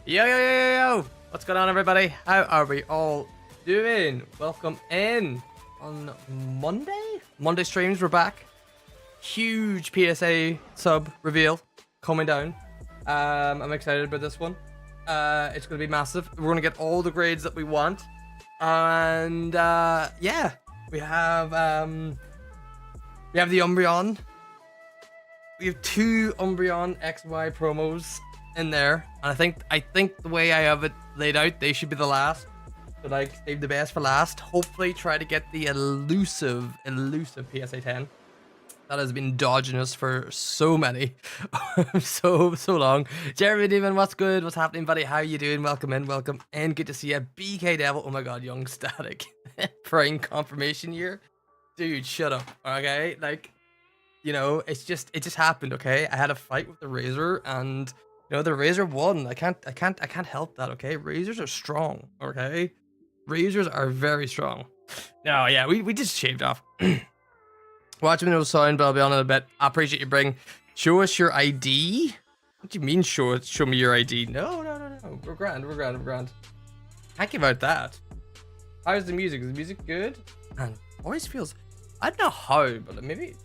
Yo! What's going on, everybody? How are we all doing? Welcome in on Monday? Monday streams, we're back. Huge PSA sub reveal coming down. I'm excited about this one. It's going to be massive. We're going to get all the grades that we want. And yeah, we have the Umbreon. We have two Umbreon XY promos in there, and I think the way I have it laid out, they should be the last. So like, save the best for last. Hopefully, try to get the elusive PSA 10 that has been dodging us for so so long. Jeremy Demon, what's good? What's happening, buddy? How you doing? Welcome in. Good to see you. BK Devil. Oh my God, young Static. Prime confirmation year, dude. Shut up. Okay, like, you know, it just happened. Okay, I had a fight with the Razor, and you know, the Razor won. I can't help that. Okay, Razors are strong. Okay, Razors are very strong. No, yeah, we just shaved off. Watch me no sound, but I'll be on in a bit. I appreciate you bring. Show us your ID. What do you mean show me your ID? No. We're grand. Can't give out that. How's the music? Is the music good? Man, always feels, I don't know how, but maybe it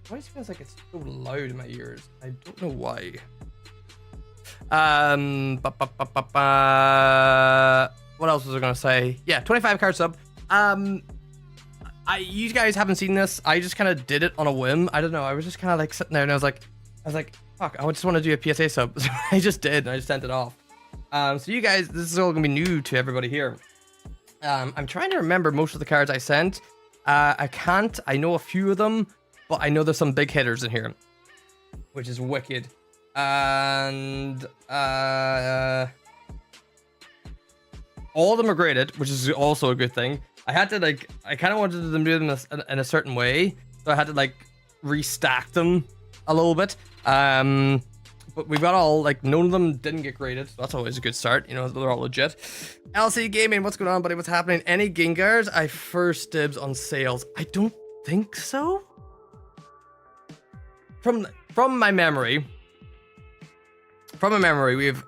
always feels like it's so loud in my ears. I don't know why. What else was I gonna say? Yeah, 25 card sub. You guys haven't seen this. I just kind of did it on a whim. I don't know. I was just kind of like sitting there, and I was like, fuck, I just want to do a PSA sub. So I just did, and I just sent it off. So you guys, this is all gonna be new to everybody here. I'm trying to remember most of the cards I sent. I can't. I know a few of them, but I know there's some big hitters in here, which is wicked. And all of them are graded, which is also a good thing. I had to like, I kind of wanted them to do them in a certain way, so I had to like restack them a little bit. But we've got all, like, none of them didn't get graded, so that's always a good start. You know, they're all legit. LC Gaming, what's going on, buddy? What's happening? Any Gengars? I first dibs on sales. I don't think so. From my memory, we have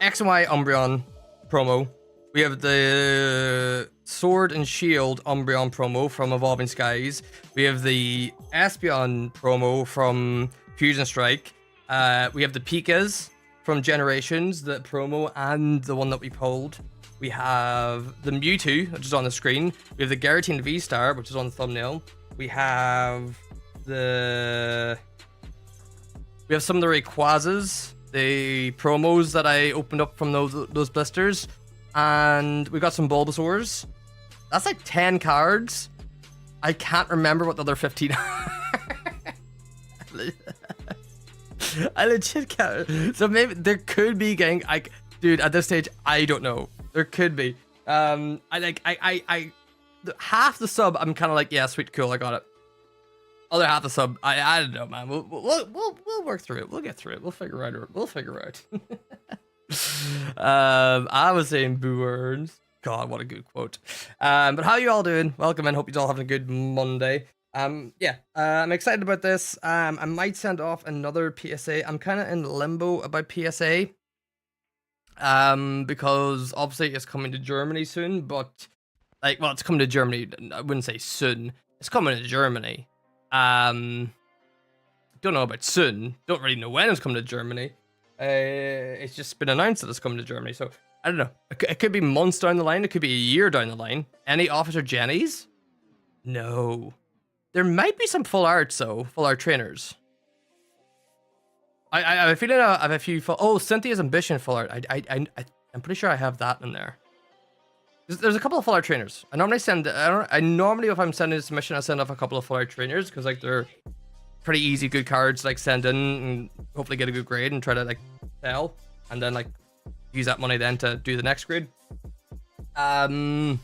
X and Y Umbreon promo. We have the Sword and Shield Umbreon promo from Evolving Skies. We have the Espeon promo from Fusion Strike. We have the Pikas from Generations, the promo and the one that we pulled. We have the Mewtwo, which is on the screen. We have the Garateen V-Star, which is on the thumbnail. We have some of the Rayquazas, the promos that I opened up from those blisters. And we got some Bulbasaurs. That's like 10 cards. I can't remember what the other 15 are. I legit can't. So maybe there could be dude, at this stage, I don't know. There could be. Half the sub, I'm kind of like, yeah, sweet, cool, I got it. Other half the sub, I don't know, man. We'll work through it. We'll get through it. We'll figure out. I was saying boo earns. God, what a good quote. But how you all doing? Welcome in. Hope you're all having a good Monday. Yeah, I'm excited about this. I might send off another PSA. I'm kind of in limbo about PSA. Because obviously it's coming to Germany soon, but like, well, it's coming to Germany. I wouldn't say soon. It's coming to Germany. Don't know about soon. Don't really know when it's coming to Germany. It's just been announced that it's coming to Germany, so I don't know. It could be months down the line. It could be a year down the line. Any Officer Jennies? No. There might be some full arts though. Full art trainers. I have a feeling I have a few full. Oh, Cynthia's Ambition full art. I'm pretty sure I have that in there. There's a couple of full art trainers. I normally if I'm sending a submission, I send off a couple of full art trainers because like they're pretty easy, good cards, like send in and hopefully get a good grade and try to like sell, and then like use that money then to do the next grade. Officer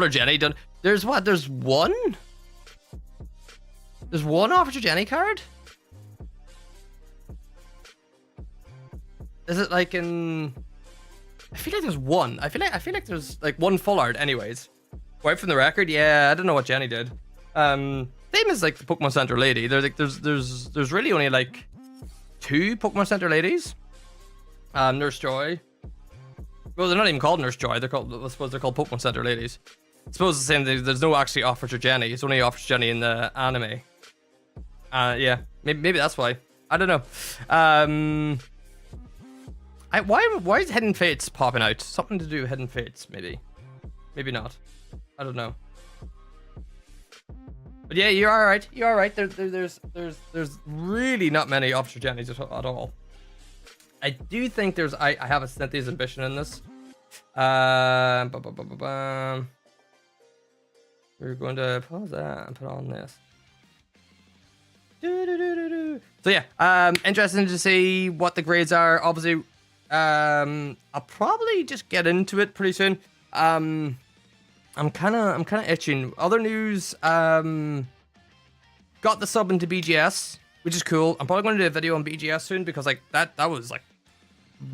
Jenny done. There's one Officer Jenny card. Is it like in? I feel like there's one. I feel like there's like one full art. Anyways, right from the record. Yeah, I don't know what Jenny did. Same as like the Pokemon Center lady. There's really only like 2 Pokemon Center ladies. Nurse Joy. Well, they're not even called Nurse Joy. They're called, I suppose they're called Pokemon Center ladies. I suppose it's the same thing. There's no actually Officer Jenny. It's only Officer Jenny in the anime. Yeah, maybe that's why. I don't know. Why is Hidden Fates popping out? Something to do with Hidden Fates, maybe. Maybe not. I don't know. But yeah, you're alright. You're alright. There's really not many Officer Jennys at all. I do think I have a Cynthia's Ambition in this. We're going to pause that and put on this. So yeah, interesting to see what the grades are. Obviously, I'll probably just get into it pretty soon. I'm kind of itching. Other news, got the sub into BGS, which is cool. I'm probably going to do a video on BGS soon because like that was like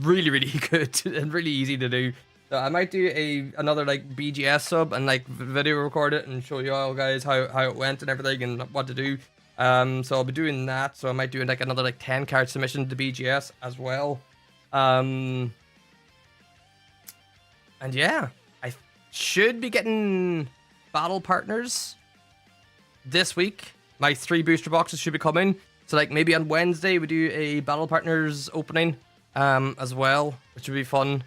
really good and really easy to do. So I might do another like BGS sub and like video record it and show you all guys how it went and everything and what to do. So I'll be doing that. So I might do like another like 10 card submission to BGS as well. And yeah, I should be getting battle partners this week. My 3 booster boxes should be coming. So like maybe on Wednesday we do a battle partners opening as well, which would be fun.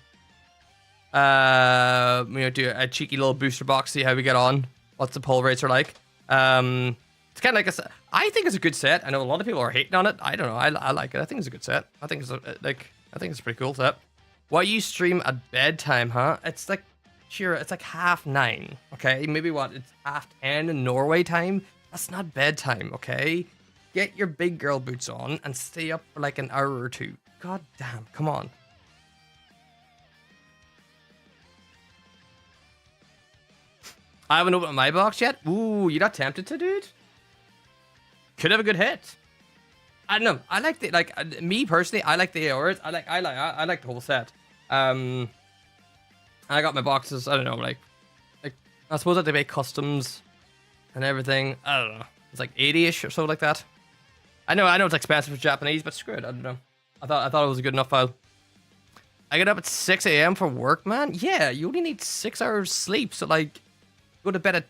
Do a cheeky little booster box, see how we get on, what the pull rates are like. It's kind of like I think it's a good set. I know a lot of people are hating on it. I don't know. I like it. I think it's a good set. I think it's a pretty cool set. Why you stream at bedtime, huh? It's like, sure, it's like 9:30. Okay, maybe what? It's 10:30 in Norway time. That's not bedtime. Okay, get your big girl boots on and stay up for like an hour or two. God damn, come on. I haven't opened my box yet. Ooh, you're not tempted to, dude? Could have a good hit. I don't know. I like the me personally. I like the AORs. I like the whole set. I got my boxes. I don't know. Like I suppose that they make customs and everything. I don't know. It's like 80-ish or so like that. I know it's expensive for Japanese, but screw it. I don't know. I thought it was a good enough file. I get up at 6 a.m. for work, man. Yeah, you only need 6 hours sleep. So like, go to bed at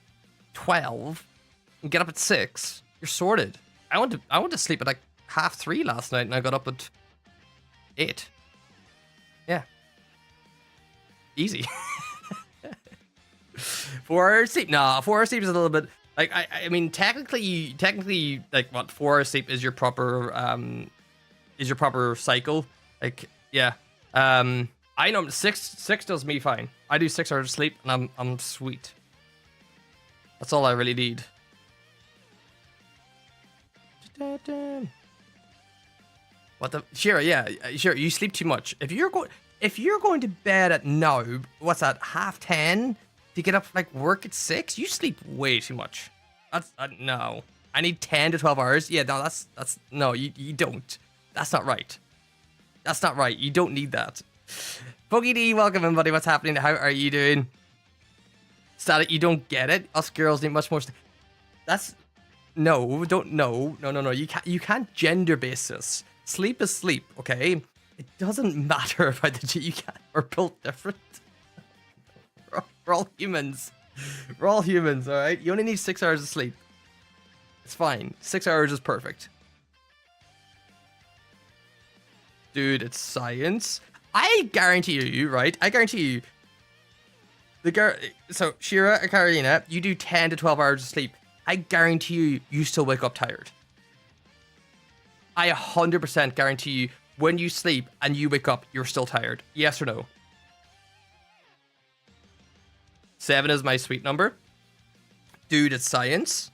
12 and get up at 6. You're sorted. I went to sleep at like 3:30 last night, and I got up at 8. Yeah, easy. 4 hours sleep? Nah, 4 hours sleep is a little bit like I mean technically like what 4 hours sleep is your proper cycle. Like yeah, I know 6 does me fine. I do 6 hours of sleep and I'm sweet. That's all I really need. What the? Sure, yeah, sure. You sleep too much. If you're going to bed at now, what's that? 10:30 to get up like work at 6. You sleep way too much. That's no. I need 10 to 12 hours. Yeah, no, that's no. You don't. That's not right. That's not right. You don't need that. Boogie D, welcome everybody. What's happening? How are you doing? Static, you don't get it. Us girls need much more. That's no. You can't gender base this. Sleep is sleep, okay? It doesn't matter about we're built different. We're all humans. We're all humans, all right? You only need 6 hours of sleep. It's fine. 6 hours is perfect. Dude, it's science. I guarantee you, right? I guarantee you. So, Shira and Karina, you do 10 to 12 hours of sleep. I guarantee you still wake up tired. I 100% guarantee you, when you sleep and you wake up, you're still tired. Yes or no? 7 is my sweet number. Dude, it's science.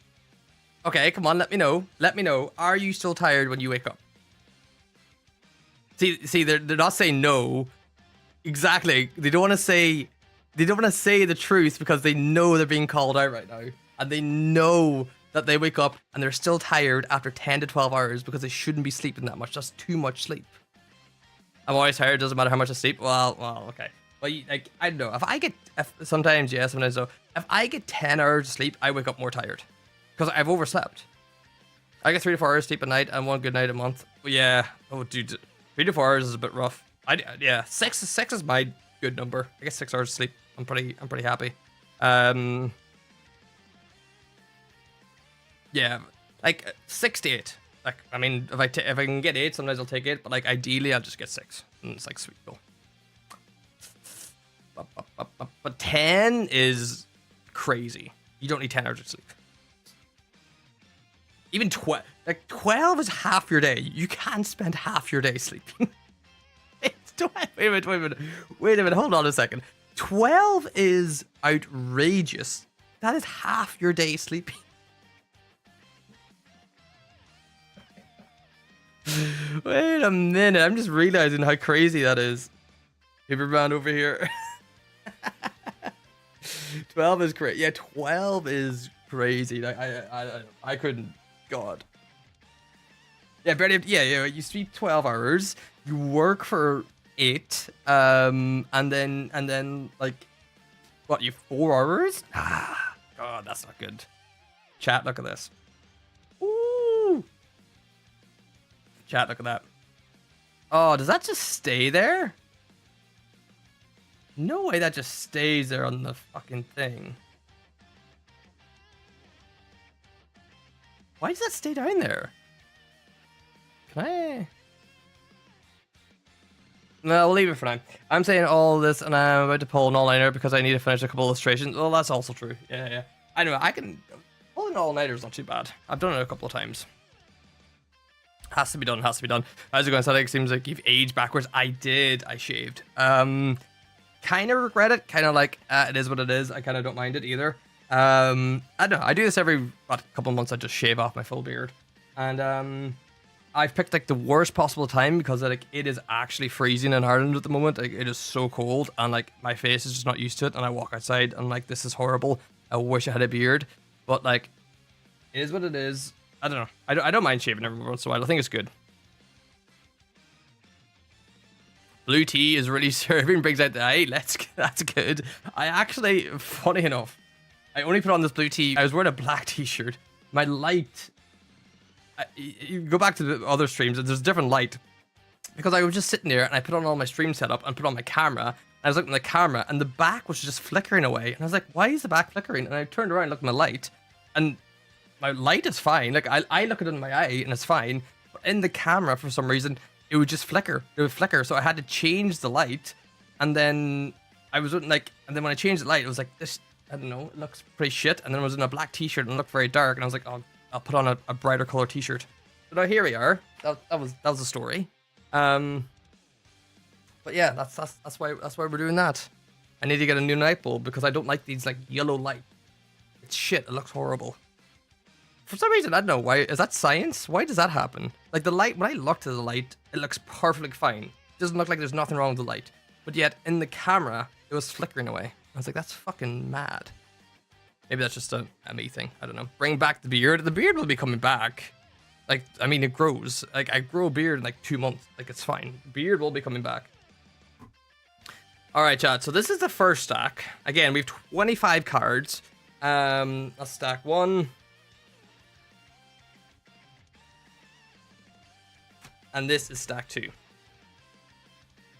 Okay, come on, let me know. Let me know. Are you still tired when you wake up? See, they're not saying no. Exactly. They don't want to say the truth because they know they're being called out right now. And they know that they wake up and they're still tired after 10 to 12 hours because they shouldn't be sleeping that much. That's too much sleep. I'm always tired. Doesn't matter how much I sleep. Well, okay. But like, I don't know. Sometimes yes, sometimes no. If I get 10 hours of sleep, I wake up more tired because I've overslept. I get 3 to 4 hours sleep a night and 1 good night a month. Yeah. Oh, dude, 3 to 4 hours is a bit rough. Yeah, six is my good number. I guess 6 hours of sleep. I'm pretty happy. Yeah, like 6 to 8. Like, I mean, if I can get 8, sometimes I'll take 8. But like, ideally, I'll just get 6. And it's like sweet goal. But 10 is crazy. You don't need 10 hours of sleep. Even 12, like 12 is half your day. You can't spend half your day sleeping. Wait a minute. Hold on a second. 12 is outrageous. That is half your day sleeping. Wait a minute. I'm just realizing how crazy that is. Paperman over here. 12 is great. Yeah, 12 is crazy. I couldn't. God. Yeah, barely. Yeah. You sleep 12 hours. You work for 8. And then like, what? You 4 hours? Ah, God, that's not good. Chat, look at this. Ooh. Chat, look at that. Oh, does that just stay there? No way that just stays there on the fucking thing. Why does that stay down there? Can I? No, we'll leave it for now. I'm saying all this and I'm about to pull an all-nighter because I need to finish a couple illustrations. Well, that's also true. Yeah. I know, I can... Pulling an all-nighter is not too bad. I've done it a couple of times. Has to be done. How's it going, Static? Seems like you've aged backwards. I did. I shaved. Kind of regret it. Kind of like, it is what it is. I kind of don't mind it either. I don't know. I do this every couple of months. I just shave off my full beard. And I've picked like the worst possible time because like it is actually freezing in Ireland at the moment. Like it is so cold and like my face is just not used to it. And I walk outside and like this is horrible. I wish I had a beard, but like it is what it is. I don't know. I don't mind shaving every once in a while. I think it's good. Blue tea is really serving. Brings out the eye. That's good. I actually, funny enough, I only put on this blue tea. I was wearing a black t-shirt. My light. You go back to the other streams and there's a different light because I was just sitting there and I put on all my stream setup and put on my camera and I was looking at the camera and the back was just flickering away and I was like, why is the back flickering? And I turned around and looked at my light and my light is fine. Like I look at it in my eye and it's fine, but in the camera for some reason it would just flicker. It would flicker, so I had to change the light and then I was like, and then when I changed the light it was like this, I don't know, it looks pretty shit, and then I was in a black t-shirt and it looked very dark and I was like, oh, I'll put on a brighter color t-shirt. But now here we are. That was the story. But yeah, that's why we're doing that. I need to get a new light bulb because I don't like these like yellow light. It's shit. It looks horrible. For some reason, I don't know why. Is that science? Why does that happen? Like the light, when I look to the light, it looks perfectly fine. It doesn't look like there's nothing wrong with the light. But yet in the camera, it was flickering away. I was like, that's fucking mad. Maybe that's just a me thing. I don't know. Bring back the beard. The beard will be coming back. Like, I mean, it grows. Like, I grow a beard in like 2 months. Like, it's fine. Beard will be coming back. All right, chat. So this is the first stack. Again, we have 25 cards. Let's stack 1. And this is stack 2.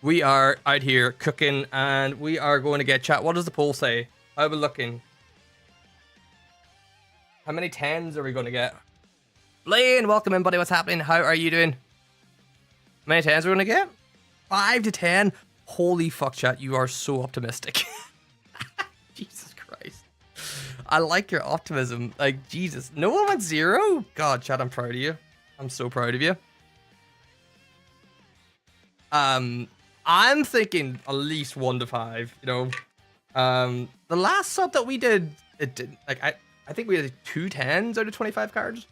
We are out here cooking, and we are going to get chat. What does the poll say? How are we looking? How many 10s are we going to get? Blaine, welcome in, buddy. What's happening? How are you doing? How many 10s are we going to get? 5 to 10? Holy fuck, chat. You are so optimistic. Jesus Christ. I like your optimism. Like, Jesus. No one went 0? God, chat, I'm proud of you. I'm so proud of you. I'm thinking at least 1 to 5, you know. The last sub that we did, it didn't, like, I think we had 2 10s out of 25 cards.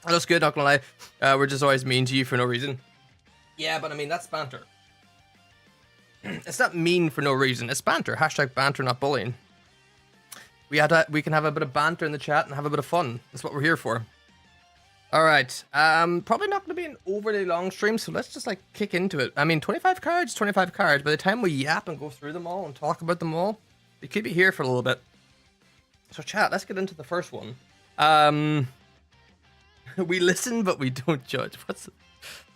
That's good, not gonna lie. We're just always mean to you for no reason. Yeah, but I mean, that's banter. It's not mean for no reason. It's banter. Hashtag banter, not bullying. We can have a bit of banter in the chat and have a bit of fun. That's what we're here for. All right. Probably not going to be an overly long stream, so let's just like kick into it. I mean, 25 cards, 25 cards. By the time we yap and go through them all and talk about them all, we could be here for a little bit. So chat, let's get into the first one. We listen, but we don't judge.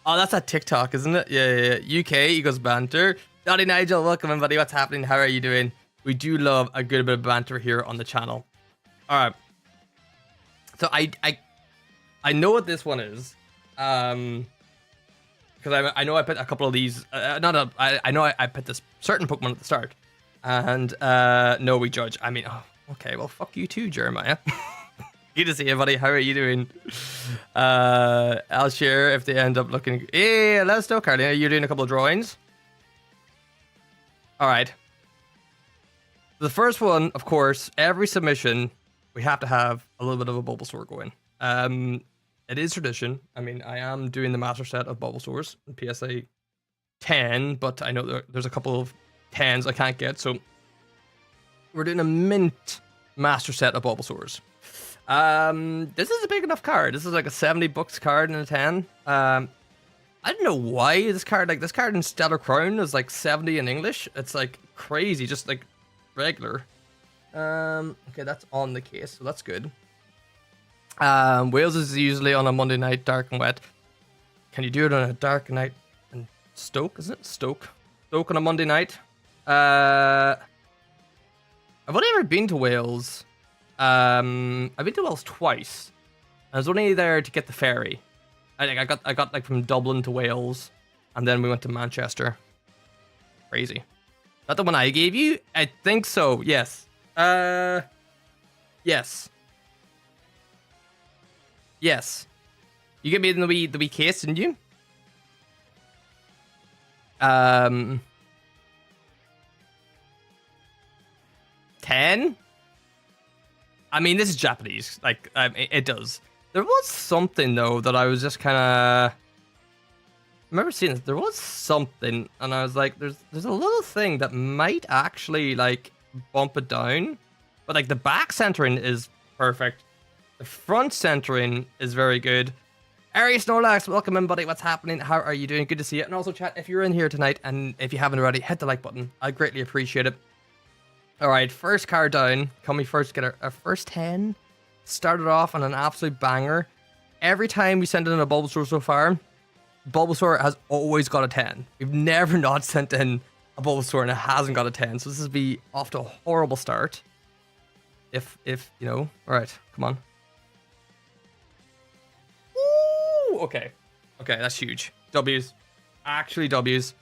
Oh, that's that TikTok, isn't it? Yeah. UK equals banter. Daddy Nigel, welcome everybody. What's happening? How are you doing? We do love a good bit of banter here on the channel. All right. So I know what this one is. Because I know I put a couple of these. I know I put this certain Pokemon at the start, and no, we judge. I mean, oh, okay, well, fuck you too, Jeremiah. Good to see you, buddy. How are you doing? I'll share if they end up looking. Hey, let us know, Carlina. You're doing a couple of drawings. All right. The first one, of course, every submission we have to have a little bit of a Bulbasaur going. It is tradition. I mean, I am doing the master set of Bulbasaurs in PSA 10, but I know there's a couple of 10s I can't get, so we're doing a mint master set of Bulbasaurs. This is a big enough card. This is like a 70 bucks card in a 10. I don't know why this card in Stellar Crown is like 70 in English. It's like crazy, just like regular. Okay, that's on the case, so that's good. Wales is usually on a Monday night, dark and wet. Can you do it on a dark night in Stoke? Is it Stoke on a Monday night? I've only ever been to Wales. I've been to Wales twice. I was only there to get the ferry. I got like from Dublin to Wales, and then we went to Manchester. Crazy. That the one I gave you? I think so. Yes. Yes. Yes. You gave me in the wee case, didn't you? 10? I mean, this is Japanese. Like, it does. There was something, though, that I was just kind of... I remember seeing this. There was something, and I was like, there's a little thing that might actually, like, bump it down. But, like, the back centering is perfect. The front centering is very good. Ari Snorlax, welcome in, buddy. What's happening? How are you doing? Good to see you. And also, chat, if you're in here tonight, and if you haven't already, hit the like button. I greatly appreciate it. All right, first card down. Can we first get our first 10? Started off on an absolute banger. Every time we send in a Bulbasaur so far, Bulbasaur has always got a 10. We've never not sent in a Bulbasaur and it hasn't got a 10. So this is be off to a horrible start. If you know. All right, come on. Woo! Okay, that's huge. W's. Actually, W's.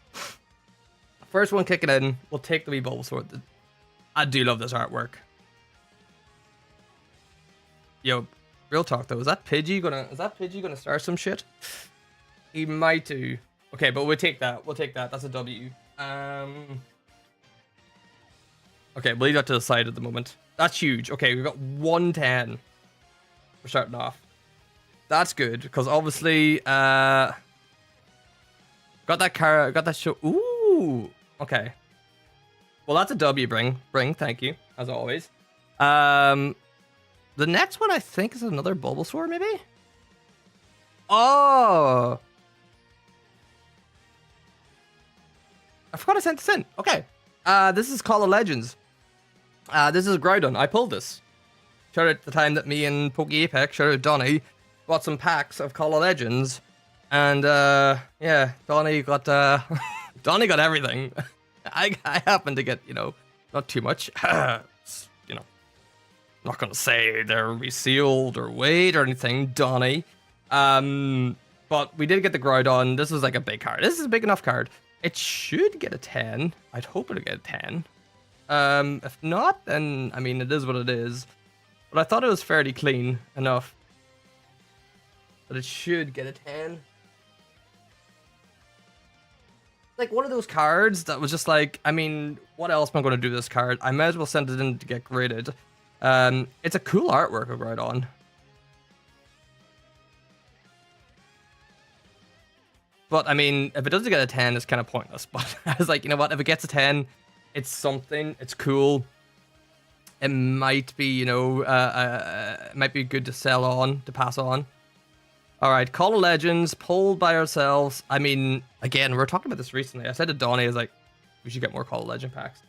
First one kicking in. We'll take the wee Bulbasaur. I do love this artwork. Yo, real talk though, is that Pidgey gonna start some shit? He might do. Okay, but we'll take that. That's a W. Okay, we'll leave that to the side at the moment. That's huge. Okay, we've got 110. We're starting off. That's good, because obviously got that car, got that show. Ooh, okay. Well, that's a W, bring. Thank you, as always. The next one, I think, is another Bulbasaur, maybe? Oh! I forgot I sent this in. Okay. This is Call of Legends. This is Groudon. I pulled this. Shout out the time that me and PokeApex, shout out Donnie, bought some packs of Call of Legends. And, yeah, Donnie got, Donnie got everything. I happened to get, you know, not too much. You know, not gonna say they're resealed or weighed or anything, Donnie. But we did get the Groudon. This was like a big card. This is a big enough card. It should get a 10. I'd hope it'll get a 10. If not, then I mean it is what it is. But I thought it was fairly clean enough that it should get a 10. Like one of those cards that was just like, I mean, what else am I going to do with this card? I might as well send it in to get graded. It's a cool artwork of Groudon. But I mean, if it doesn't get a 10, it's kind of pointless. But I was like, you know what? If it gets a 10, it's something. It's cool. It might be, you know, it might be good to sell on, to pass on. All right, Call of Legends, pulled by ourselves. I mean, again, we were talking about this recently. I said to Donnie, I was like, we should get more Call of Legend packs.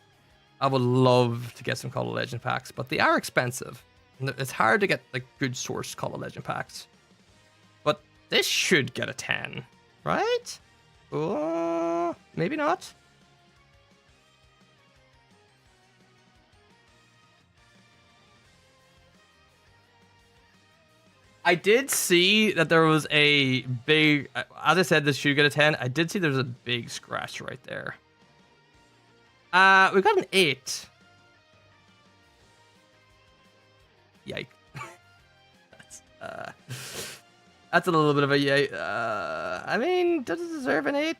I would love to get some Call of Legend packs, but they are expensive. It's hard to get like good source Call of Legend packs. But this should get a 10, right? Oh, maybe not. I did see that there was a big, as I said, this should get a 10. I did see there's a big scratch right there. We got an 8. Yike. That's a little bit of a yay. I mean, does it deserve an 8?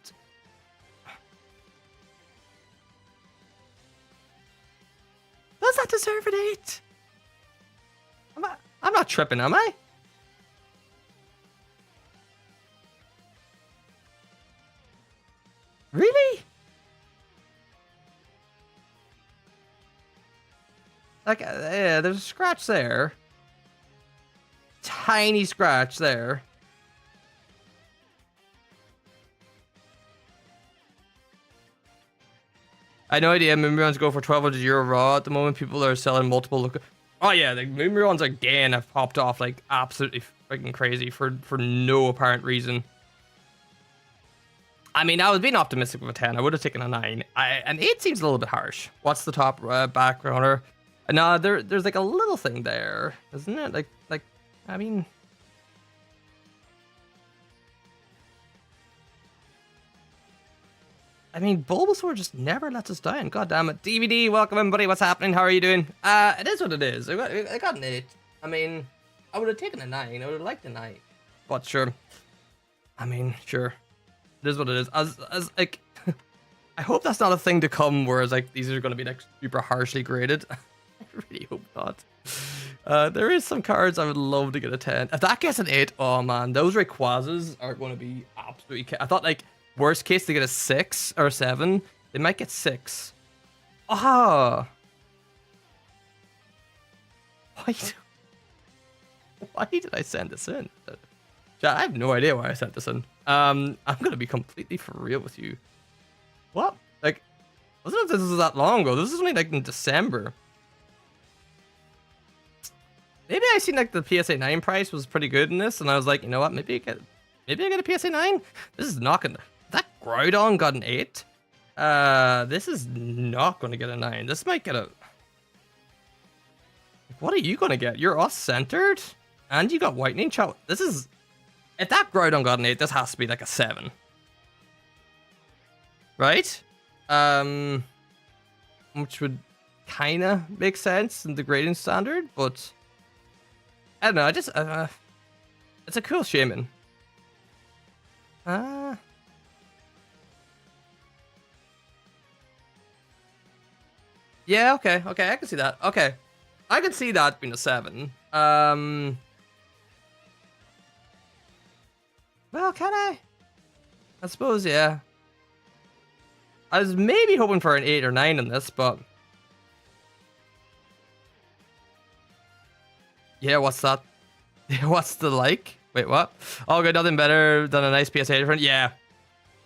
Does that deserve an 8? I'm not tripping, am I? Really? Like, yeah, there's a scratch there. Tiny scratch there. I had no idea Moonruns go for €1,200 raw at the moment. People are selling multiple. Oh yeah, the Moonruns again have popped off like absolutely freaking crazy for no apparent reason. I mean, I was being optimistic with a 10. I would have taken a 9. An 8 seems a little bit harsh. What's the top backgrounder? No, there's like a little thing there, isn't it? Like, I mean, Bulbasaur just never lets us down. God damn it. DVD, welcome everybody. What's happening? How are you doing? It is what it is. I got an 8. I mean, I would have taken a 9. I would have liked a 9. But sure. I mean, sure. It is what it is. As like, I hope that's not a thing to come. Whereas like these are going to be like super harshly graded. I really hope not. There is some cards I would love to get a 10. If that gets an 8, oh man, those Rayquazas are going to be absolutely. I thought like worst case they get a 6 or a 7. They might get 6. Ah. Why did I send this in? I have no idea why I sent this in. I'm gonna be completely for real with you. What? Like, I wasn't know if this was that long ago. This is only like in December. Maybe I seen like the PSA 9 price was pretty good in this, and I was like, you know what? Maybe I get a PSA 9. This is not gonna. That Groudon got an 8. This is not gonna get a 9. This might get a. What are you gonna get? You're off-centered, and you got Whitening Chow. This is. If that Groudon got an 8, this has to be like a 7. Right? Which would kind of make sense in the grading standard, but I don't know. I just, it's a cool shaman. Yeah, okay, I can see that. Okay. I can see that being a 7. Well, can I? I suppose, yeah. I was maybe hoping for an 8 or 9 in this, but... Yeah, what's that? What's the like? Wait, what? Oh, good, nothing better than a nice PSA different? Yeah.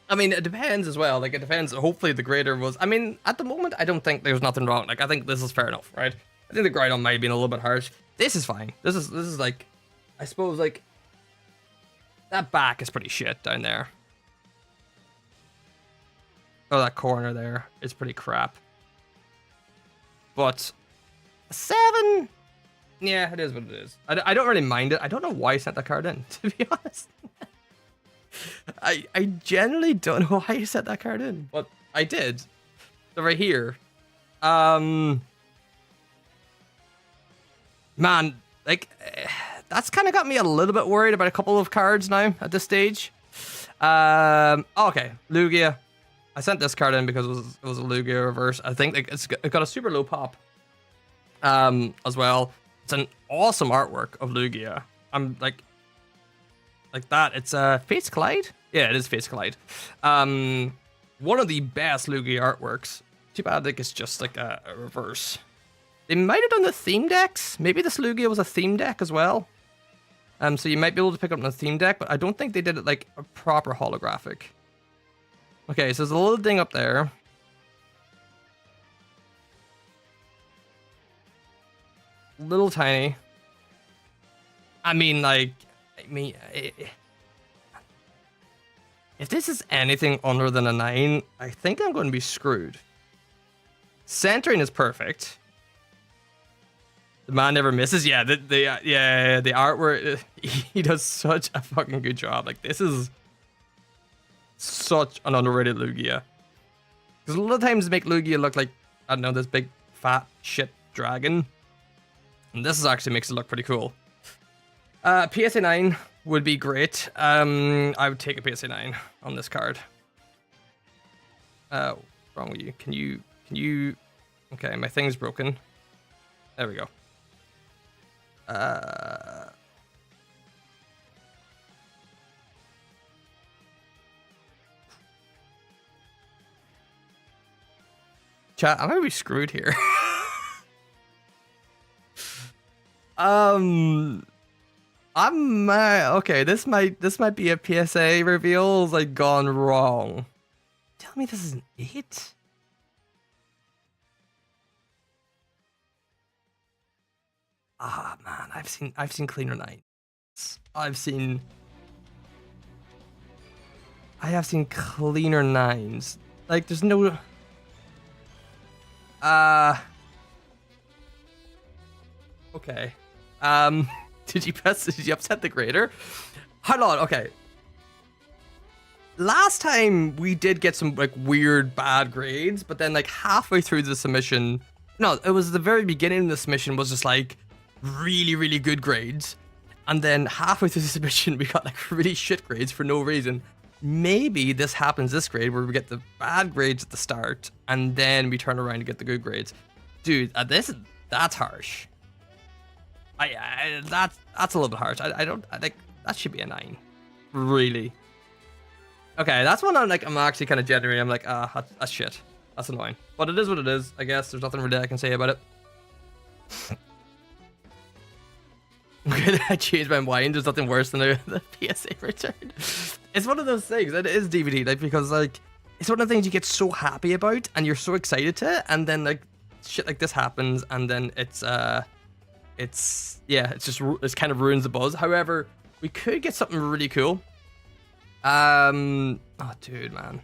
I mean, it depends as well. Like, it depends. Hopefully the grader was... I mean, at the moment, I don't think there's nothing wrong. Like, I think this is fair enough, right? I think the Groudon might have been a little bit harsh. This is fine. This is like... I suppose, like... That back is pretty shit down there. Oh, that corner there is pretty crap. But... 7... Yeah, it is what it is. I don't really mind it. I don't know why I sent that card in, to be honest. I generally don't know why I sent that card in, but I did. So right here. Man, like, that's kind of got me a little bit worried about a couple of cards now at this stage. Okay, Lugia. I sent this card in because it was a Lugia reverse. I think like, it got a super low pop. As well. It's an awesome artwork of Lugia. I'm like that. It's Fates Collide? Yeah, it is Fates Collide. One of the best Lugia artworks. Too bad like it's just like a reverse. They might have done the theme decks. Maybe this Lugia was a theme deck as well. So you might be able to pick up on the theme deck, but I don't think they did it like a proper holographic. Okay, so there's a little ding up there. Little tiny. I mean, like, if this is anything under than a 9, I think I'm going to be screwed. Centering is perfect. The man never misses. Yeah, the artwork, he does such a fucking good job. Like, this is such an underrated Lugia. Because a lot of times they make Lugia look like, I don't know, this big fat shit dragon. And this actually makes it look pretty cool. PSA 9 would be great. I would take a PSA 9 on this card. What's wrong with you? Can you... Okay, my thing's broken. There we go. Chat, I'm gonna be screwed here. Okay, this might be a PSA reveal like gone wrong. Tell me this is an 8? Ah man, I've seen cleaner 9s. I have seen cleaner 9s. Like there's no okay. Did you upset the grader? Hold on, okay. Last time we did get some like weird bad grades, but then like halfway through the submission, no, it was the very beginning of the submission was just like really, really good grades. And then halfway through the submission, we got like really shit grades for no reason. Maybe this happens this grade where we get the bad grades at the start and then we turn around to get the good grades. Dude, that's harsh. That's a little bit harsh. I think that should be a 9. Really. Okay, that's one I'm actually kind of generating. I'm like, that's shit. That's annoying. But it is what it is. I guess there's nothing really I can say about it. Okay, I changed my mind. There's nothing worse than the PSA return. It's one of those things. It is DVD, like, because like it's one of the things you get so happy about and you're so excited to, and then like shit like this happens, and then it's kind of ruins the buzz. However, we could get something really cool. Oh dude, man.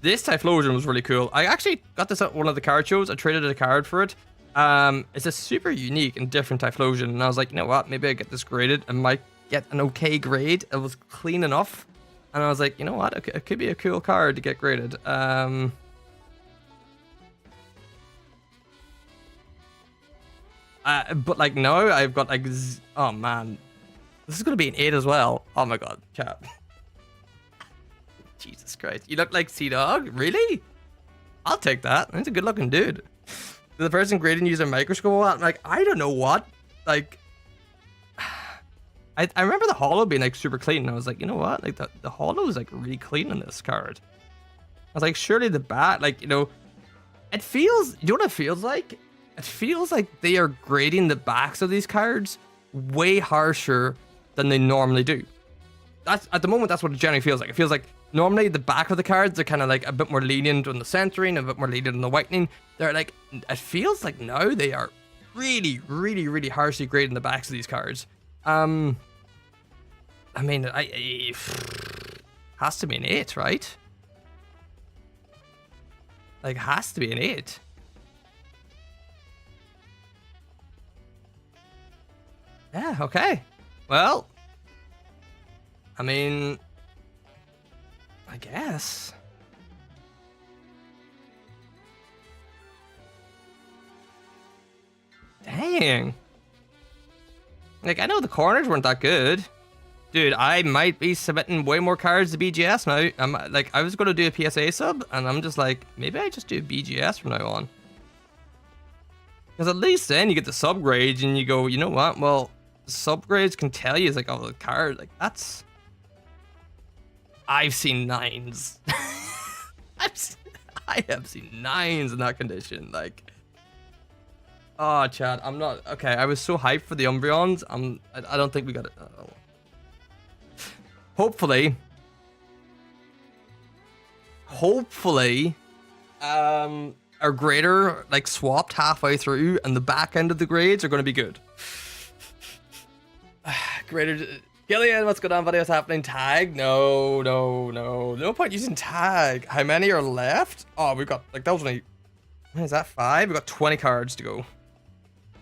This Typhlosion was really cool. I actually got this at one of the card shows. I traded a card for it. It's a super unique and different Typhlosion, and I was like, you know what? Maybe I get this graded. I might get an okay grade. It was clean enough, and I was like, you know what? It could be a cool card to get graded. But like now I've got like, oh man, this is gonna be an 8 as well. Oh my god, chat. Jesus Christ, you look like Sea-Dog? Really? I'll take that. That's a good looking dude. The person grading using a microscope, I'm like, I don't know what. Like, I remember the holo being like super clean, and I was like, you know what? Like the holo is like really clean in this card. I was like, surely the bat, like, you know, it feels, you know what it feels like? It feels like they are grading the backs of these cards way harsher than they normally do. That's at the moment, that's what it generally feels like. It feels like normally the back of the cards are kind of like a bit more lenient on the centering, a bit more lenient on the whitening. They're like, it feels like now they are really, really, really harshly grading the backs of these cards. I mean, has to be an 8, right? Like, has to be an 8. Yeah, okay. Well, I mean, I guess. Dang. Like, I know the corners weren't that good. Dude, I might be submitting way more cards to BGS now. I was going to do a PSA sub, and I'm just like, maybe I just do BGS from now on. Because at least then you get the subgrades, and you go, you know what? Well, the subgrades can tell you, it's like, oh, the card, like, that's... I've seen 9s. I have seen 9s in that condition, like... Oh, Chad, I'm not... Okay, I was so hyped for the Umbreons. I don't think we got it. Hopefully, are grader like swapped halfway through, and the back end of the grades are going to be good. Grader, Gillian, what's going on, buddy? What's happening? Tag? No point using tag. How many are left? Oh, we've got like that was only. Is that 5? We've got 20 cards to go.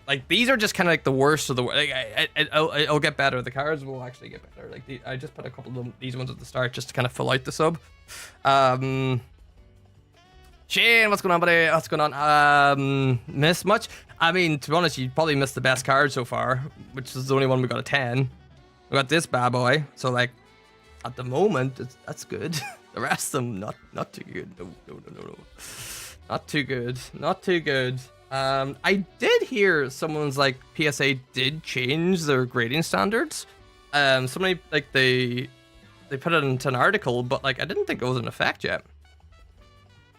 Like these are just kind of like the worst of the. Like it'll get better. The cards will actually get better. Like I just put a couple of them, these ones at the start just to kind of fill out the sub. Shane, what's going on, buddy? What's going on? Miss much? I mean, to be honest, you probably missed the best card so far, which is the only one we got a 10. We got this bad boy. So like, at the moment, that's good. The rest of them, not too good. No. Not too good. Not too good. I did hear someone's like PSA did change their grading standards. Somebody like they put it into an article, but like I didn't think it was in effect yet.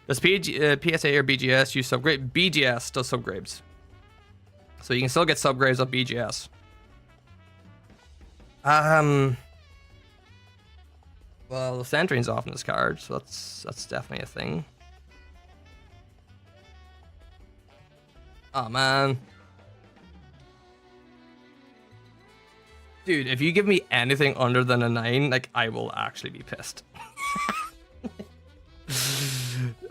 Does PSA or BGS use subgrade? BGS does subgrades, so you can still get subgrades of BGS. Well, the centering's off in this card, so that's definitely a thing. Oh man, dude, if you give me anything under than a 9, like I will actually be pissed.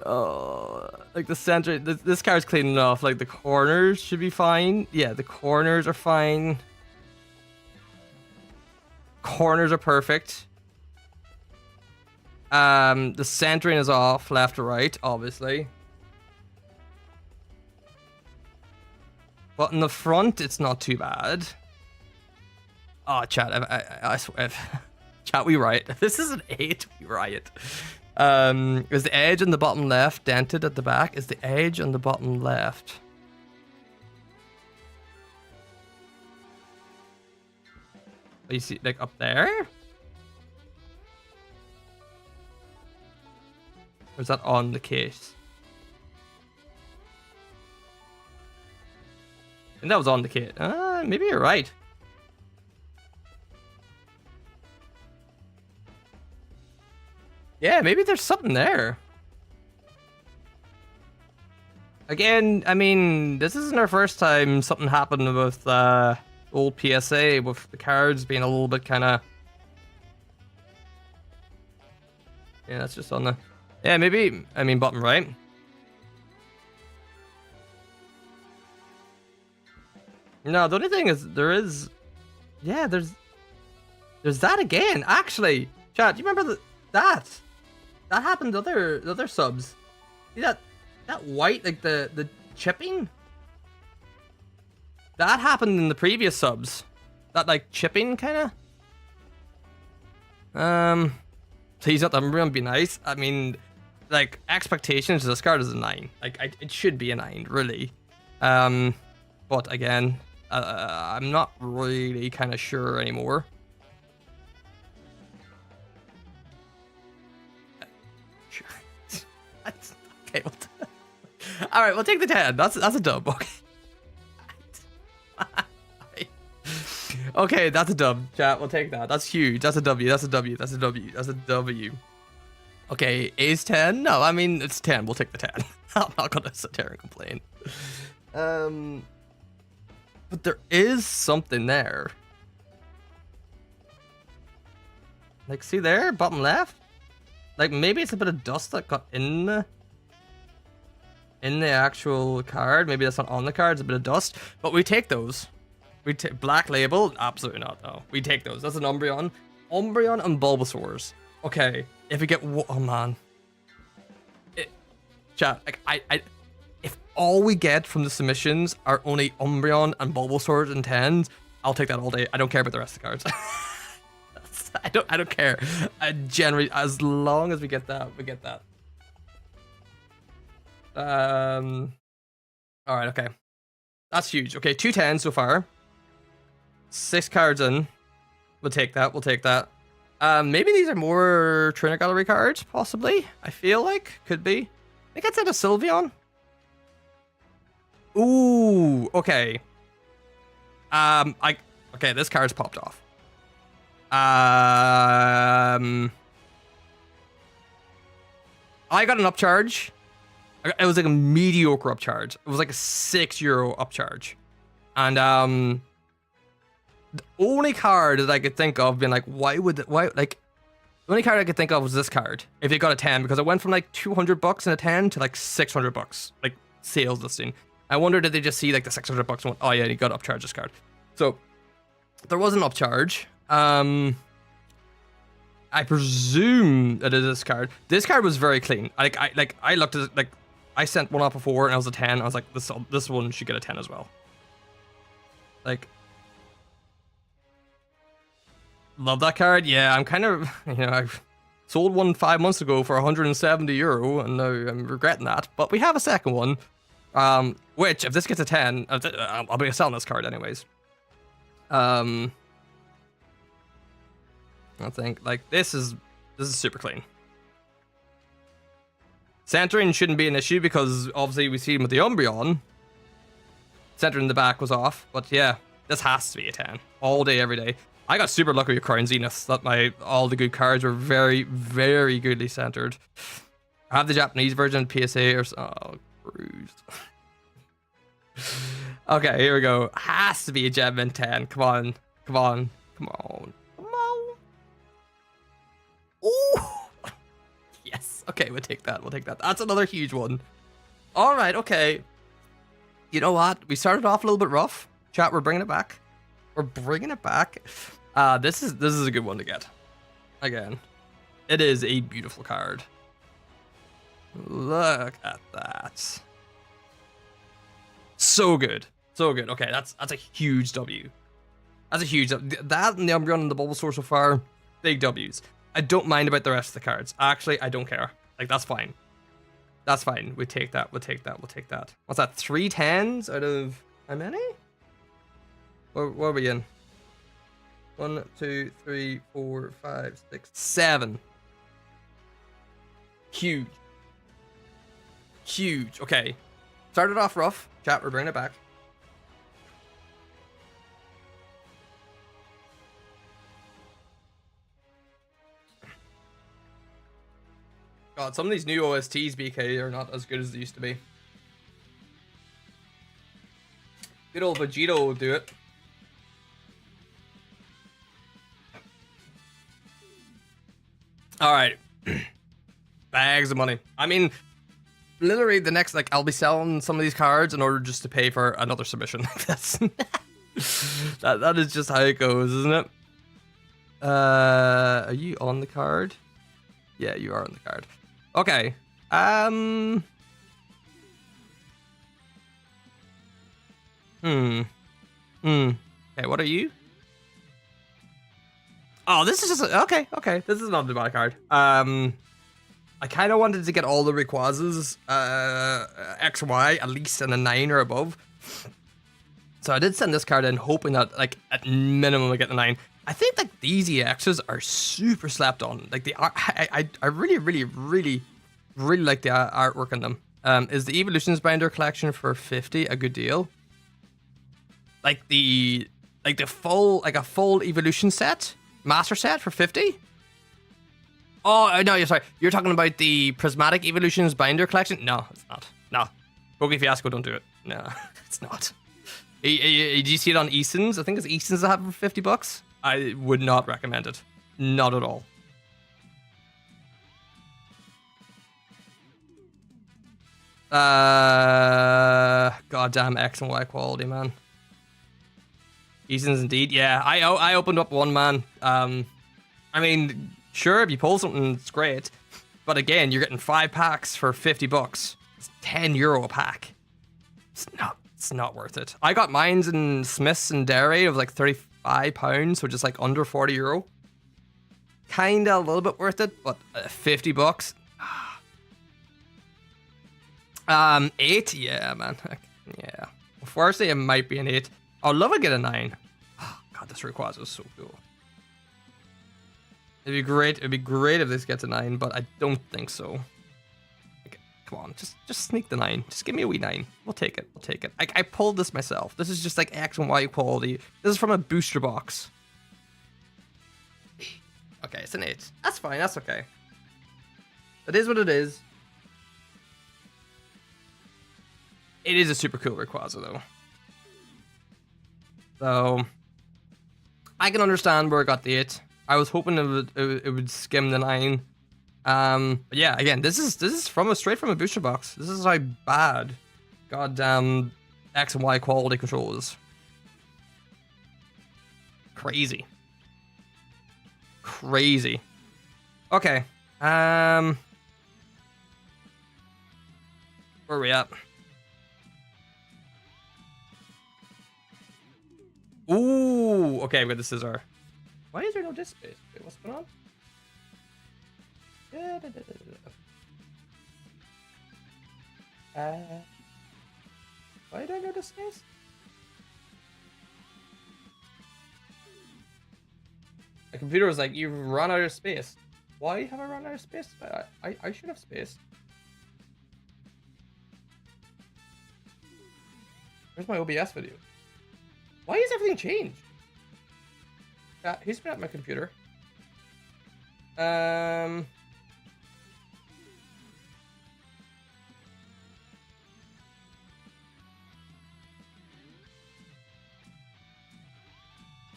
Oh, like the center, this card's clean enough. Like the corners should be fine. Yeah, the corners are fine. Corners are perfect. The centering is off, left to right, obviously. But in the front, it's not too bad. Oh, chat, I swear. Chat, we riot. This is an 8, we riot. Is the edge on the bottom left dented at the back? Is the edge on the bottom left? Oh, you see, like up there? Or is that on the case? And that was on the kit. Maybe you're right. Yeah, maybe there's something there. Again, I mean, this isn't our first time something happened with old PSA, with the cards being a little bit kind of... Yeah, that's just on the... Yeah, maybe, I mean, bottom right. No, the only thing is there is, yeah, there's that again. Actually, chat, do you remember that happened to the other subs? See that white, like the chipping? That happened in the previous subs. That like chipping kind of. Please not Umbreon, be nice. I mean, like expectations. This card is a 9. Like it should be a 9, really. But again. I'm not really kind of sure anymore. Sure. Okay. All right, we'll take the 10. That's a dub. Okay. Okay, that's a dub. Chat, we'll take that. That's huge. That's a W. That's a W. That's a W. That's a W. Okay, A's 10? No, I mean it's 10. We'll take the 10. I'm not gonna sit there and complain. But there is something there. Like, see there? Bottom left? Like, maybe it's a bit of dust that got in the actual card. Maybe that's not on the card. It's a bit of dust. But we take those. We take black label? Absolutely not, no. We take those. That's an Umbreon. Umbreon and Bulbasaurs. Okay. If we get... Oh, man. Chat, like, if all we get from the submissions are only Umbreon and Bulbasaur and 10s, I'll take that all day. I don't care about the rest of the cards. I don't care. I generally, as long as we get that, we get that. All right, okay. That's huge. Okay, 2 10s so far. 6 cards in. We'll take that. We'll take that. Maybe these are more trainer gallery cards, possibly. I feel like could be. I think I said a Sylveon. Ooh, okay. Okay, this card's popped off. I got an upcharge. It was like a mediocre upcharge. It was like a €6 upcharge. And the only card that I could think of being like, the only card I could think of was this card. If it got a 10, because it went from like $200 in a 10 to like $600, like sales listing. I wonder, did they just see like the $600 and went, oh yeah, you got to upcharge this card. So there was an upcharge. I presume that it is this card. This card was very clean. I looked at it, like I sent one off before and it was a 10. I was like, this one should get a 10 as well. Like, love that card. Yeah, I'm kind of, I sold one 5 months ago for €170, and now I'm regretting that. But we have a second one, which if this gets a 10, I'll be selling this card anyways. I think like this is super clean. Centering shouldn't be an issue because obviously we see him with the Umbreon. Centering the back was off, but yeah, this has to be a 10 all day, every day. I got super lucky with Crown Zenith that all the good cards were very, very goodly centered. I have the Japanese version, PSA or bruised. Okay, here we go. Has to be a Gemmin 10. Come on, come on, come on. Ooh. Yes. Okay, we'll take that. We'll take that. That's another huge one. All right. Okay. You know what? We started off a little bit rough. Chat, we're bringing it back. We're bringing it back. This is a good one to get. Again, it is a beautiful card. Look at that. So good. So good. Okay, that's a huge W. That's a huge W. That and the Umbreon and the Bulbasaur so far, big W's. I don't mind about the rest of the cards. Actually, I don't care. Like, that's fine. That's fine. We take that. We'll take that. We'll take that. What's that? 3 10s out of how many? Where are we in? 1, 2, 3, 4, 5, 6, 7. Huge. Huge. Okay. Started off rough. Chat, we're bringing it back. God, some of these new OSTs, BK, are not as good as they used to be. Good old Vegito will do it. Alright. Bags of money. I mean, literally the next, like, I'll be selling some of these cards in order just to pay for another submission. That's that is just how it goes, isn't it? Are you on the card? Yeah, you are on the card. Okay. Okay, what are you? Oh, this is just okay. This is not a bad card. I kind of wanted to get all the Rayquazas, X, Y, at least in a 9 or above. So I did send this card in, hoping that, like, at minimum I get the 9. I think like these EXs are super slapped on. Like the art, I really like the artwork on them. Is the Evolutions Binder collection for 50 a good deal? Like a full evolution set, master set for 50? Oh no, you're sorry. You're talking about the Prismatic Evolutions Binder collection? No, it's not. No, Poke Fiasco, don't do it. No, it's not. Do you see it on Eason's? I think it's Eason's that have it for $50. I would not recommend it. Not at all. Goddamn X and Y quality, man. Eason's indeed. Yeah, I opened up one, man. I mean, sure, if you pull something, it's great. But again, you're getting 5 packs for $50. It's €10 a pack. It's not worth it. I got mines in Smiths and Dairy of like £35, so just like under €40. Kinda a little bit worth it, but $50. 8, yeah, man. Yeah. Firstly, it might be an 8. I'd love to get a 9. Oh, God, this Rayquaza is so cool. It'd be great if this gets a 9, but I don't think so. Come on, just sneak the 9. Just give me a wee 9. We'll take it. I pulled this myself. This is just like X and Y quality. This is from a booster box. Okay, it's an 8. That's fine. That's okay. It is what it is. It is a super cool Rayquaza though. So I can understand where it got the 8. I was hoping it would skim the 9. But yeah, again, this is straight from a booster box. This is how bad goddamn X and Y quality control is. Crazy. Crazy. Okay. Where are we at? Ooh, okay, we got the scissor. Why is there no disk space? Wait, what's going on? Why do I know disk space? The computer was like, you've run out of space. Why have I run out of space? I should have space. Where's my OBS video? Why is everything changed? Who's been at my computer?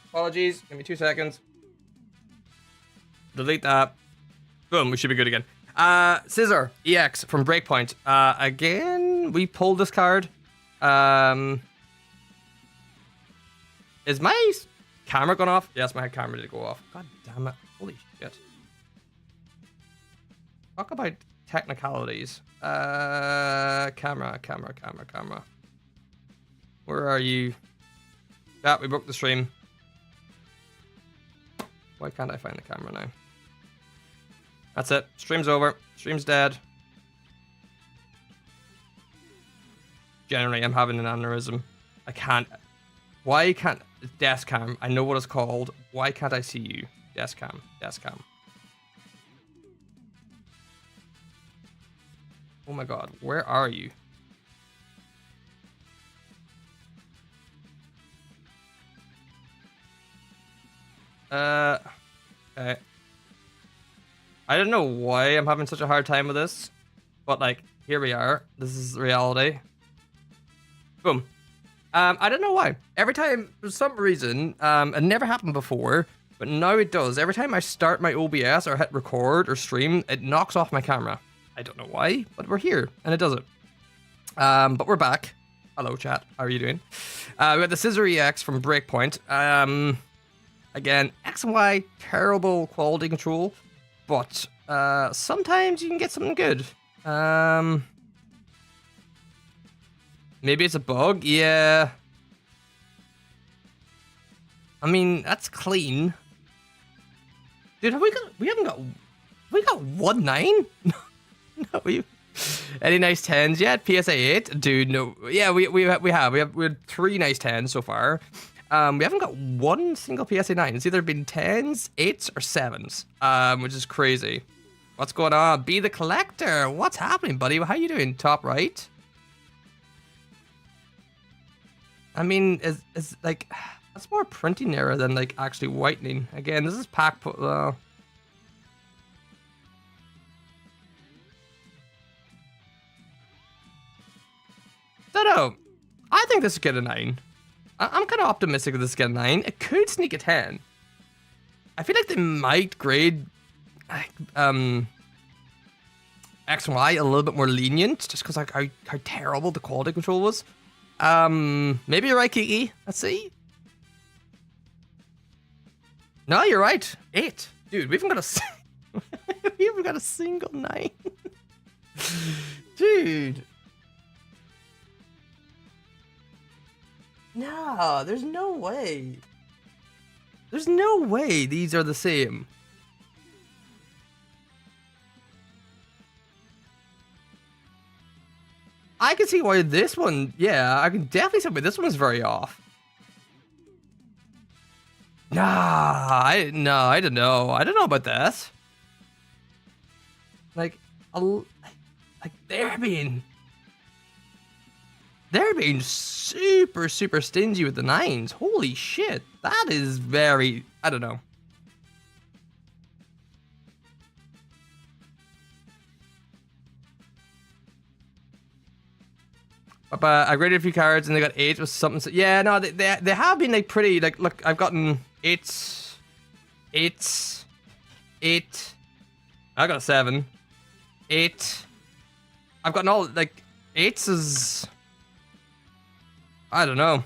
Apologies, give me 2 seconds. Delete that. Boom, we should be good again. Scissor EX from Breakpoint. Again, we pulled this card. Is my camera gone off? Yes, my camera did go off. God damn it. Holy shit. Talk about technicalities. Camera. Where are you? Yeah, we broke the stream. Why can't I find the camera now? That's it. Stream's over. Stream's dead. Generally, I'm having an aneurysm. I can't. Why can't... Desk cam. I know what it's called. Why can't I see you? Desk cam. Oh my god. Where are you? Okay. I don't know why I'm having such a hard time with this, but like, here we are. This is reality. Boom. I don't know why. Every time, for some reason, it never happened before, but now it does. Every time I start my OBS or hit record or stream, it knocks off my camera. I don't know why, but we're here, and it does it. But we're back. Hello, chat. How are you doing? We got the Scissor EX from Breakpoint. Again, X and Y, terrible quality control, but sometimes you can get something good. Maybe it's a bug? Yeah. I mean, that's clean. Dude, we got 1-9? No, any nice 10s yet? PSA 8? Dude, no. Yeah, we had 3 nice 10s so far. We haven't got one single PSA 9. It's either been 10s, 8s, or 7s, which is crazy. What's going on? Be the collector. What's happening, buddy? How you doing? Top right? I mean, is like, that's more printing error than like actually whitening. Again, this is pack put. Don't know. I think this is get a 9. I'm kind of optimistic that this is get a 9. It could sneak a 10. I feel like they might grade X and Y a little bit more lenient, just because like how terrible the quality control was. Maybe you're right, Kiki. Let's see. No, you're right. 8. Dude, we haven't got a single 9. Dude. No, there's no way. There's no way these are the same. I can see why this one, yeah, I can definitely see why this one's very off. I don't know. I don't know about this. Like they're being super stingy with the 9s. Holy shit, that is very, I don't know. But I graded a few cards and they got 8 with something. So, yeah, no, they have been like pretty. Like, look, I've gotten 8. I got a 7. 8. I've gotten all like 8s is. I don't know.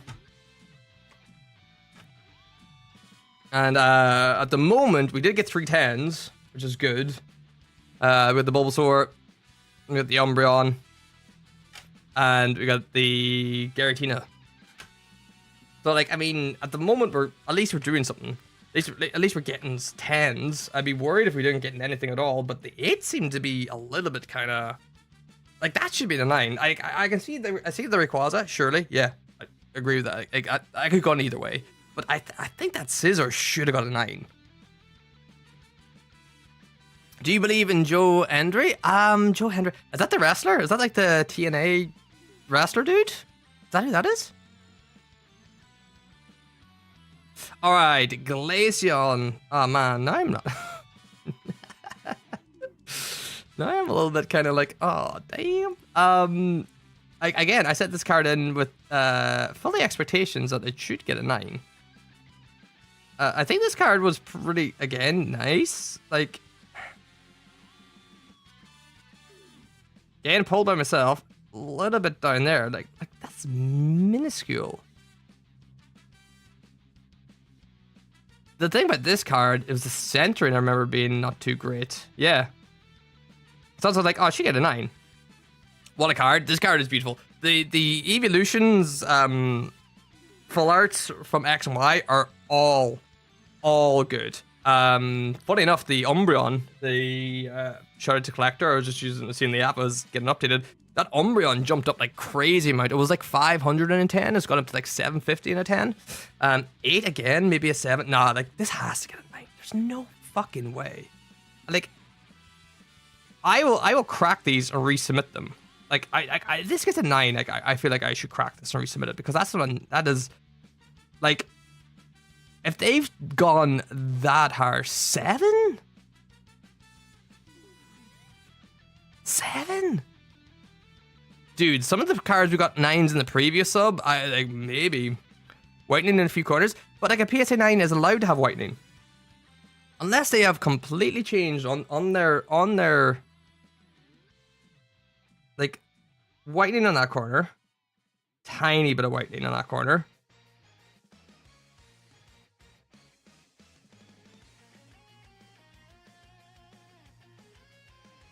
And at the moment, we did get 3 10s, which is good. We got the Bulbasaur, we got the Umbreon, and we got the Giratina. So, like, I mean, at the moment, at least we're doing something. At least we're getting 10s. I'd be worried if we didn't get anything at all, but the 8 seemed to be a little bit kind of... Like, that should be the 9. I can see I see the Rayquaza, surely. Yeah, I agree with that. I could go on either way. But I think that Scizor should have got a 9. Do you believe in Joe Hendry? Joe Hendry. Is that the wrestler? Is that like the TNA wrestler dude? Is that who that is? Alright, Glaceon. Oh man, now I'm not. Now I'm a little bit kind of like, oh damn. Again, I set this card in with full the expectations that it should get a 9. I think this card was pretty, again, nice. Like, getting pulled by myself, a little bit down there. Like that's minuscule. The thing about this card is the centering, I remember being not too great. Yeah. So I was like, oh, she get a 9. What a card. This card is beautiful. The evolutions full arts from X and Y are all good. Funny enough, the Umbreon, the shout out to Collector, I was just seeing the app, I was getting updated. That Umbreon jumped up like crazy amount. It was like 500 in a 10. It's gone up to like 750 in a 10. 8 again, maybe a 7. Nah, like this has to get a 9. There's no fucking way. Like, I will crack these and resubmit them. Like, this gets a 9. Like, I feel like I should crack this and resubmit it because that's the one that is, like, if they've gone that hard, 7? 7? Dude, some of the cards we got 9s in the previous sub, I like maybe whitening in a few corners, but like a PSA 9 is allowed to have whitening. Unless they have completely changed on their like whitening on that corner. Tiny bit of whitening on that corner.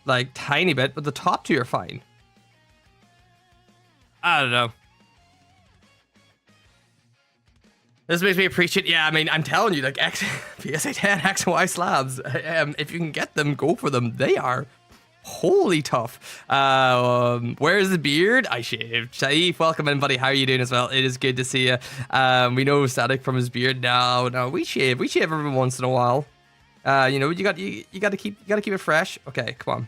Like tiny bit, but the top 2 are fine. I don't know. This makes me appreciate. Yeah, I mean, I'm telling you, like PSA 10 X and Y slabs. If you can get them, go for them. They are holy tough. Where's the beard? I shaved. Shaif, welcome in, buddy. How are you doing as well? It is good to see you. We know Static from his beard. No, we shave. We shave every once in a while. You know, you got to keep it fresh. Okay, come on.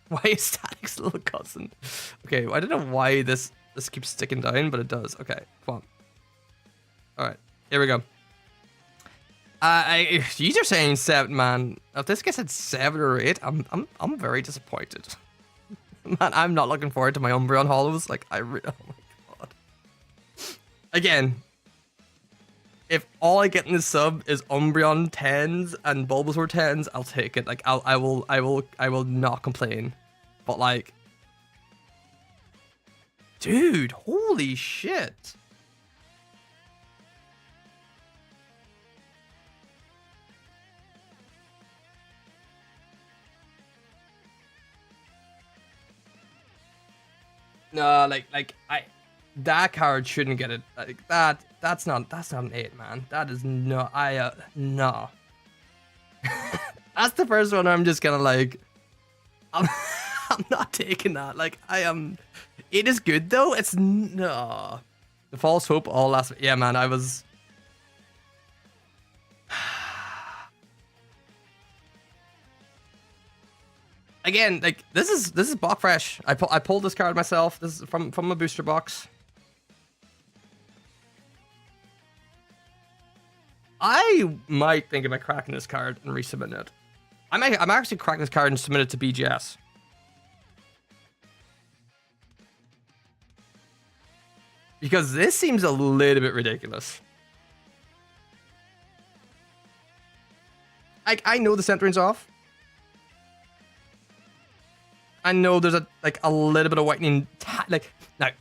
Why is Static's little cousin? Okay, I don't know why this keeps sticking down, but it does. Okay, come on. All right, here we go. You're saying 7, man. If this gets at 7 or 8, I'm very disappointed. Man, I'm not looking forward to my Umbreon hollows. Like oh my god. Again, if all I get in this sub is Umbreon 10s and Bulbasaur 10s, I'll take it. Like I will not complain. But like, dude, holy shit. No, that card shouldn't get it. Like that's not an 8, man. That is not. No. That's the first one I'm just gonna like. I'm not taking that. Like I am. It is good though. It's no. The false hope all last. Yeah, man. I was. Again, like this is box fresh. I pulled this card myself. This is from a booster box. I might think about cracking this card and resubmitting it. I'm actually cracking this card and submit it to BGS. Because this seems a little bit ridiculous. I know the centering's off. I know there's a little bit of whitening. Now,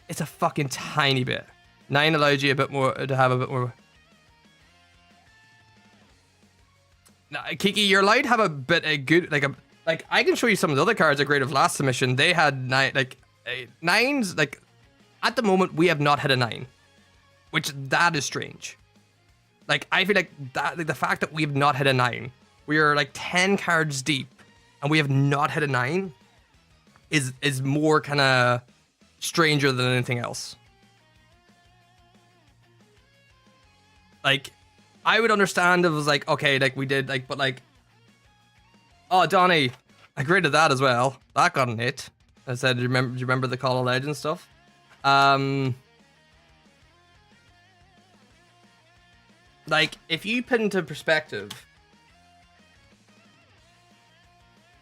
it's a fucking tiny bit. 9 allows you a bit more to have a bit more. Now, Kiki, you're allowed to have a bit of good I can show you some of the other cards I graded of last submission. They had 9s. At the moment we have not hit a 9, which that is strange. I feel like that the fact that we have not hit a 9, we are 10 cards deep, and we have not hit a 9, is more kind of stranger than anything else. I would understand if it was okay, we did but oh, Donnie, I graded that as well. That got an 8. I said, do you remember the Call of Legends stuff? If you put into perspective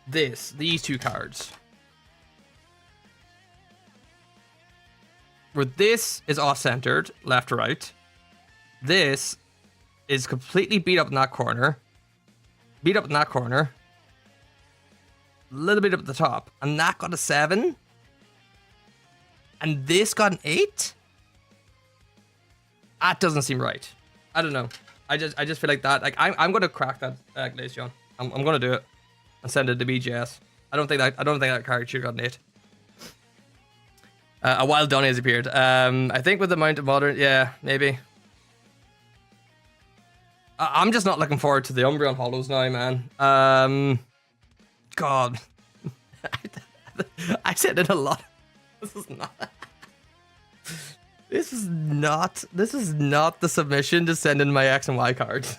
these two cards, where this is off-centered, left to right, this is completely beat up in that corner, a little bit up at the top, and that got a 7, and this got an 8. That doesn't seem right. I don't know. I just feel like that. I'm gonna crack that Glaceon. I'm gonna do it and send it to BGS. I don't think that card should have got an 8. A Wild Donny has appeared. I think with the amount of modern, yeah, maybe. I'm just not looking forward to the Umbreon Hollows now, man. God, I said it a lot. This is not the submission to send in my X and Y cards.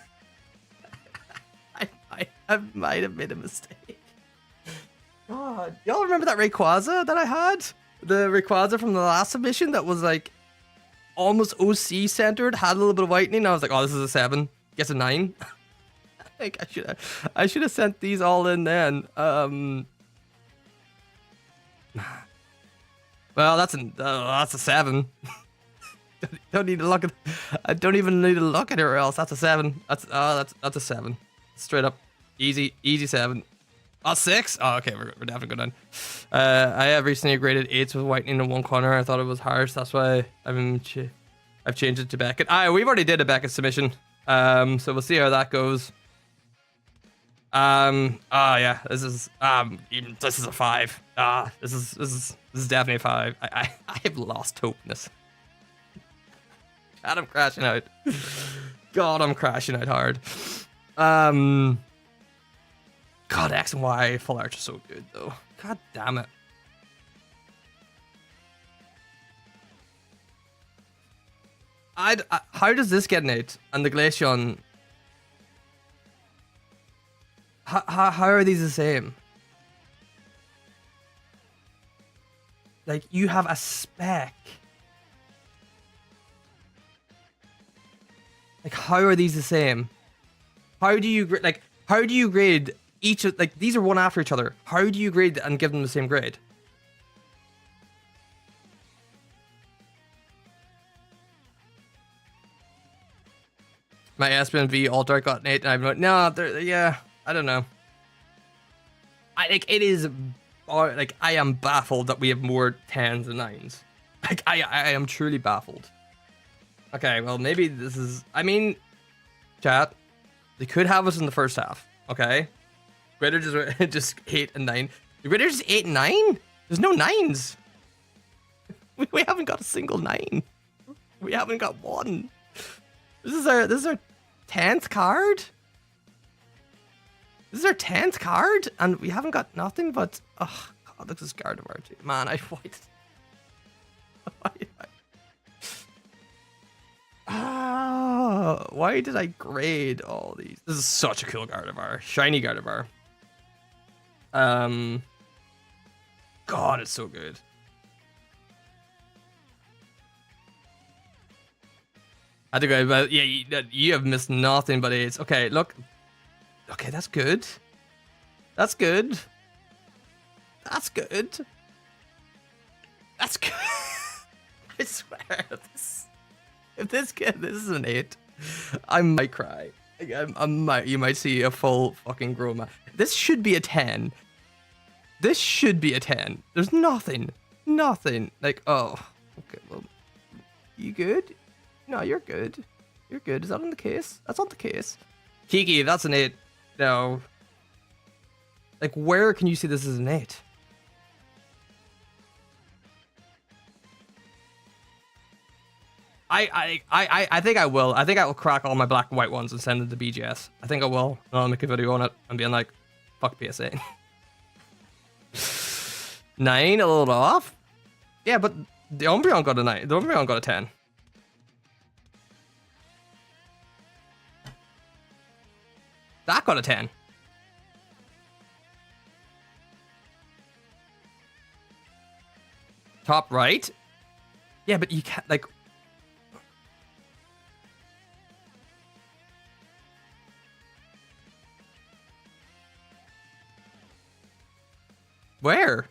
I might have made a mistake. God, y'all remember that Rayquaza that I had? The Rayquaza from the last submission that was almost OC centered, had a little bit of whitening. I was like, oh, this is a 7. Gets a 9. I think I should have sent these all in then. Well, that's a 7. Don't need to look at. I don't even need to look at it, or else that's a 7. That's a 7. Straight up, easy 7. Oh, 6. Oh, okay, we're definitely good on. I have recently graded 8s with whitening in one corner. I thought it was harsh. That's why I've changed it to Beckett. We've already did a Beckett submission. So we'll see how that goes. Yeah, this is a 5. This is definitely a 5. I have lost hope in this. God, I'm crashing out. God, I'm crashing out hard. God, X and Y full arch is so good though. God damn it. How does this get an 8? And the Glaceon. How are these the same? You have a spec. How are these the same? How do you grade each of these are one after each other? How do you grade and give them the same grade? My Espen V Alt-Art got an 8, and I'm like, no, yeah, I don't know. It is, I am baffled that we have more 10s than 9s. I am truly baffled. Okay, well, maybe this is, chat, they could have us in the first half, okay? Grader just 8 and 9. The Grader just 8 and 9? There's no 9s. We haven't got a single 9. We haven't got one. This is our 10th card. This is our 10th card, and we haven't got nothing but, oh god, look at this Gardevoir too. Man, why did I grade all these? This is such a cool Gardevoir. Shiny Gardevoir. God, it's so good. I think you have missed nothing but 8s. Okay, look. Okay, that's good. That's good. That's good. That's good. I swear, if this is an 8, I might cry. You might see a full fucking grown man. This should be a 10. This should be a 10. There's nothing. Like, oh, okay, well, you good? No, you're good. You're good. Is that on the case? That's not the case. Kiki, that's an 8. No. Like, where can you see this as an 8? I think I will. I think I will crack all my black and white ones and send them to BGS. I think I will. And I'll make a video on it and being like, fuck PSA. 9, a little off. Yeah, but the Umbreon got a 9. The Umbreon got a 10. That got a 10. Top right? Yeah, but you can't, like... Where?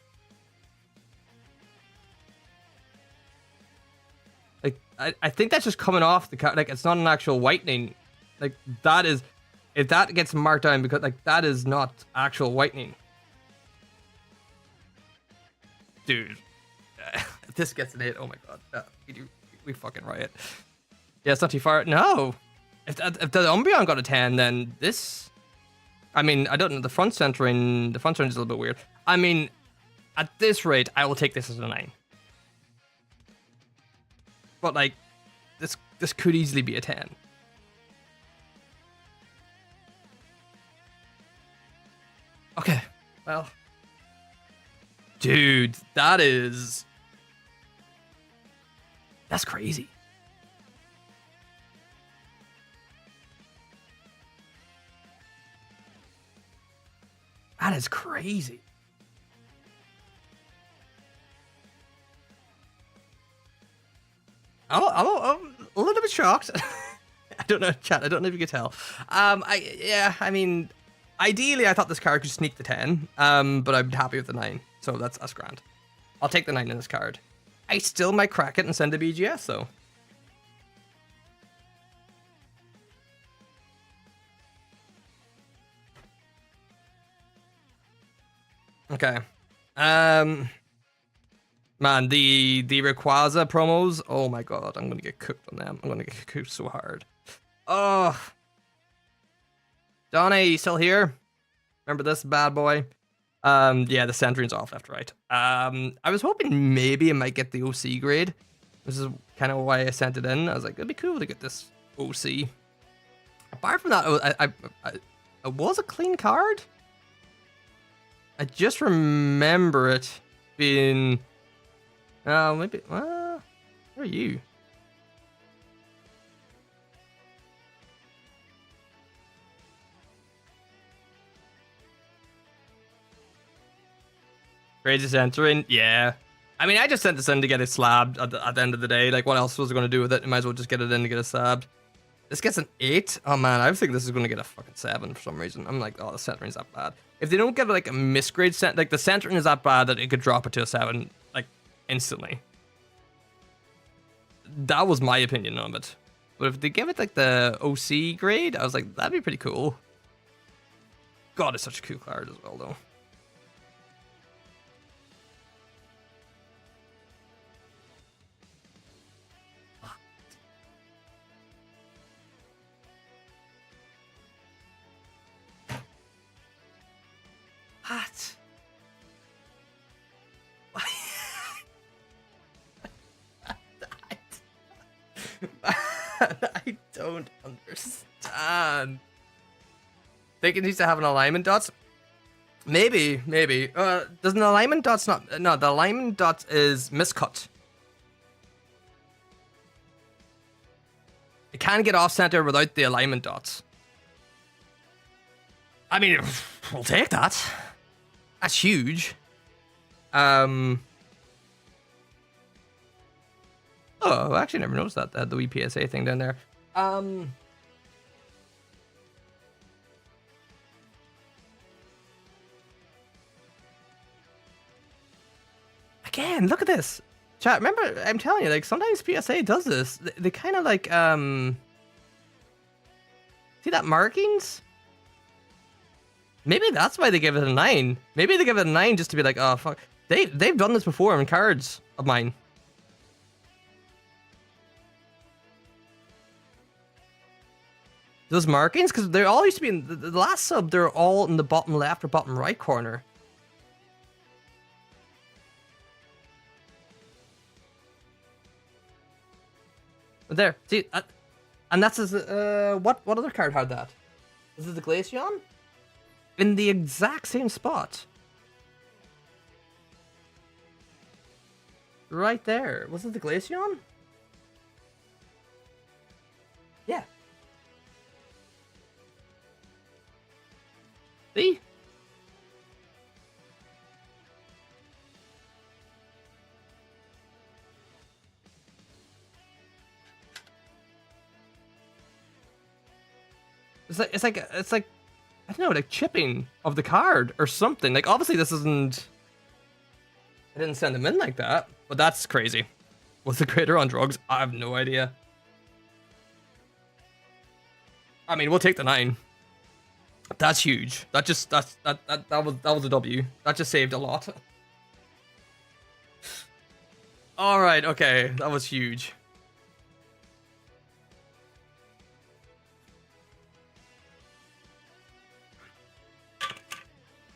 Like, I think that's just coming off the like, it's not an actual whitening. Like, that is... If that gets marked down, because, like, that is not actual whitening. Dude. If this gets an 8, oh my god. We fucking riot. Yeah, it's not too far. No! If the Umbreon got a 10, then this... I mean, I don't know, the front centering is a little bit weird. I mean, at this rate, I will take this as a 9. But, like, this could easily be a 10. Okay, well. Dude, that's crazy. That is crazy. I'm a little bit shocked. I don't know, chat. I don't know if you could tell. I mean, ideally, I thought this card could sneak the 10. But I'm happy with the 9, so that's grand. I'll take the 9 in this card. I still might crack it and send to BGS though. Okay. Man, the Rayquaza promos, oh my god, I'm gonna get cooked on them. I'm gonna get cooked so hard. Oh. Donnie, you still here? Remember this bad boy? Yeah, the centering's off left, right. I was hoping maybe I might get the OC grade. This is kind of why I sent it in. I was like, it'd be cool to get this OC. Apart from that, it was a clean card. I just remember it being... maybe... where are you? Crazy centering? Yeah. I mean, I just sent this in to get it slabbed at the end of the day. Like, what else was I going to do with it? I might as well just get it in to get it slabbed. This gets an 8? Oh man, I was thinking this is going to get a fucking 7 for some reason. I'm like, oh, the centering's that bad. If they don't get like a misgrade like the centering is that bad that it could drop it to a 7, like, instantly. That was my opinion on it. But if they give it like the OC grade, I was like, that'd be pretty cool. God, it's such a cool card as well, though. What? I don't understand. Think it needs to have an alignment dots? Maybe. Does an alignment dots not... No, the alignment dots is miscut. It can get off center without the alignment dots. I mean, we'll take that. That's huge. Oh, I actually never noticed that. They had the wee PSA thing down there. Again, look at this. Chat, remember, I'm telling you, like, sometimes PSA does this. They kind of like, see that markings? Maybe that's why they give it a 9. Maybe they give it a 9 just to be like, oh, fuck. They've done this before in cards of mine. Those markings, because they all used to be in the last sub, they're all in the bottom left or bottom right corner. But there, see, and that's what other card had that? Is it the Glaceon? In the exact same spot. Right there. Was it the Glaceon? Yeah. See? It's like I don't know, like chipping of the card or something. Like obviously this isn't. I didn't send him in like that, but that's crazy. Was the creator on drugs? I have no idea. I mean, we'll take the 9. That's huge. That was a W. That just saved a lot. All right, okay, that was huge.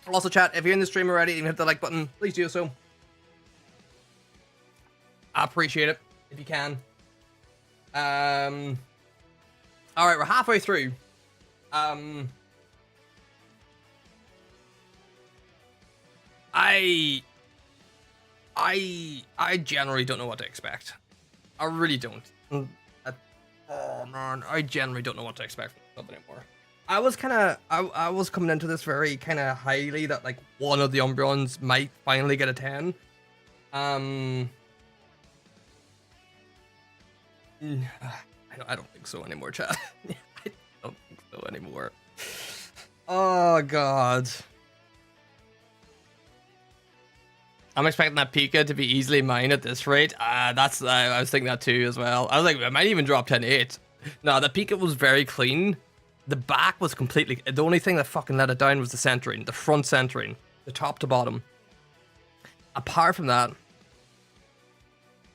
Also, chat, if you're in the stream already and you hit the like button, please do so. I appreciate it if you can. All right, we're halfway through. I generally don't know what to expect. I really don't. Oh man, I generally don't know what to expect from the club anymore. I was coming into this very kind of highly that like one of the Umbreons might finally get a 10. I don't think so anymore, chat. I don't think so anymore. Oh god. I'm expecting that Pika to be easily mine at this rate. I was thinking that too as well. I was like, I might even drop 10-8. No, the Pika was very clean. The back was completely... The only thing that fucking let it down was the centering. The front centering. The top to bottom. Apart from that,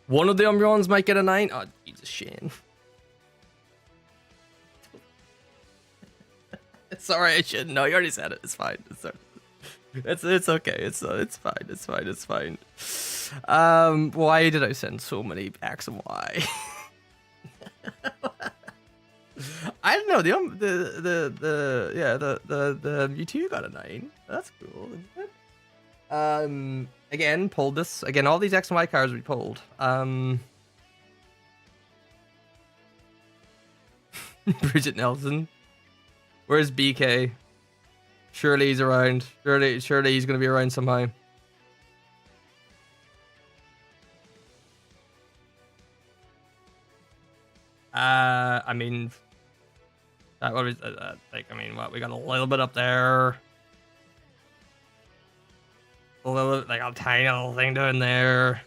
one of the Umbreons might get a 9. Oh, Jesus, Shane. It's alright, I shouldn't. No, you already said it. It's fine. It's okay. It's okay. It's fine. It's fine. It's fine. Why did I send so many X and Y? I don't know. The Mewtwo got a 9. That's cool, isn't it? Again, pulled this. Again, all these X and Y cards we pulled. Bridget Nelson. Where's BK? Surely he's around. Surely he's gonna be around somehow. I mean, what is like? I mean, what we got a little bit up there, a little like a tiny little thing down there.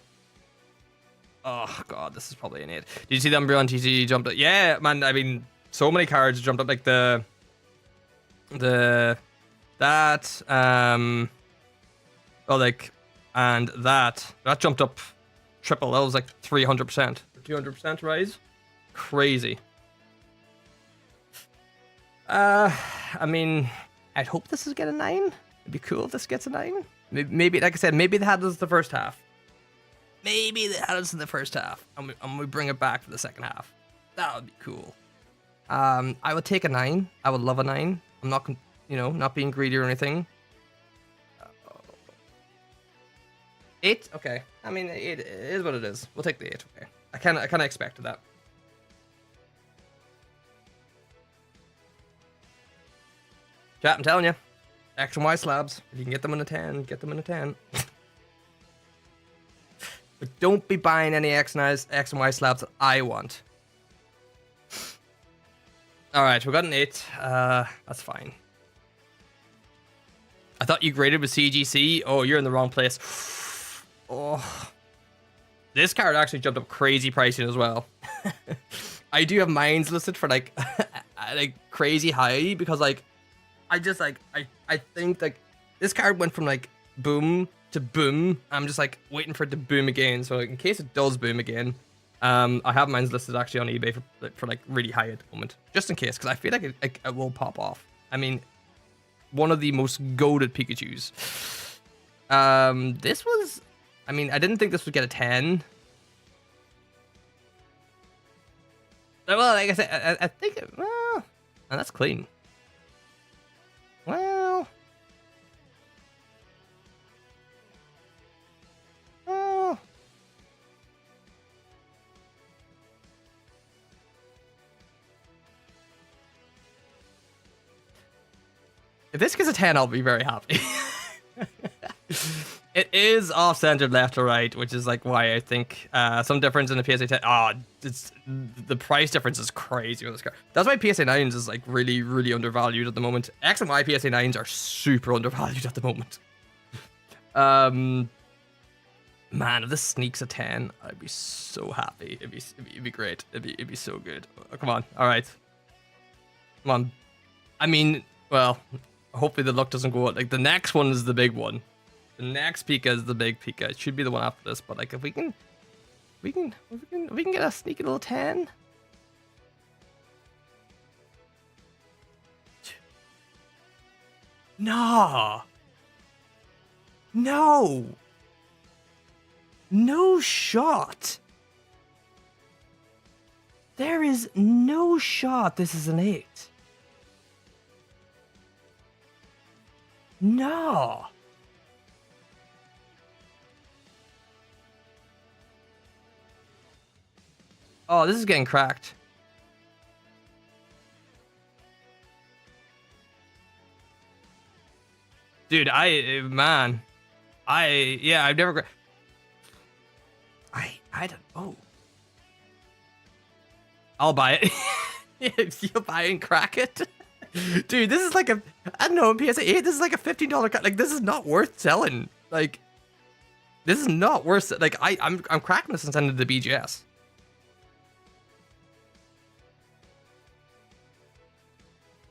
Oh god, this is probably an 8. Did you see the Umbreon TCG jumped up? Yeah, man. I mean, so many cards jumped up, like that and that jumped up triple. That was like 300%, 200% rise. Crazy. I mean, I'd hope this is get a 9. It'd be cool if this gets a 9. Maybe, like I said, maybe they had this the first half. Maybe they had us in the first half, and we bring it back for the second half. That would be cool. I would take a 9. I would love a 9. I'm not, not being greedy or anything. 8? Okay. I mean, 8 is what it is. We'll take the 8. Okay. I kind of expected that. Chat, I'm telling you. X and Y slabs. If you can get them in a 10, get them in a 10. But don't be buying any X and Y slabs that I want. Alright, we got an 8. That's fine. I thought you graded with CGC. Oh, you're in the wrong place. Oh. This card actually jumped up crazy pricing as well. I do have mines listed for like like crazy high because like I just like I think like this card went from like boom to boom. I'm just like waiting for it to boom again. So like, in case it does boom again, I have mines listed actually on eBay for like really high at the moment, just in case, because I feel like it will pop off. I mean, one of the most goated Pikachus. This was, I mean, I didn't think this would get a 10. Well, like I said, I think, well, and that's clean. Well, if this gets a 10, I'll be very happy. It is off-centered left to right, which is like why I think some difference in the PSA 10. It's the price difference is crazy on this card. That's why PSA 9s is like really, really undervalued at the moment. X and Y PSA 9s are super undervalued at the moment. Man, if this sneaks a 10, I'd be so happy. It'd be great. It'd be so good. Oh, come on, all right, come on. I mean, well, hopefully the luck doesn't go out. Like the next one is the big one. The next Pika is the big Pika. It should be the one after this, but like if we can get a sneaky little 10. Nah. No. No shot. There is no shot this is an 8. No. Oh, this is getting cracked. Dude, man. Yeah, I've never... I don't... Oh. I'll buy it. You'll buy it and crack it? Dude, this is like a... I don't know, in PSA 8, this is like a $15 card. Like, this is not worth selling. Like, this is not worth it. Like, I'm cracking this and sending it to the BGS.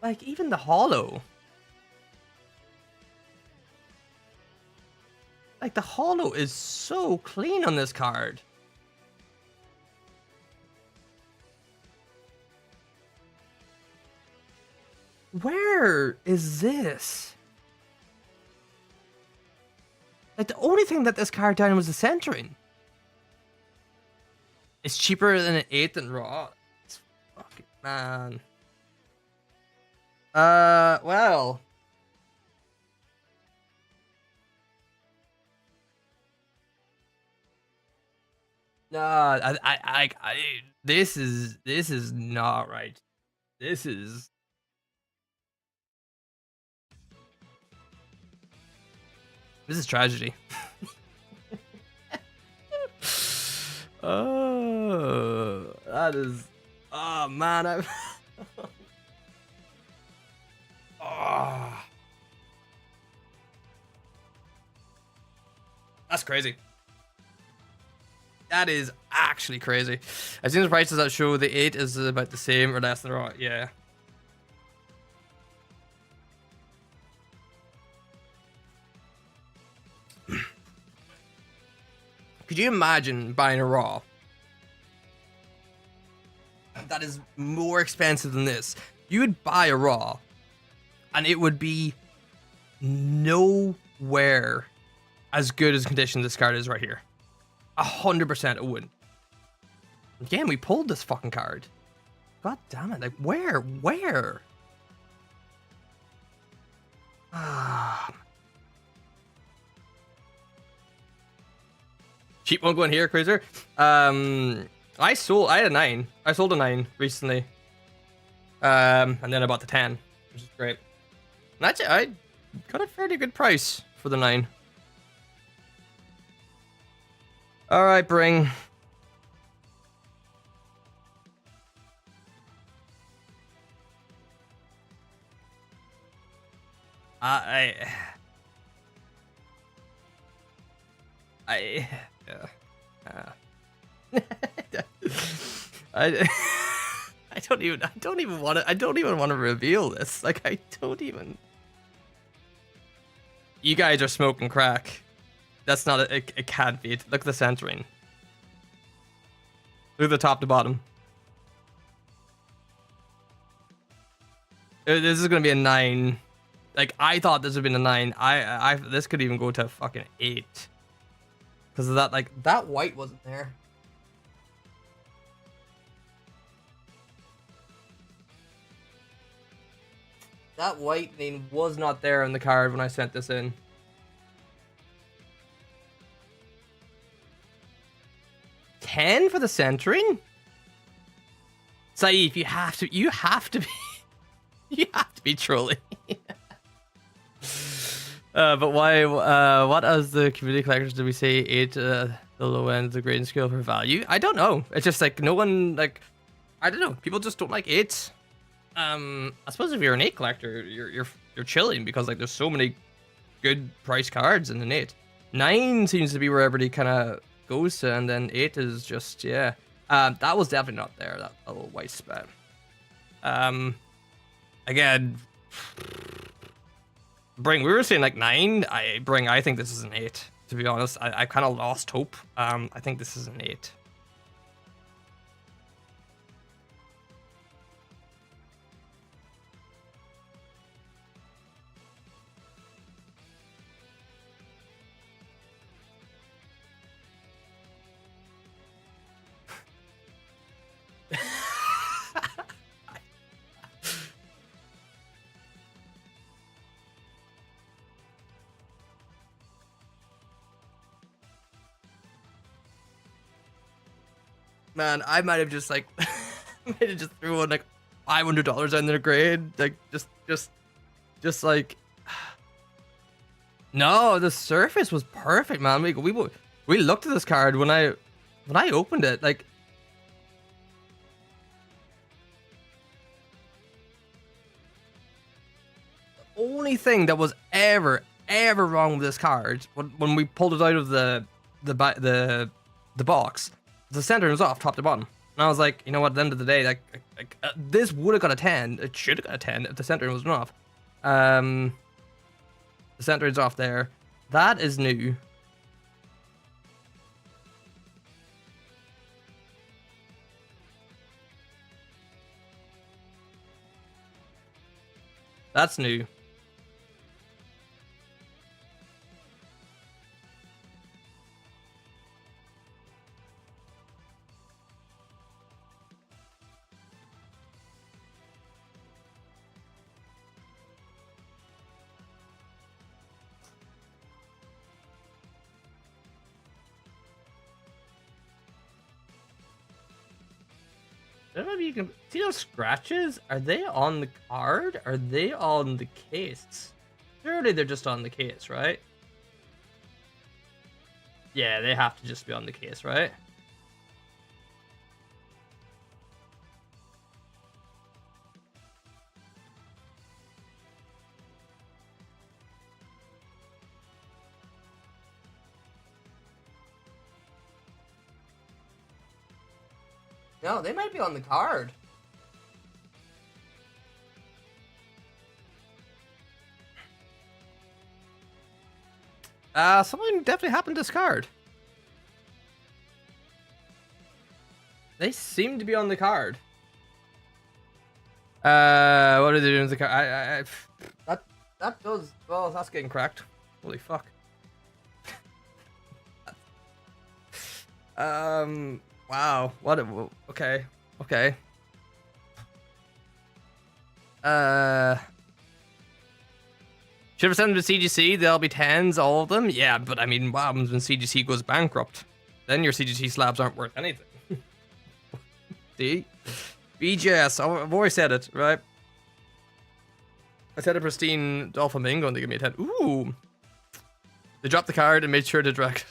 Like, even the holo. Like, the holo is so clean on this card. Where is this? Like, the only thing that this card down was the centering. It's cheaper than an 8th and raw. It's fucking, man. Well. Nah, this is not right. This is... This is tragedy. Oh, that is... Oh, man, Oh. That's crazy. That is actually crazy. I've seen the prices that show the 8 is about the same or less than raw. Yeah. Could you imagine buying a raw that is more expensive than this? You would buy a raw and it would be nowhere as good as condition this card is right here. 100% it wouldn't. Again, we pulled this fucking card. God damn it. Like, where? Ah. Cheap one going here, Cruiser. I had a 9. I sold a 9 recently. And then I bought the 10, which is great. And actually, I got a fairly good price for the 9. Alright, bring. Yeah. I I don't even want to reveal this. Like, I don't even. You guys are smoking crack. That's not it can't be. Look at the centering. Look at the top to bottom. This is gonna be a 9. Like, I thought this would be a 9. This could even go to a fucking 8. Because of that, like, that white wasn't there. That white thing was not there in the card when I sent this in. $10 for the centering? Saif, you have to be you have to be trolling. But why? What as the community collectors did we say 8? The low end of the grading scale for value. I don't know. It's just like no one like. I don't know. People just don't like 8s. I suppose if you're an 8 collector, you're chilling because like there's so many good price cards in an 8. 9 seems to be where everybody kind of goes to, and then 8 is just yeah. That was definitely not there. That little white spot. Again. We were saying like 9. I think this is an 8. To be honest, I kind of lost hope. I think this is an 8. Man, I might have just like might have just threw in like $500 on their grade, like just like no, the surface was perfect, man. We looked at this card when I opened it, like the only thing that was ever wrong with this card when we pulled it out of the box. The center was off top to bottom, and I was like, you know what? At the end of the day, like this would have got a 10. It should have got a 10 if the center wasn't off. The center is off there. That is new. That's new. Maybe you can see those scratches. Are they on the card? Are they on the case? Surely they're just on the case, right? Yeah, they have to just be on the case, right? No, they might be on the card. Something definitely happened to this card. They seem to be on the card. What are they doing with the card? That does. Well, that's getting cracked. Holy fuck. Wow. What? Okay. Okay. Should have sent them to CGC. They'll be 10s, all of them. Yeah, but I mean, what happens when CGC goes bankrupt? Then your CGC slabs aren't worth anything. See? BGS. I've always said it, right? I said a pristine Dolphamingo and they give me a 10. Ooh. They dropped the card and made sure to drag.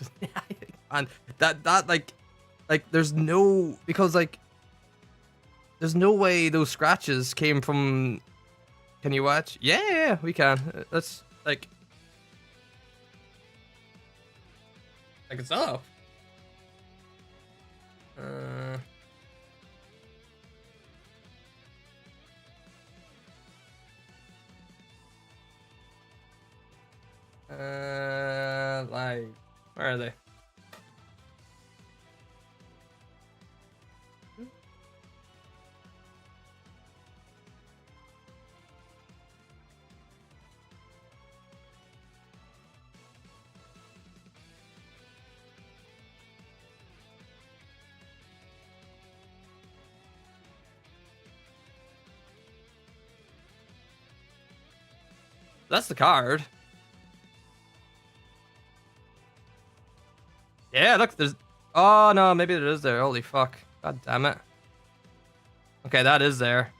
And that like there's no, because like there's no way those scratches came from. Can you watch? Yeah, we can. That's like it's up. Like, where are they? That's the card. Yeah, look, there's... Oh, no, maybe it is there. Holy fuck. God damn it. Okay, that is there.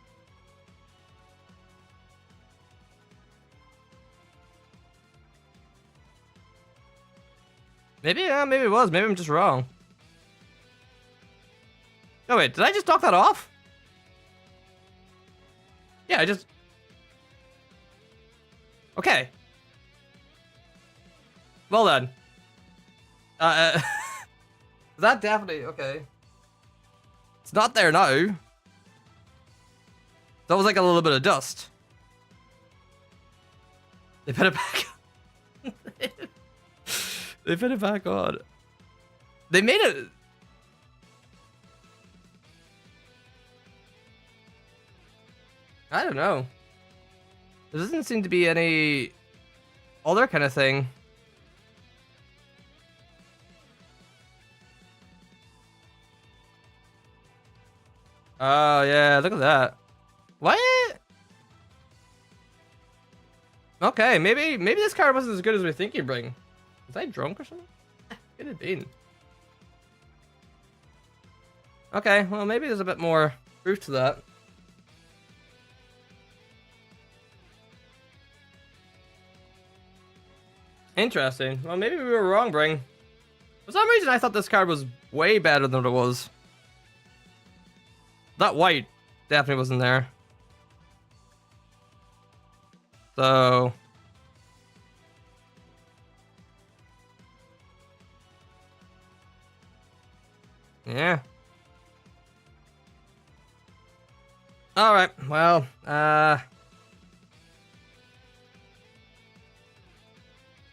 Maybe, yeah, maybe it was. Maybe I'm just wrong. No, wait, did I just knock that off? Yeah, I just... Okay. Well then. That definitely... Okay. It's not there now. That was like a little bit of dust. They put it back on. They put it back on. They made it... I don't know. There doesn't seem to be any other kind of thing. Oh, yeah, look at that. What? Okay, maybe this card wasn't as good as we think you bring. Was I drunk or something? Could have been. Okay, well, maybe there's a bit more proof to that. Interesting. Well, maybe we were wrong, Bring. For some reason, I thought this card was way better than what it was. That white definitely wasn't there. So... yeah. Alright, well,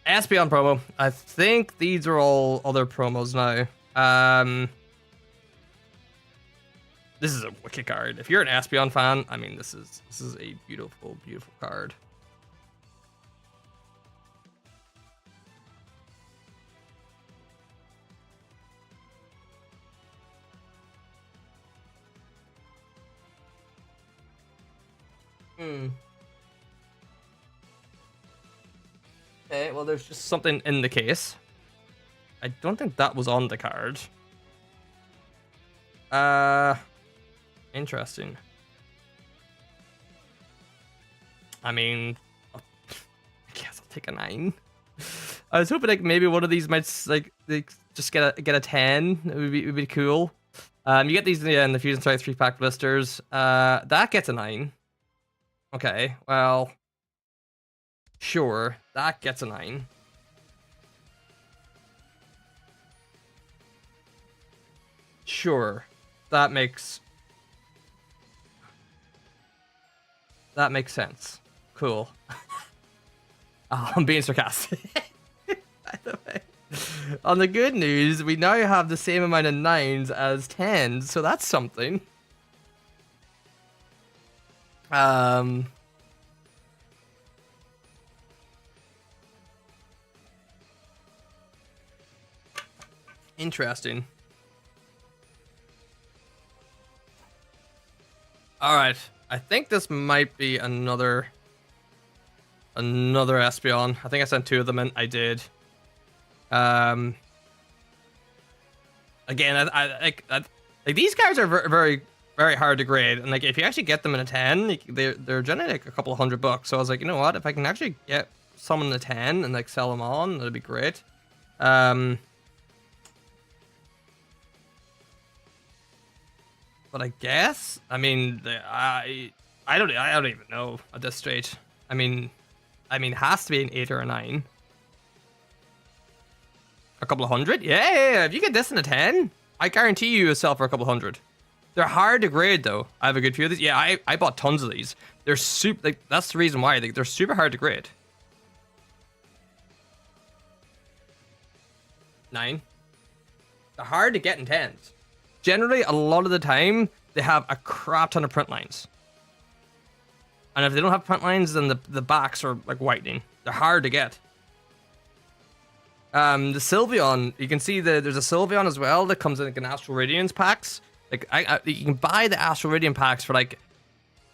Espeon promo. I think these are all other promos now. This is a wicked card. If you're an Espeon fan, I mean, this is a beautiful, beautiful card. Okay, well, there's just something in the case. I don't think that was on the card. Interesting. I mean, I guess I'll take a 9. I was hoping like maybe one of these might like just get a 10. It would be cool. You get these in the Fusion Strike 3-pack blisters. That gets a 9. Okay, well, sure, that gets a 9. Sure, that makes sense. Cool. Oh, I'm being sarcastic. By the way, on the good news, we now have the same amount of 9s as 10s, so that's something. Interesting. All right, I think this might be another Espeon. I think I sent 2 of them in. I did. Again, I like these cards are very hard to grade, and like if you actually get them in a 10, they're generally like a couple of $100. So I was like, you know what? If I can actually get some in a 10 and like sell them on, that'd be great. But I guess, I mean, I don't even know at this stage. I mean, it has to be an 8 or a 9. A couple of $100? Yeah. If you get this in a 10, I guarantee you sell for a couple $100. They're hard to grade though. I have a good few of these. Yeah, I bought tons of these. They're super. Like that's the reason why they're super hard to grade. 9. They're hard to get in 10s. Generally, a lot of the time, they have a crap ton of print lines. And if they don't have print lines, then the backs are like whitening. They're hard to get. The Sylveon, you can see there's a Sylveon as well that comes in like an Astral Radiance packs. Like you can buy the Astral Radiant packs for like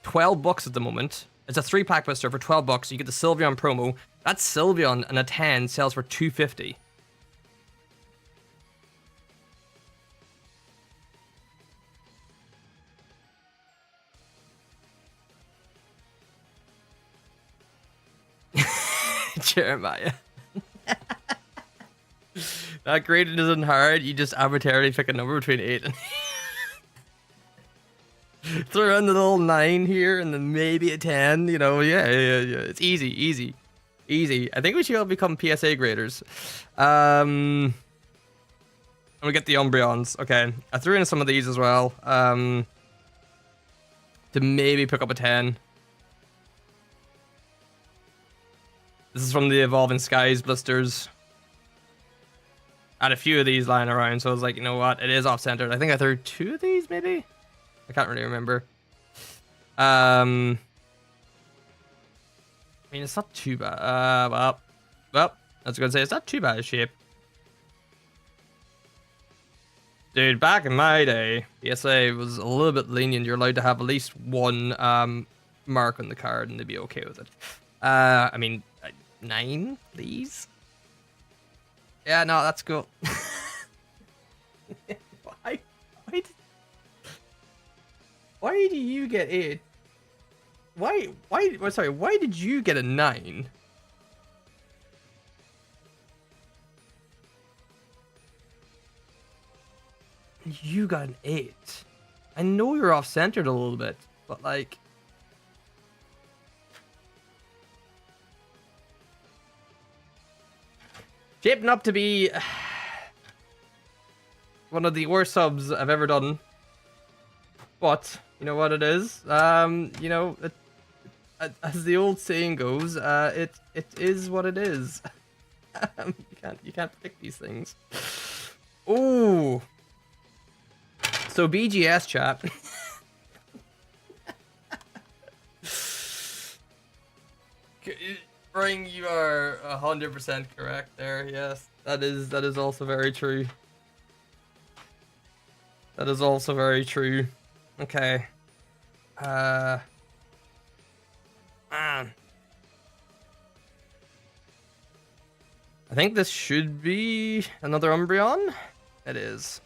$12 at the moment. It's a 3-pack blister for $12. You get the Sylveon promo. That Sylveon and a 10 sells for $250. Jeremiah. That graded isn't hard. You just arbitrarily pick a number between 8 and throw in the little 9 here and then maybe a 10. You know, yeah. It's easy. I think we should all become PSA graders. And we get the Umbreons. Okay, I threw in some of these as well. To maybe pick up a 10. This is from the Evolving Skies blisters. I had a few of these lying around, so I was like, you know what? It is off-centered. I think I threw 2 of these, maybe? I can't really remember. I mean, it's not too bad. Well, I was going to say, it's not too bad a shape. Dude, back in my day, PSA was a little bit lenient. You're allowed to have at least 1 mark on the card, and they'd be okay with it. I mean, 9, please? Yeah, no, that's cool. Why do you get 8? Why did you get a 9? You got an 8. I know you're off-centered a little bit, but like... shaping up to be one of the worst subs I've ever done. But, you know what it is? You know, as the old saying goes, it is what it is. You can't predict these things. Ooh. So BGS chat. Bring, you are 100% correct there. Yes, that is also very true. That is also very true. Okay. Man. I think this should be another Umbreon. It is.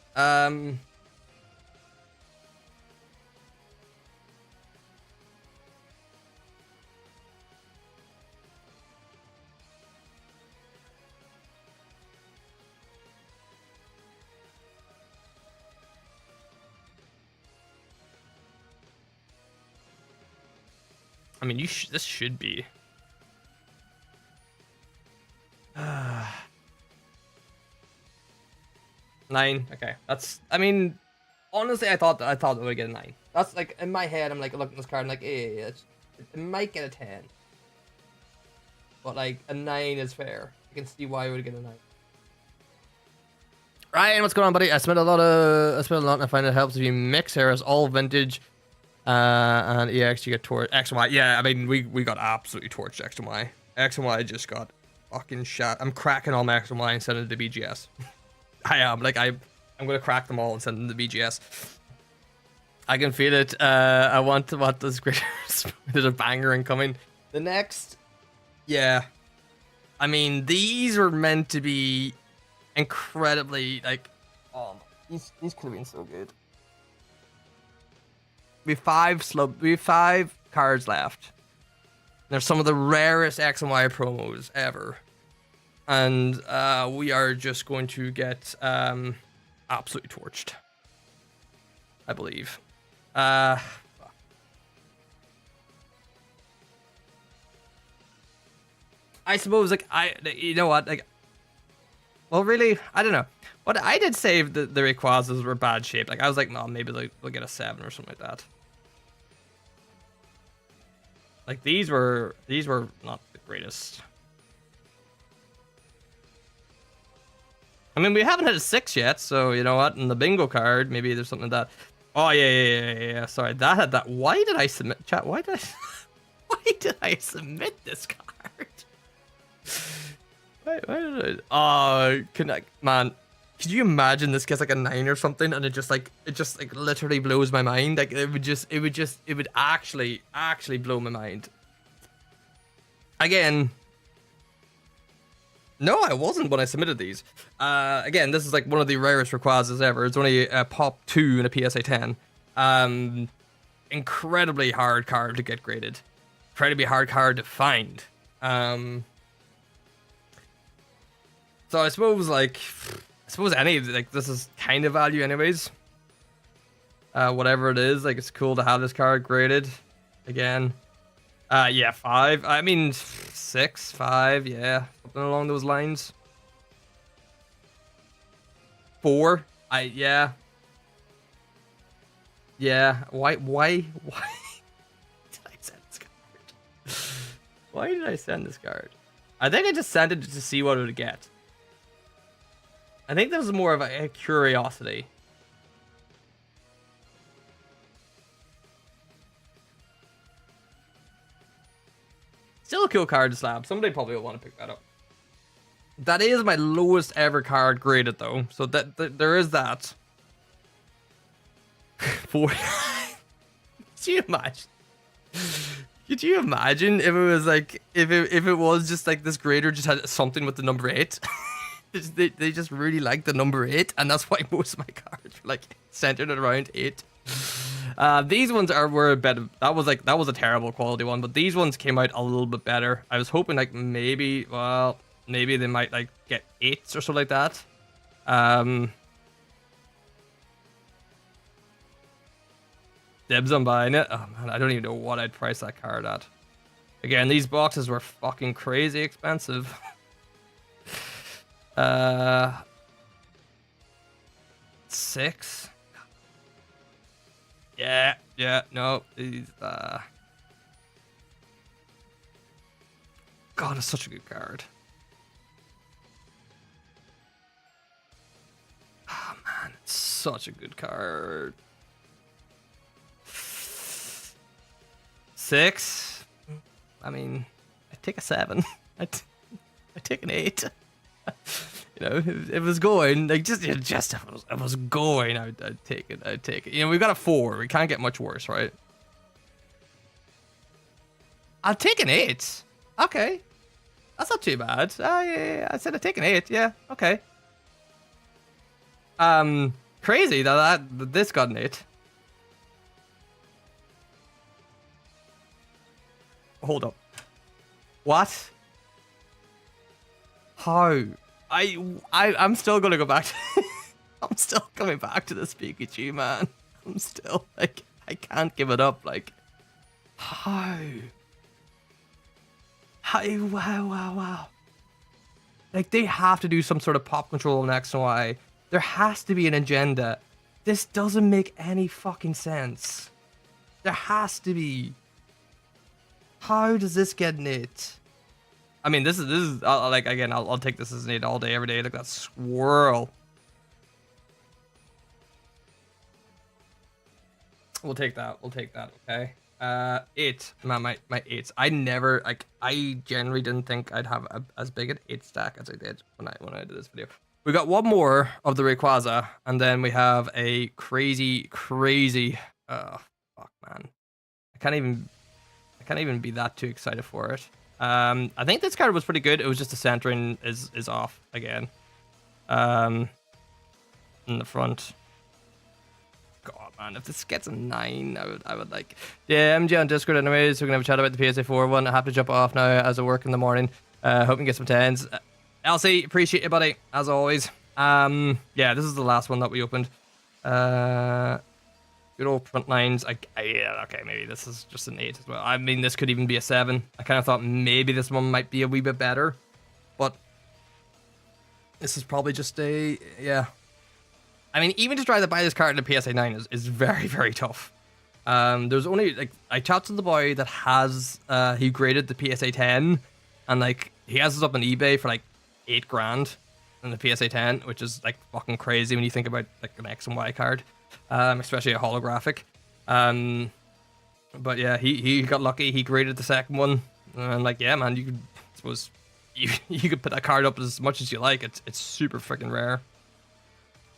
I mean, this should be. 9. Okay, that's. I mean, honestly, I thought it would get a 9. That's like in my head. I'm like looking at this card. I'm like, hey, it might get a 10, but like a 9 is fair. I can see why it would get a 9. Ryan, what's going on, buddy? I spent a lot, and I find it helps if you mix here as all vintage. And EX, you get torched. X and Y, yeah, I mean, we got absolutely torched X and Y. X and Y just got fucking shot. I'm cracking all my X and Y and sending it to BGS. I am, like, I'm gonna crack them all and send them to BGS. I can feel it. I want this great. There's a banger incoming. The next, yeah. I mean, these were meant to be incredibly, like, oh, these could have been so good. We have 5 cards left. They're some of the rarest X and Y promos ever. And we are just going to get absolutely torched. I believe. I suppose, like, you know what, like, well, really, I don't know. What I did say the Rayquazas were bad shape. Like, I was like, no, maybe they'll get a 7 or something like that. Like, these were not the greatest. I mean, we haven't hit a 6 yet, so you know what? In the bingo card, maybe there's something like that. Oh yeah. Sorry, that had that. Why did I submit chat? Why did I submit this card? Why did I? Oh, man. Could you imagine this gets like a 9 or something, and it just like literally blows my mind. Like it would actually blow my mind. Again. No, I wasn't when I submitted these. Again, this is like one of the rarest Rayquazas ever. It's only a pop 2 in a PSA 10. Incredibly hard card to get graded. Incredibly hard card to find. So I suppose any like this is kind of value anyways. Whatever it is, like it's cool to have this card graded. Again. Yeah, 5. I mean 6, 5, yeah. Something along those lines. 4. Yeah. Yeah. Why did I send this card? Why did I send this card? I think I just sent it to see what it would get. I think this was more of a curiosity. Still a cool card to slab. Somebody probably will want to pick that up. That is my lowest ever card graded though. So that there is that. 4. Could you imagine? Could you imagine if it was like if it was just like this grader just had something with the number 8? They just really like the number 8, and that's why most of my cards were like centered around 8. These ones were a bit. That was a terrible quality one, but these ones came out a little bit better. I was hoping like maybe they might like get 8s or something like that. Dibs on buying it. Oh man, I don't even know what I'd price that card at. Again, these boxes were fucking crazy expensive. 6. Yeah, no, these, God, it's such a good card. Oh, man, it's such a good card. 6? I mean, I take a 7. I take an 8. You know, if it was going, like, if it was going, I'd take it. You know, we've got a 4. We can't get much worse, right? I'll take an 8. Okay. That's not too bad. Yeah, I said I'd take an 8. Yeah, okay. Crazy that this got an 8. Hold up. What? How? I'm still gonna go back to I'm still coming back to this Pikachu, man. I'm still like I can't give it up. Like how? Wow. Like they have to do some sort of pop control on X and Y. There has to be an agenda. This doesn't make any fucking sense. There has to be. How does this get an 8? I mean, this is like again. I'll take this as an 8 all day, every day. Look at that swirl. We'll take that. Okay. 8. Man, my 8s. I generally didn't think I'd have as big an 8 stack as I did when I did this video. We got one more of the Rayquaza, and then we have a crazy. Oh fuck, man. I can't even be that too excited for it. I think this card was pretty good. It was just the centering is off again. In the front. God, man, if this gets a 9, I would like. Yeah, MG on Discord anyways. We're gonna have a chat about the PSA 4 one. I have to jump off now as I work in the morning. Hoping to get some 10s. LC, appreciate you, buddy, as always. Yeah, this is the last one that we opened. Good old front lines. Yeah, okay, maybe this is just an 8 as well. I mean, this could even be a 7. I kind of thought maybe this one might be a wee bit better, but this is probably just a, yeah. I mean, even to try to buy this card in a PSA 9 is very, very tough. There's only, like, I chatted to the boy that has, he graded the PSA 10, and, like, he has this up on eBay for, like, 8 grand. in the PSA 10, which is like fucking crazy when you think about like an X and Y card, especially a holographic. But yeah, he got lucky. He graded the second one, and like, yeah, man, you could, I suppose you could put that card up as much as you like. It's super freaking rare.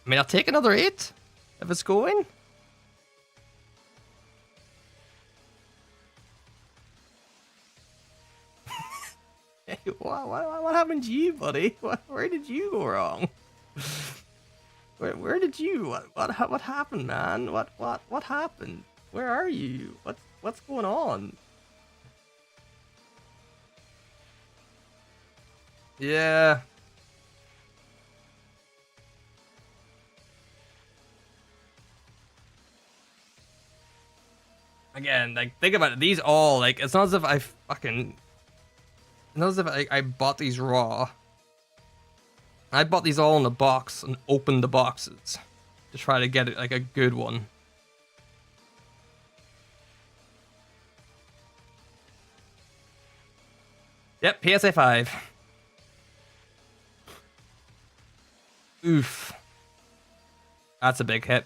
I mean, I'll take another 8 if it's going. Hey, what happened to you, buddy? Where did you go wrong? Where did you? What happened, man? What happened? Where are you? What's going on? Yeah. Again, like, think about it. These all, like, it's not as if I fucking... It's not as if I bought these raw. I bought these all in a box and opened the boxes to try to get it, like, a good one. Yep, PSA 5. Oof. That's a big hit.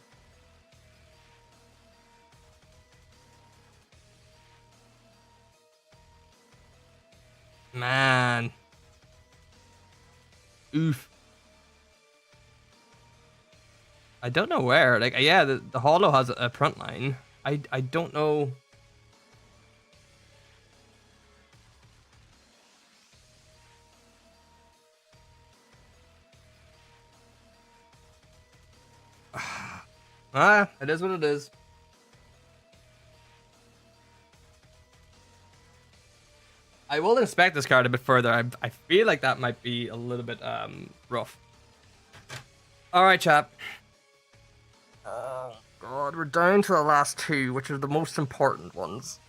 Man. Oof. I don't know where. Like, yeah, the holo has a front line. I don't know. It is what it is. I will inspect this card a bit further. I feel like that might be a little bit rough. Alright, chap. Oh, God. We're down to the last 2, which are the most important ones.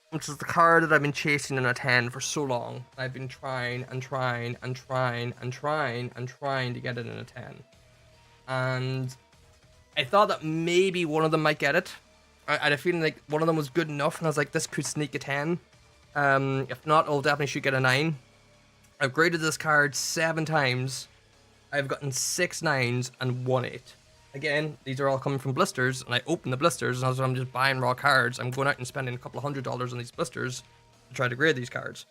Which is the card that I've been chasing in a 10 for so long. I've been trying and trying and trying and trying and trying to get it in a 10. And I thought that maybe one of them might get it. I had a feeling like one of them was good enough, and I was like, this could sneak a 10. If not, I'll definitely should get a 9. I've graded this card 7 times. I've gotten 6 9s and 1 8. Again, these are all coming from blisters, and I open the blisters, and as I'm just buying raw cards, I'm going out and spending a couple $100 on these blisters to try to grade these cards.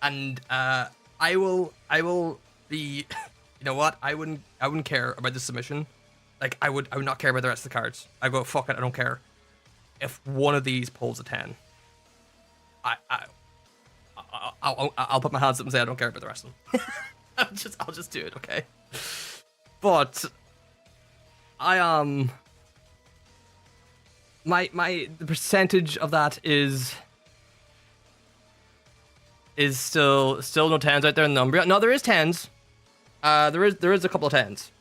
And I will be, you know what? I wouldn't care about the submission. Like, I would not care about the rest of the cards. I go, fuck it, I don't care. If one of these pulls a 10, I'll put my hands up and say I don't care about the rest of them. I'll just do it, okay? But I the percentage of that is still no 10s out there in the Umbria. No, there is 10s. There is a couple of 10s.